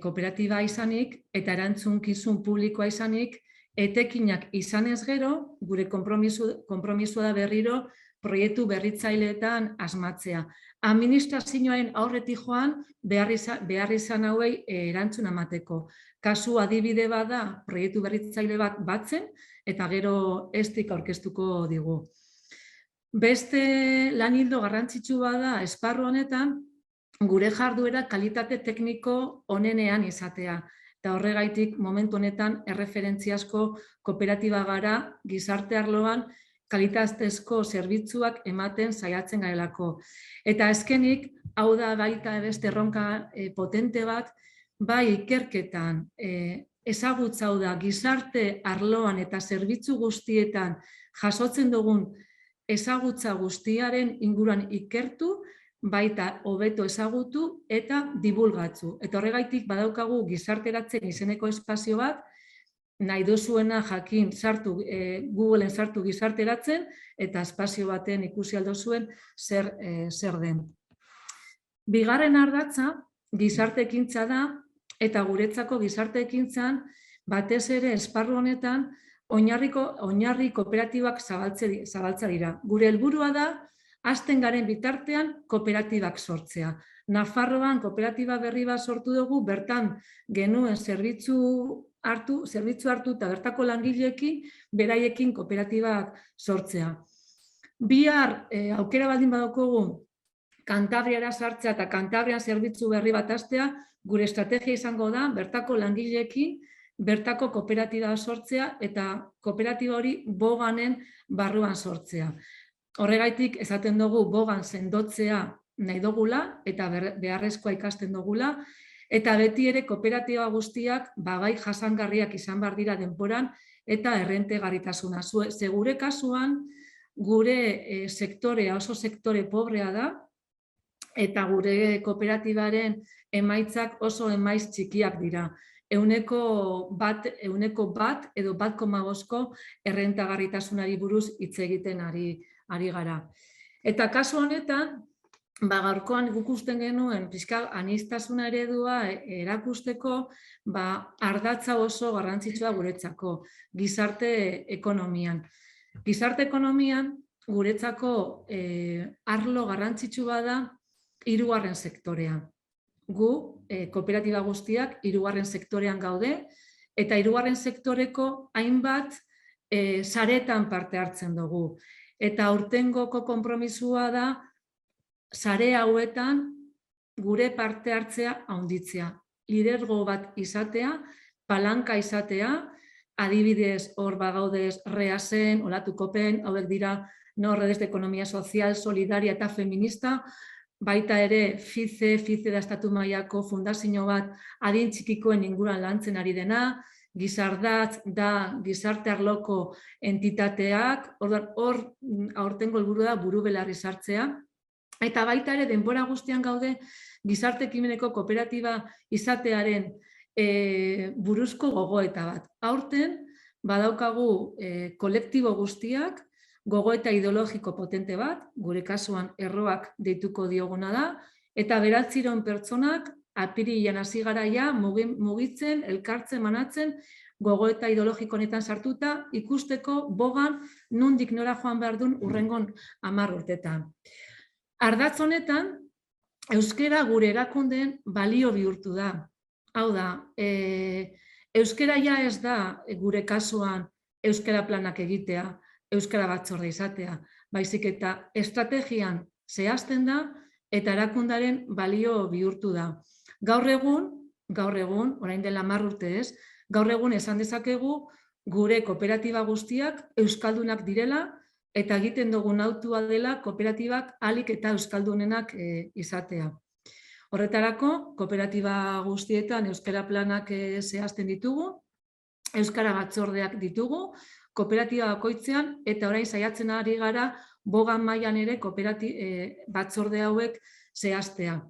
kooperatiba izanik eta erantzunkizun publikoa izanik, etekinak izanez gero, gure konpromisua da berriro proiektu berritzaileetan asmatzea. Administrazioaren aurretik joan behar izan hauei erantzun emateko. Kasu adibide bada proiektu berritzaile bat batzen eta gero estik aurkeztuko digu. Beste lan ildo garrantzitsu bada esparru honetan gure jarduera kalitate tekniko onenean izatea. Eta horregaitik momentu honetan erreferentziazko kooperatiba gara gizarte arloan kalitatezko zerbitzuak ematen saiatzen garelako. Eta azkenik, hau da baita beste erronka potente bat, bai ikerketan ezagutza hau da gizarte arloan eta zerbitzu guztietan jasotzen dugun ezagutza guztiaren inguruan ikertu, baita hobeto ezagutu eta dibulgatzu. Eta horregaitik badaukagu gizarteratzen izeneko espazio bat, nahi duzuena jakin Googleen sartu gizarteratzen eta espazio baten ikusi aldozuen zer den. Bigarren ardatza gizarte ekintza da eta guretzako gizarte ekintzan batez ere esparru honetan oinarri kooperatibak zabaltza dira. Gure helburua da hasten garen bitartean kooperatibak sortzea. Nafarroan kooperatiba berri bat sortu dugu, bertan genuen zerbitzu hartu eta bertako langileekin beraiekin kooperatibak sortzea. Bihar aukera baldin badaukagu Kantabriara sartzea eta Kantabrian zerbitzu berri bat hastea, gure estrategia izango da bertako langileekin bertako kooperatiba sortzea eta kooperatiba hori Boganen barruan sortzea. Horregaitik esaten dugu Bogan sendotzea nahi dugula eta beharrezkoa ikasten dugula, eta beti ere kooperatiba guztiak bai jasangarriak izan behar dira denporan eta errentegarritasuna. Gure kasuan, gure sektorea oso sektore pobrea da eta gure kooperatibaren emaitzak oso emaitz txikiak dira. 1% edo 1,5 errentagarritasunari buruz hitz egiten ari gara. Eta kasu honetan, gaurkoan ikusten genuen aniztasuna eredua erakusteko ardatza oso garrantzitsua guretzako, gizarte ekonomian. Gizarte ekonomian guretzako arlo garrantzitsu bada 3. sektorea. Gu, kooperatiba guztiak 3. sektorean gaude eta 3. sektoreko hainbat saretan parte hartzen dugu. Eta aurtengoko konpromisua da sare hauetan gure parte hartzea handitzea, lidergo bat izatea palanka izatea, adibidez hor bagaudez Reasen, Olatukopen, hauek dira redes de ekonomia sozial, solidaria eta feminista, baita ere FICE da estatu mailako fundazio bat adin txikikoen inguruan lantzen ari dena, Gizardatz da gizarte arloko entitateak, hor aurtengo helburua da buru belarri sartzea, eta baita ere denbora guztian gaude gizarte ekimeneko kooperatiba izatearen buruzko gogoeta bat. Aurten badaukagu kolektibo guztiak gogoeta ideologiko potente bat, gure kasuan erroak deituko dioguna da, eta 900 pertsonak apirilean hasi garaia mugitzen, elkartzen, manatzen, gogoeta ideologiko honetan sartuta, ikusteko bogan nondik nora joan behar duen hurrengon 10 urtetan. Ardatz honetan, euskara gure erakundeen balio bihurtu da. Hau da, euskara ja ez da gure kasuan euskara planak egitea, euskara batzorde izatea, baizik eta estrategian zehazten da eta erakundaren balio bihurtu da. Gaur egun, orain dela 10 urte ez, gaur egun esan dezakegu gure kooperatiba guztiak euskaldunak direla eta egiten dugun autua dela kooperatibak ahalik eta euskaldunenak izatea. Horretarako, kooperatiba guztietan euskara planak zehazten ditugu, euskara batzordeak ditugu, kooperatiba bakoitzean eta orain saiatzen ari gara bogan mailan ere batzorde hauek zehaztea.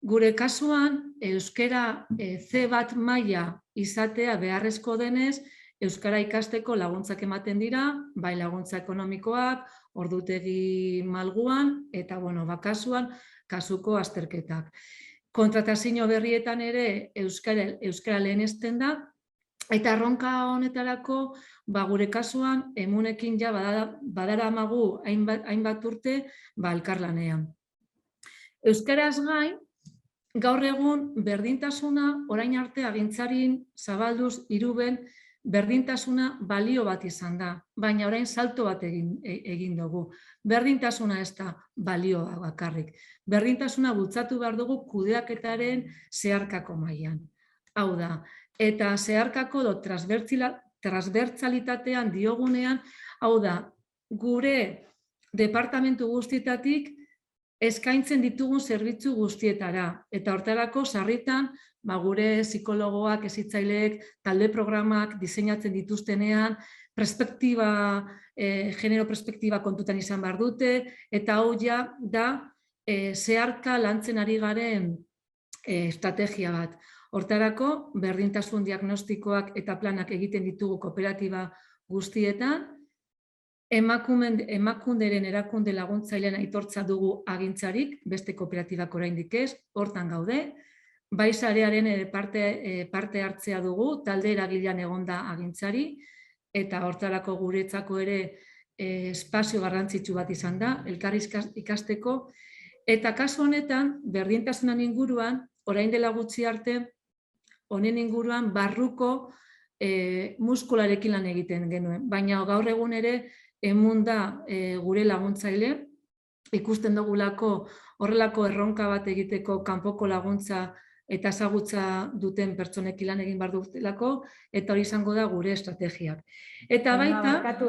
Gure kasuan, euskara C1 maila izatea beharrezko denez, euskara ikasteko laguntzak ematen dira, bai laguntza ekonomikoak, ordutegi malguan, eta bakasuan, kasuko azterketak. Kontratazio berrietan ere euskara lehenesten da, eta erronka honetarako, gure kasuan, emunekin ja badaramagu hainbat urte elkarlanean. Euskaraz gain, gaur egun berdintasuna, orain arte agintzarin zabalduz iruben berdintasuna balio bat izan da, baina orain salto bat egin dugu. Berdintasuna ez da balioa bakarrik. Berdintasuna bultzatu behar dugu kudeaketaren zeharkako mailan. Hau da, eta zeharkako transbertsalitatean diogunean, hau da, gure departamentu guztietatik eskaintzen ditugun zerbitzu guztietara. Eta hortarako sarritan, gure psikologoak, hezitzaileek, talde programak diseinatzen dituztenean, genero perspektiba kontutan izan behar dute, eta hau ja da zeharka lantzen ari garen estrategia bat. Hortarako, berdintasun diagnostikoak eta planak egiten ditugu kooperatiba guztietan, emakunderen erakunde laguntzailean aitortza dugu agintzarik, beste kooperatibak oraindik ez, hortan gaude, bai sarearen parte hartzea dugu, talde eragilean egonda agintzari, eta hortarako guretzako ere espazio garrantzitsu bat izan da, elkar ikasteko, eta kasu honetan, berdintasunan inguruan, orain dela gutxi arte, honen inguruan barruko muskularekin lan egiten genuen, baina gaur egun ere emun da gure laguntzaile, ikusten dugulako horrelako erronka bat egiteko kanpoko laguntza eta ezagutza duten pertsonekin lan egin behar dutelako, eta hori izango da gure estrategiak. Eta baita... Barkatu,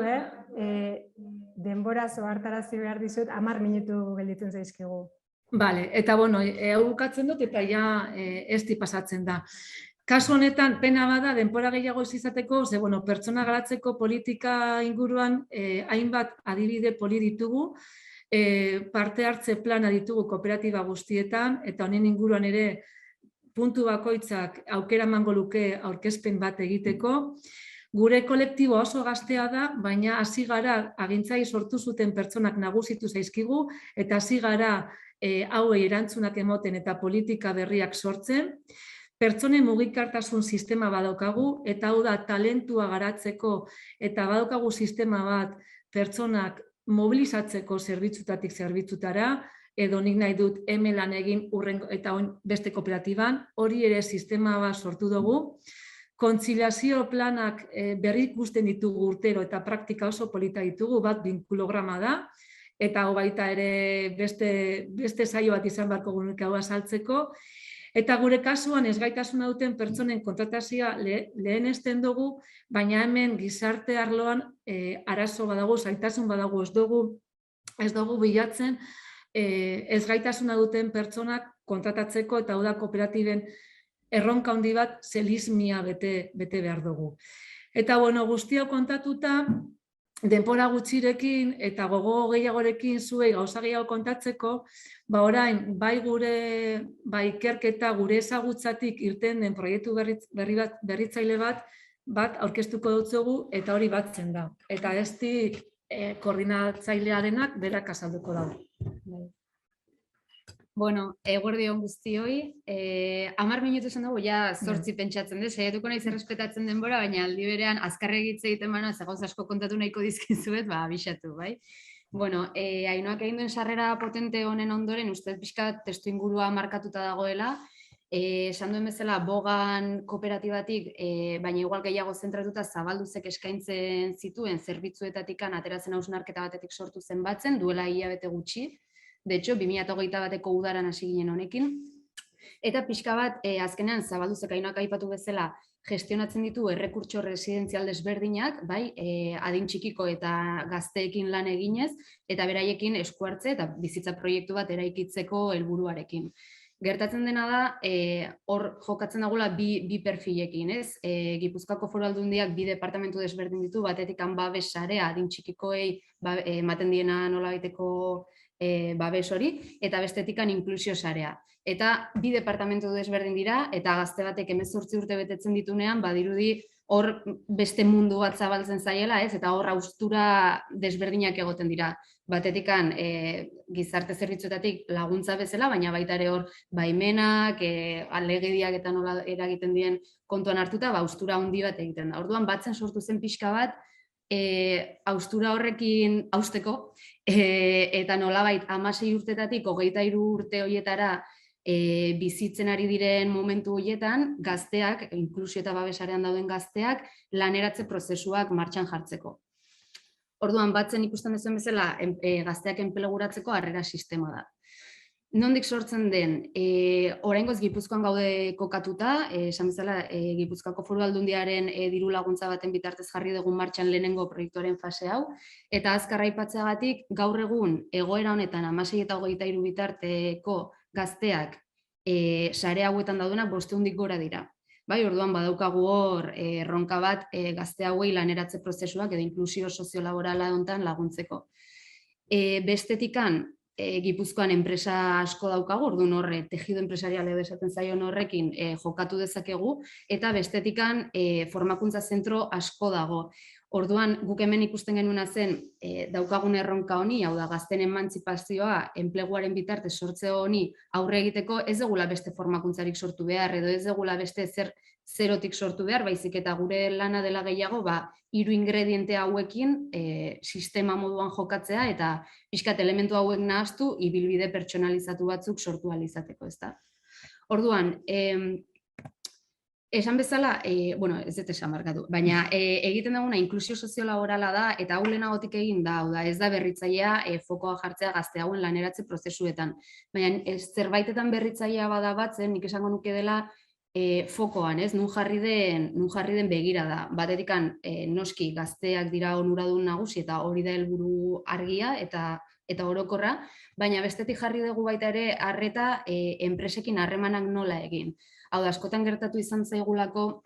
denbora zohartarazi behar dizut, 10 minutu gelditzen zaizkigu. Bale, eta hau bukatzen dut, eta ja ezti pasatzen da. Kasu honetan, pena bada, denbora gehiago ez izateko, pertsona garatzeko politika inguruan hainbat adibide poli ditugu, parte hartze plana ditugu kooperatiba guztietan, eta honen inguruan ere puntu bakoitzak aukera emango luke aurkezpen bat egiteko. Gure kolektibo oso gaztea da, baina hasi gara agintzai sortu zuten pertsonak nagusitu zaizkigu, eta hasi gara hauei erantzunak emoten eta politika berriak sortzen. Pertsonen mugikortasun sistema badaukagu, eta hau da talentua garatzeko, eta badaukagu sistema bat pertsonak mobilizatzeko zerbitzutatik zerbitzutara, edo nik nahi dut hemen lan egin eta beste kooperatiban, hori ere sistema bat sortu dugu. Kontziliazio planak berri ikusten ditugu urtero eta praktika oso polita ditugu, bat binkulograma da, eta hau baita ere beste saio bat izan beharko gunuke hau azaltzeko. Eta gure kasuan ezgaitasuna duten pertsonen kontratazioa lehenesten dugu, baina hemen gizarte arloan arazo badago, zailtasun badago, ez dugu bilatzen ezgaitasuna duten pertsonak kontratatzeko, eta hau da kooperatiben erronka handi bat, zelismia bete behar dugu. Eta guztia kontatuta, denbora gutxirekin eta gogo gehiagorekin zuei gauza gehiago kontatzeko, orain bai gure ikerketa, gure ezagutzatik irten den proiektu berritzaile bat aurkeztuko dutzugu, eta hori batzen da. Eta ezti koordinatzailearenak berak azalduko da. Bueno, eguerdi on guztioi. 10 minutu esan dugu, ja 8 pentsatzen dut, saiatuko naiz errespetatzen denbora, baina aldi berean azkarregitze egiten bana, gauz asko kontatu nahiko dizkizuet, abisatu, bai? Bueno, Ainoak egin duen sarrera potente honen ondoren, ustez pixka testu ingurua markatuta dagoela, esan duen bezala Bogan kooperatibatik, baina igual gehiago zentratuta Zabalduzek eskaintzen zituen zerbitzuetatikan ateratzen hausnarketa batetik sortu zen batzen, duela hilabete gutxi. De hecho, 2021ko udaran hasi ginen honekin. Eta pixka bat, azkenean Zabalduzek Ainoak aipatu bezala gestionatzen ditu errekurtso residenzial desberdinak, bai, adin txikiko eta gazteekin lan eginez, eta beraiekin esku hartze eta bizitza proiektu bat eraikitzeko helburuarekin. Gertatzen dena da, hor jokatzen dagula bi perfilekin, ez? Gipuzkoako Foru Aldundiak 2 departamentu desberdin ditu, batetik babes sarea adin txikikoei ematen diena nolabaiteko babes hori, eta bestetikan inklusio sarea. Eta 2 departamentu desberdin dira, eta gazte batek 18 urte betetzen ditunean, badirudi hor beste mundu bat zabaltzen zaiela, ez? Eta hor haustura desberdinak egoten dira. Batetikan gizarte zerbitzuetatik laguntza bezala, baina baita ere hor baimenak, alegediak eta nola eragiten dien kontuan hartuta, haustura handi bat egiten da. Orduan batzen sortu zen pixka bat, haustura horrekin hausteko, eta nolabait 16 urtetatik 23 urte horietara bizitzen ari diren momentu horietan, gazteak, inklusio eta babesarean dauden gazteak, laneratze prozesuak martxan jartzeko. Orduan, batzen ikusten duzuen bezala, gazteak enpleguratzeko harrera sistema da. Nondik sortzen den, oraingoz Gipuzkoan gaude kokatuta, esan bezala Gipuzkoako Foru Aldundiaren diru laguntza baten bitartez jarri dugun martxan lehenengo proiektuaren fase hau, eta azkar aipatzeagatik gaur egun egoera honetan 16 eta 23 bitarteko gazteak sare hauetan daudenak 500 gora dira. Bai, orduan badaukagu hor erronka bat gazte hauei laneratze prozesuak edo inklusio soziolaborala hontan laguntzeko. Bestetikan, Gipuzkoan enpresa asko daukagu, orduan horre, tejido enpresarial edo esaten zaion horrekin jokatu dezakegu, eta bestetikan formakuntza zentro asko dago. Orduan, guk hemen ikusten genuena zen daukagun erronka honi, hau da, gazten emantzipazioa, enpleguaren bitartez sortze honi aurre egiteko, ez dugula beste formakuntzarik sortu behar, edo ez dugula beste zerotik sortu behar, baizik eta gure lana dela gehiago, 3 ingrediente hauekin sistema moduan jokatzea, eta pixkat elementu hauek nahaztu, ibilbide pertsonalizatu batzuk sortu ahal izateko, ezta. Orduan, esan bezala, bueno, ez dut esan markatu, baina egiten duguna inklusio soziolaborala da, eta hau lehenagotik egin da, ez da berritzailea fokoa jartzea gazte hauen laneratze prozesuetan. Baina zerbaitetan berritzailea bada batzen, nik esango nuke dela fokoan, ez? Nun jarri den begira da. Batetikan noski gazteak dira onuradun nagusi, eta hori da helburu argia eta orokorra, baina bestetik jarri dugu baita ere arreta enpresekin harremanak nola egin. Hau da, askotan gertatu izan zaigulako,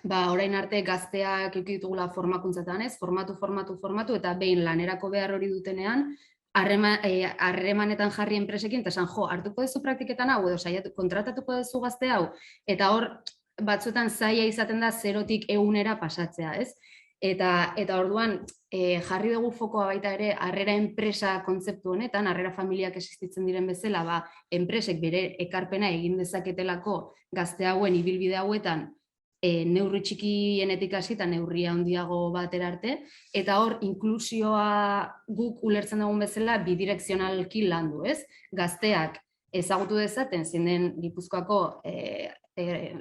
orain arte gazteak ikitugula formakuntzatan, ez? Formatu, eta behin lanerako behar hori dutenean, harremanetan jarri enpresekin, eta esan, hartuko duzu praktiketan hau, edo kontratatuko duzu gazte hau, eta hor, batzuetan zaila izaten da 0tik 100era pasatzea, ez? Eta orduan, jarri dugu fokoa baita ere, harrera enpresa kontzeptu honetan, harrera familiak existitzen diren bezala, enpresek bere ekarpena egin dezaketelako gazte hauen ibilbide hauetan, neurri txikienetik hasi eta neurria handiago batera arte, eta hor inklusioa guk ulertzen dugun bezala bidirekzionalki landu, ez? Gazteak ezagutu dezaten zein den Gipuzkoako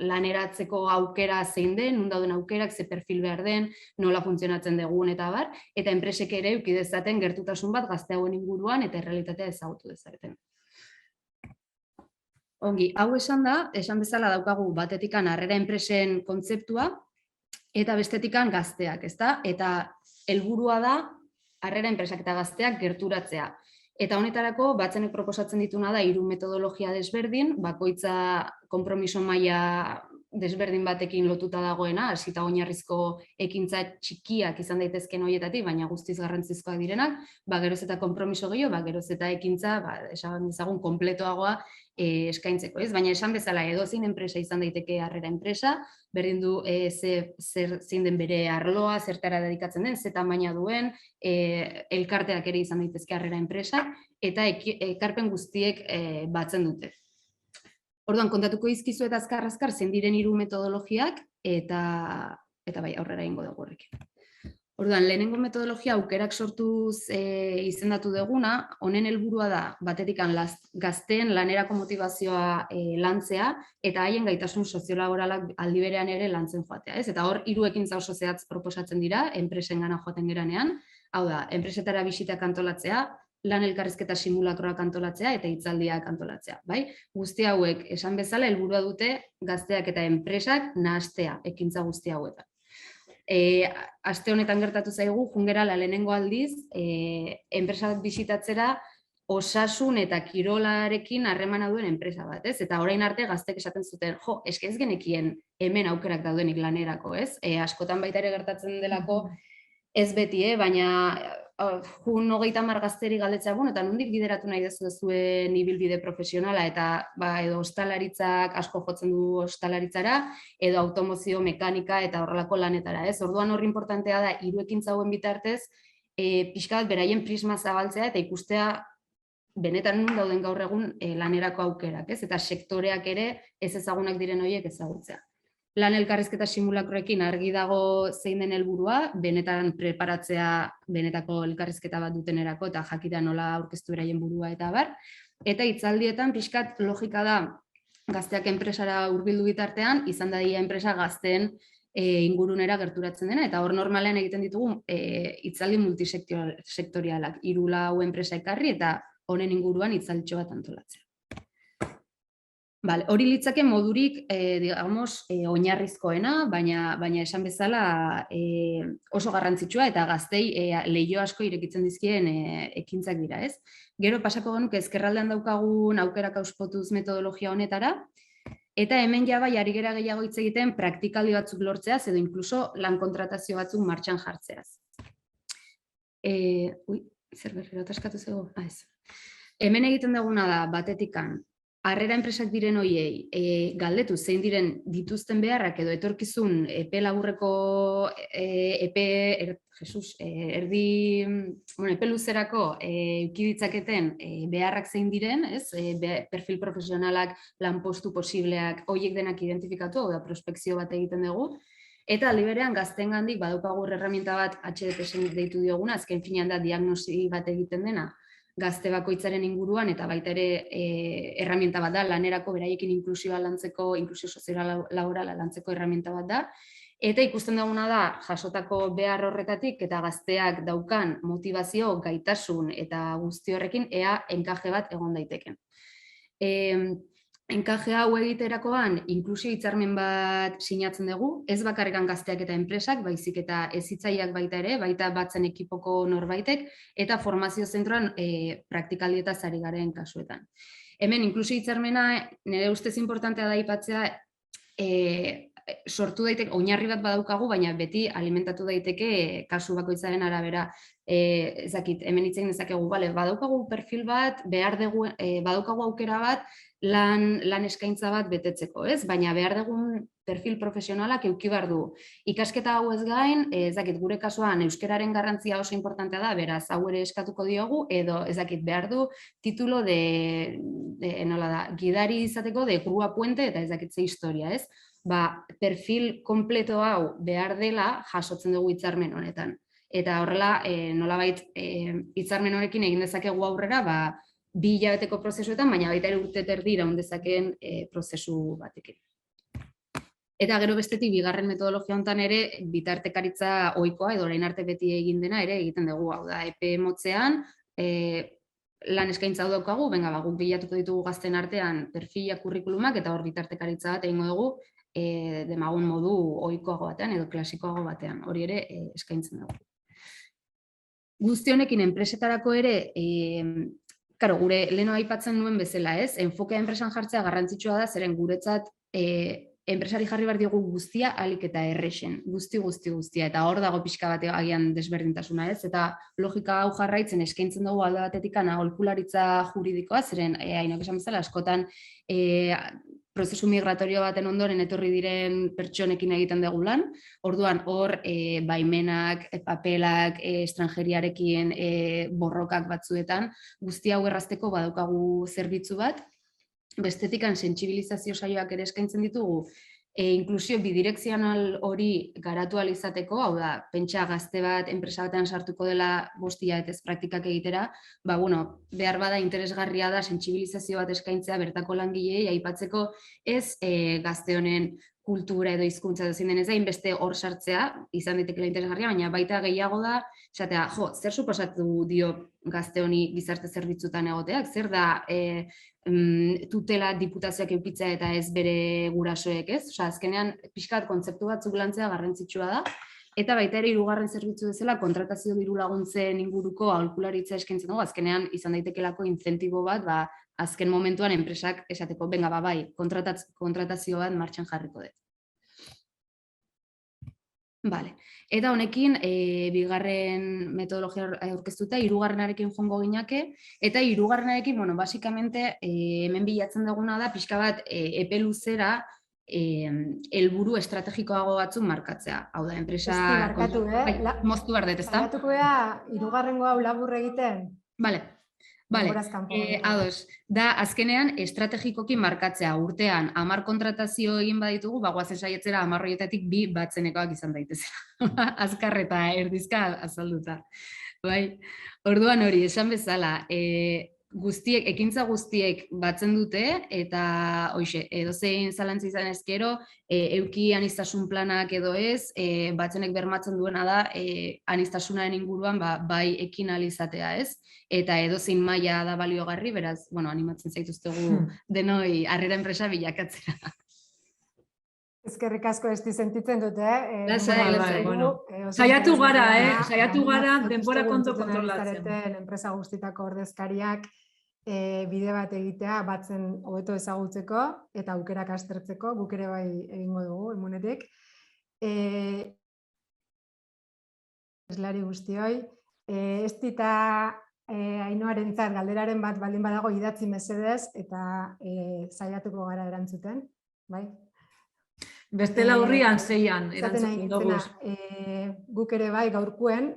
laneratzeko aukera zein den, non dauden aukerak, ze perfil behar den, nola funtzionatzen dugun eta bar, eta enpresek ere eduki dezaten gertutasun bat gazte hauen inguruan eta errealitatea ezagutu dezaten. Ongi, hau esan bezala daukagu batetikan harrera enpresen kontzeptua eta bestetikan gazteak, ezta? Eta helburua da harrera enpresak eta gazteak gerturatzea. Eta honetarako batzenek proposatzen dituna da 3 metodologia desberdin, bakoitza konpromiso maila desberdin batekin lotuta dagoena, hasita oinarrizko ekintza txikiak izan daitezken horietatik, baina guztiz garrantzizkoak direnak, geroz eta konpromiso gehiago, geroz eta ekintza, esan dezagun, konpletoagoa eskaintzeko, ez? Baina esan bezala edozein enpresa izan daiteke harrera enpresa, berdin du zein den bere arloa, zertara dedikatzen den, ze tamaina duen, elkarteak ere izan daitezke harrera enpresak, eta ekarpen guztiek batzen dute. Orduan, kontatuko izkizu eta azkar zein diren 3 metodologiak, eta bai, aurrera egingo dugu horrekin. Orduan, lehenengo metodologia aukerak sortuz izendatu duguna, honen helburua da, batetikan gazteen lanerako motivazioa lantzea, eta haien gaitasun soziolaboralak aldi berean ere lantzen joatea. Eta hor, 3 ekintza oso zehatz proposatzen dira, enpresengana joaten geranean, hau da, enpresetara bisitak antolatzea, lan elkarrizketa simulakroak antolatzea eta hitzaldiak antolatzea. Guzti hauek esan bezala helburua dute gazteak eta enpresak nahastea ekintza guzti hauetan. Aste honetan gertatu zaigu, jungera lehenengo aldiz, enpresak bisitatzera osasun eta kirolarekin harremana duen enpresa bat, ez? Eta orain arte gaztek esaten zuten, eske ez genekien hemen aukerak daudenik lanerako, ez? Askotan baita ere gertatzen delako, ez beti, baina jun 30 gazteri galdetzea, eta nondik bideratu nahi dezu zuen ibilbide profesionala, eta edo ostalaritzak asko jotzen du ostalaritzara, edo automozio, mekanika eta horrelako lanetara, ez? Orduan horri importantea da, 3 ekintza hauen bitartez, pixka bat beraien prisma zabaltzea eta ikustea benetan nun dauden gaur egun lanerako aukerak, ez? Eta sektoreak ere ez ezagunak diren horiek ezagutzea. Lan elkarrizketa simulakroekin argi dago zein den helburua, benetan preparatzea benetako elkarrizketa bat dutenerako eta jakitea nola aurkeztu beraien burua eta bar. Eta hitzaldietan pixkat logika da gazteak enpresara hurbildu bitartean, izan dadila enpresa gazteen ingurunera gerturatzen dena, eta hor normalean egiten ditugu hitzaldi multisektorialak, 3-4 enpresa ekarri eta honen inguruan hitzalditxo bat antolatzea. Hori litzake modurik, oinarrizkoena, baina esan bezala oso garrantzitsua eta gaztei leiho asko irekitzen dizkien ekintzak dira, ez? Gero pasako genuke ezkerraldean daukagun aukerak auspotuz metodologia honetara, eta hemen bai ari gera gehiago hitz egiten praktikaldi batzuk lortzeaz edo inkluso lan kontratazio batzuk martxan jartzeaz. Zer berriro ataskatu zego? Ez. Hemen egiten duguna da batetikan, harrera enpresak diren hoiei galdetu zein diren dituzten beharrak edo etorkizun epe laburreko epe luzerako eduki ditzaketen beharrak zein diren, perfil profesionalak, lanpostu posibleak, horiek denak identifikatu, da prospekzio bat egiten dugu, eta aldi berean gazteengandik badaukagu erreminta bat HDPS deitu dioguna, azken finean da diagnosi bat egiten dena, gazte bakoitzaren inguruan, eta baita ere erraminta bat da, lanerako beraiekin inklusioa lantzeko, inklusio soziolaborala lantzeko erraminta bat da, eta ikusten duguna da, jasotako behar horretatik eta gazteak daukan motivazio, gaitasun eta guzti horrekin ea enkaje bat egon daiteken. Enkaje hau egiterakoan inklusio hitzarmen bat sinatzen dugu, ez bakarrikan gazteak eta enpresak, baizik eta hezitzaileak baita ere, baita batzen ekipoko norbaitek, eta formazio zentroan praktikaldietaz ari garen kasuetan. Hemen inklusio hitzarmena nire ustez importantea da aipatzea, sortu daiteke, oinarri bat badaukagu, baina beti alimentatu daiteke kasu bakoitzaren arabera. Ezakit, hemen hitz egin dezakegu, badaukagu perfil bat, badaukagu aukera bat, lan eskaintza bat betetzeko, ez? Baina behar dugun perfil profesionalak eduki behar du. Ikasketa hau ez gain, ezakit, gure kasuan euskararen garrantzia oso importantea da, beraz, hau ere eskatuko diogu, edo ezakit, behar du titulo de gidari izateko de grua puente eta ezakit ze historia, ez? Perfil kompleto hau behar dela jasotzen dugu hitzarmen honetan. Eta horrela, nolabait hitzarmen honekin egin dezakegu aurrera, 2 hilabeteko prozesuetan, baina baita ere urte terdi iraun dezakeen prozesu batekin. Eta gero bestetik, bigarren metodologia honetan ere, bitartekaritza ohikoa edo orain arte beti egin dena ere egiten dugu, hau da, epe motzean, lan eskaintza daukagu, guk bilatuko ditugu gazten artean perfila kurrikulumak eta hor bitartekaritza bat egingo dugu demagun modu ohikoago batean edo klasikoago batean. Hori ere eskaintzen dugu. Guzti honekin enpresetarako ere, gure leheno aipatzen nuen bezala, enfokea enpresan jartzea garrantzitsua da, zeren guretzat enpresari jarri behar diogu guztia ahalik eta errexen, guztia, eta hor dago pixka bat agian desberdintasuna, eta logika hau jarraitzen eskaintzen dugu alde batetik aholkularitza juridikoa, zeren Ainhoak esan bezala askotan prozesu migratorio baten ondoren etorri diren pertsonekin egiten dugu lan, orduan hor baimenak, papelak, estrangeriarekin borrokak batzuetan, guzti hau errazteko badaukagu zerbitzu bat. Bestetik sentsibilizazio saioak ere eskaintzen ditugu, inklusio bidirekzional hori garatu ahal izateko, hau da, pentsa gazte bat enpresa batean sartuko dela 5 hilabetez praktikak egitera, behar bada interesgarria da sentsibilizazio bat eskaintzea bertako langileei aipatzeko ez gazte honen kultura edo hizkuntza ezin denez da, inbeste hor sartzea, izan daitekela interesgarria, baina baita gehiago da, esatea, zer suposatu dio gazte honi gizarte zerbitzutan egoteak, zer da tutela diputazioak eukitzea eta ez bere gurasoek, ez? Azkenean, pixkat kontzeptu batzuk lantzea garrantzitsua da, eta baita ere 3. zerbitzu bezala kontratazio diru laguntzen inguruko aholkularitza eskaintzen dugu, azkenean izan daitekelako inzentibo bat, azken momentuan enpresak esateko, bai, kontratazio bat martxan jarriko dut. Eta honekin, 2. metodologia aurkeztuta, 3. jongo ginake, eta 3. basikamente, hemen bilatzen duguna da, pixka bat, epe luzera, helburu estrategikoago batzuk markatzea. Hau da, enpresa... Moztu behar dut, ezta? Markatuko ea, 3. hau labur egiten? Ados, da azkenean estrategikoki markatzea, urtean 10 kontratazio egin baditugu, guazen saietzera 10 horietatik 2 batzenekoak izan daitezela. Azkar eta erdizka azalduta. Orduan hori, esan bezala, ekintza guztiek batzen dute, eta edozein zalantza izan ezkero, euki aniztasun planak edo ez, batzenek bermatzen duena da, anistasunaren inguruan bai ekin alizatea ez, eta edozein maila da baliogarri, beraz, animatzen zaituztegu denoi harrera enpresa bilakatzera. Eskerrik asko esti sentitzen dute, saiatu gara, denbora kontu kontrolatzen. Enpresa guztitako ordezkariak bide bat egitea, batzen hobeto ezagutzeko eta aukerak aztertzeko, guk ere bai egingo dugu, emunetik. Eslari guztioi, esti eta Ainhoarentzat galderaren bat baldin badago idatzi mesedez eta saiatuko gara erantzuten, bai? Bestela urrian 6an erantzuten dugu. Guk ere bai gaurkuen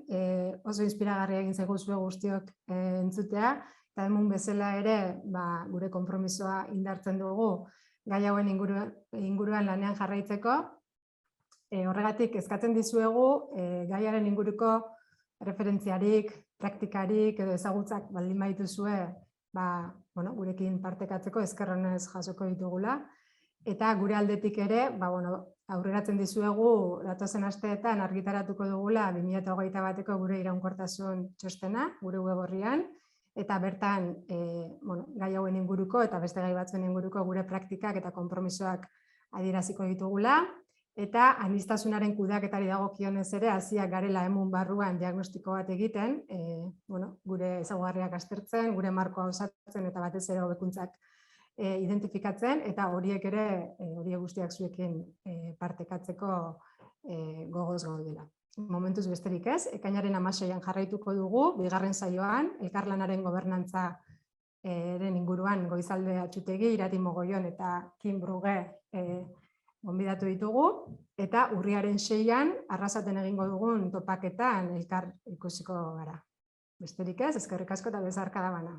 oso inspiragarria egin zaigu zue guztiok entzutea, eta hemen bezala ere gure konpromisoa indartzen dugu gai hauen inguruan lanean jarraitzeko. Horregatik eskatzen dizuegu gaiaren inguruko referentziarik, praktikarik edo ezagutzak baldin badituzue gurekin partekatzeko eskerronez jasoko ditugula. Eta gure aldetik ere, aurreratzen dizuegu datozen asteetan argitaratuko dugula 2021ko gure iraunkortasun txostena, gure web orrian, eta bertan gai hauen inguruko eta beste gai batzuen inguruko gure praktikak eta konpromisoak adieraziko ditugula, eta aniztasunaren kudeaketari dagokionez ere hasiak garela emun barruan diagnostiko bat egiten, gure ezaugarriak aztertzen, gure markoa osatzen eta batez ere hobekuntzak identifikatzen, eta horiek ere, horiek guztiak zuekin partekatzeko gogoz gaudela. Momentuz besterik ez, ekainaren 16an jarraituko dugu, 2. saioan, elkarlanaren gobernantza inguruan Goizalde Atxutegi, Irati Mogoion eta Kim Bruge gonbidatu ditugu, eta urriaren 6an Arrasaten egingo dugun topaketan elkar ikusiko gara. Besterik ez, eskerrik asko eta bezarka da bana.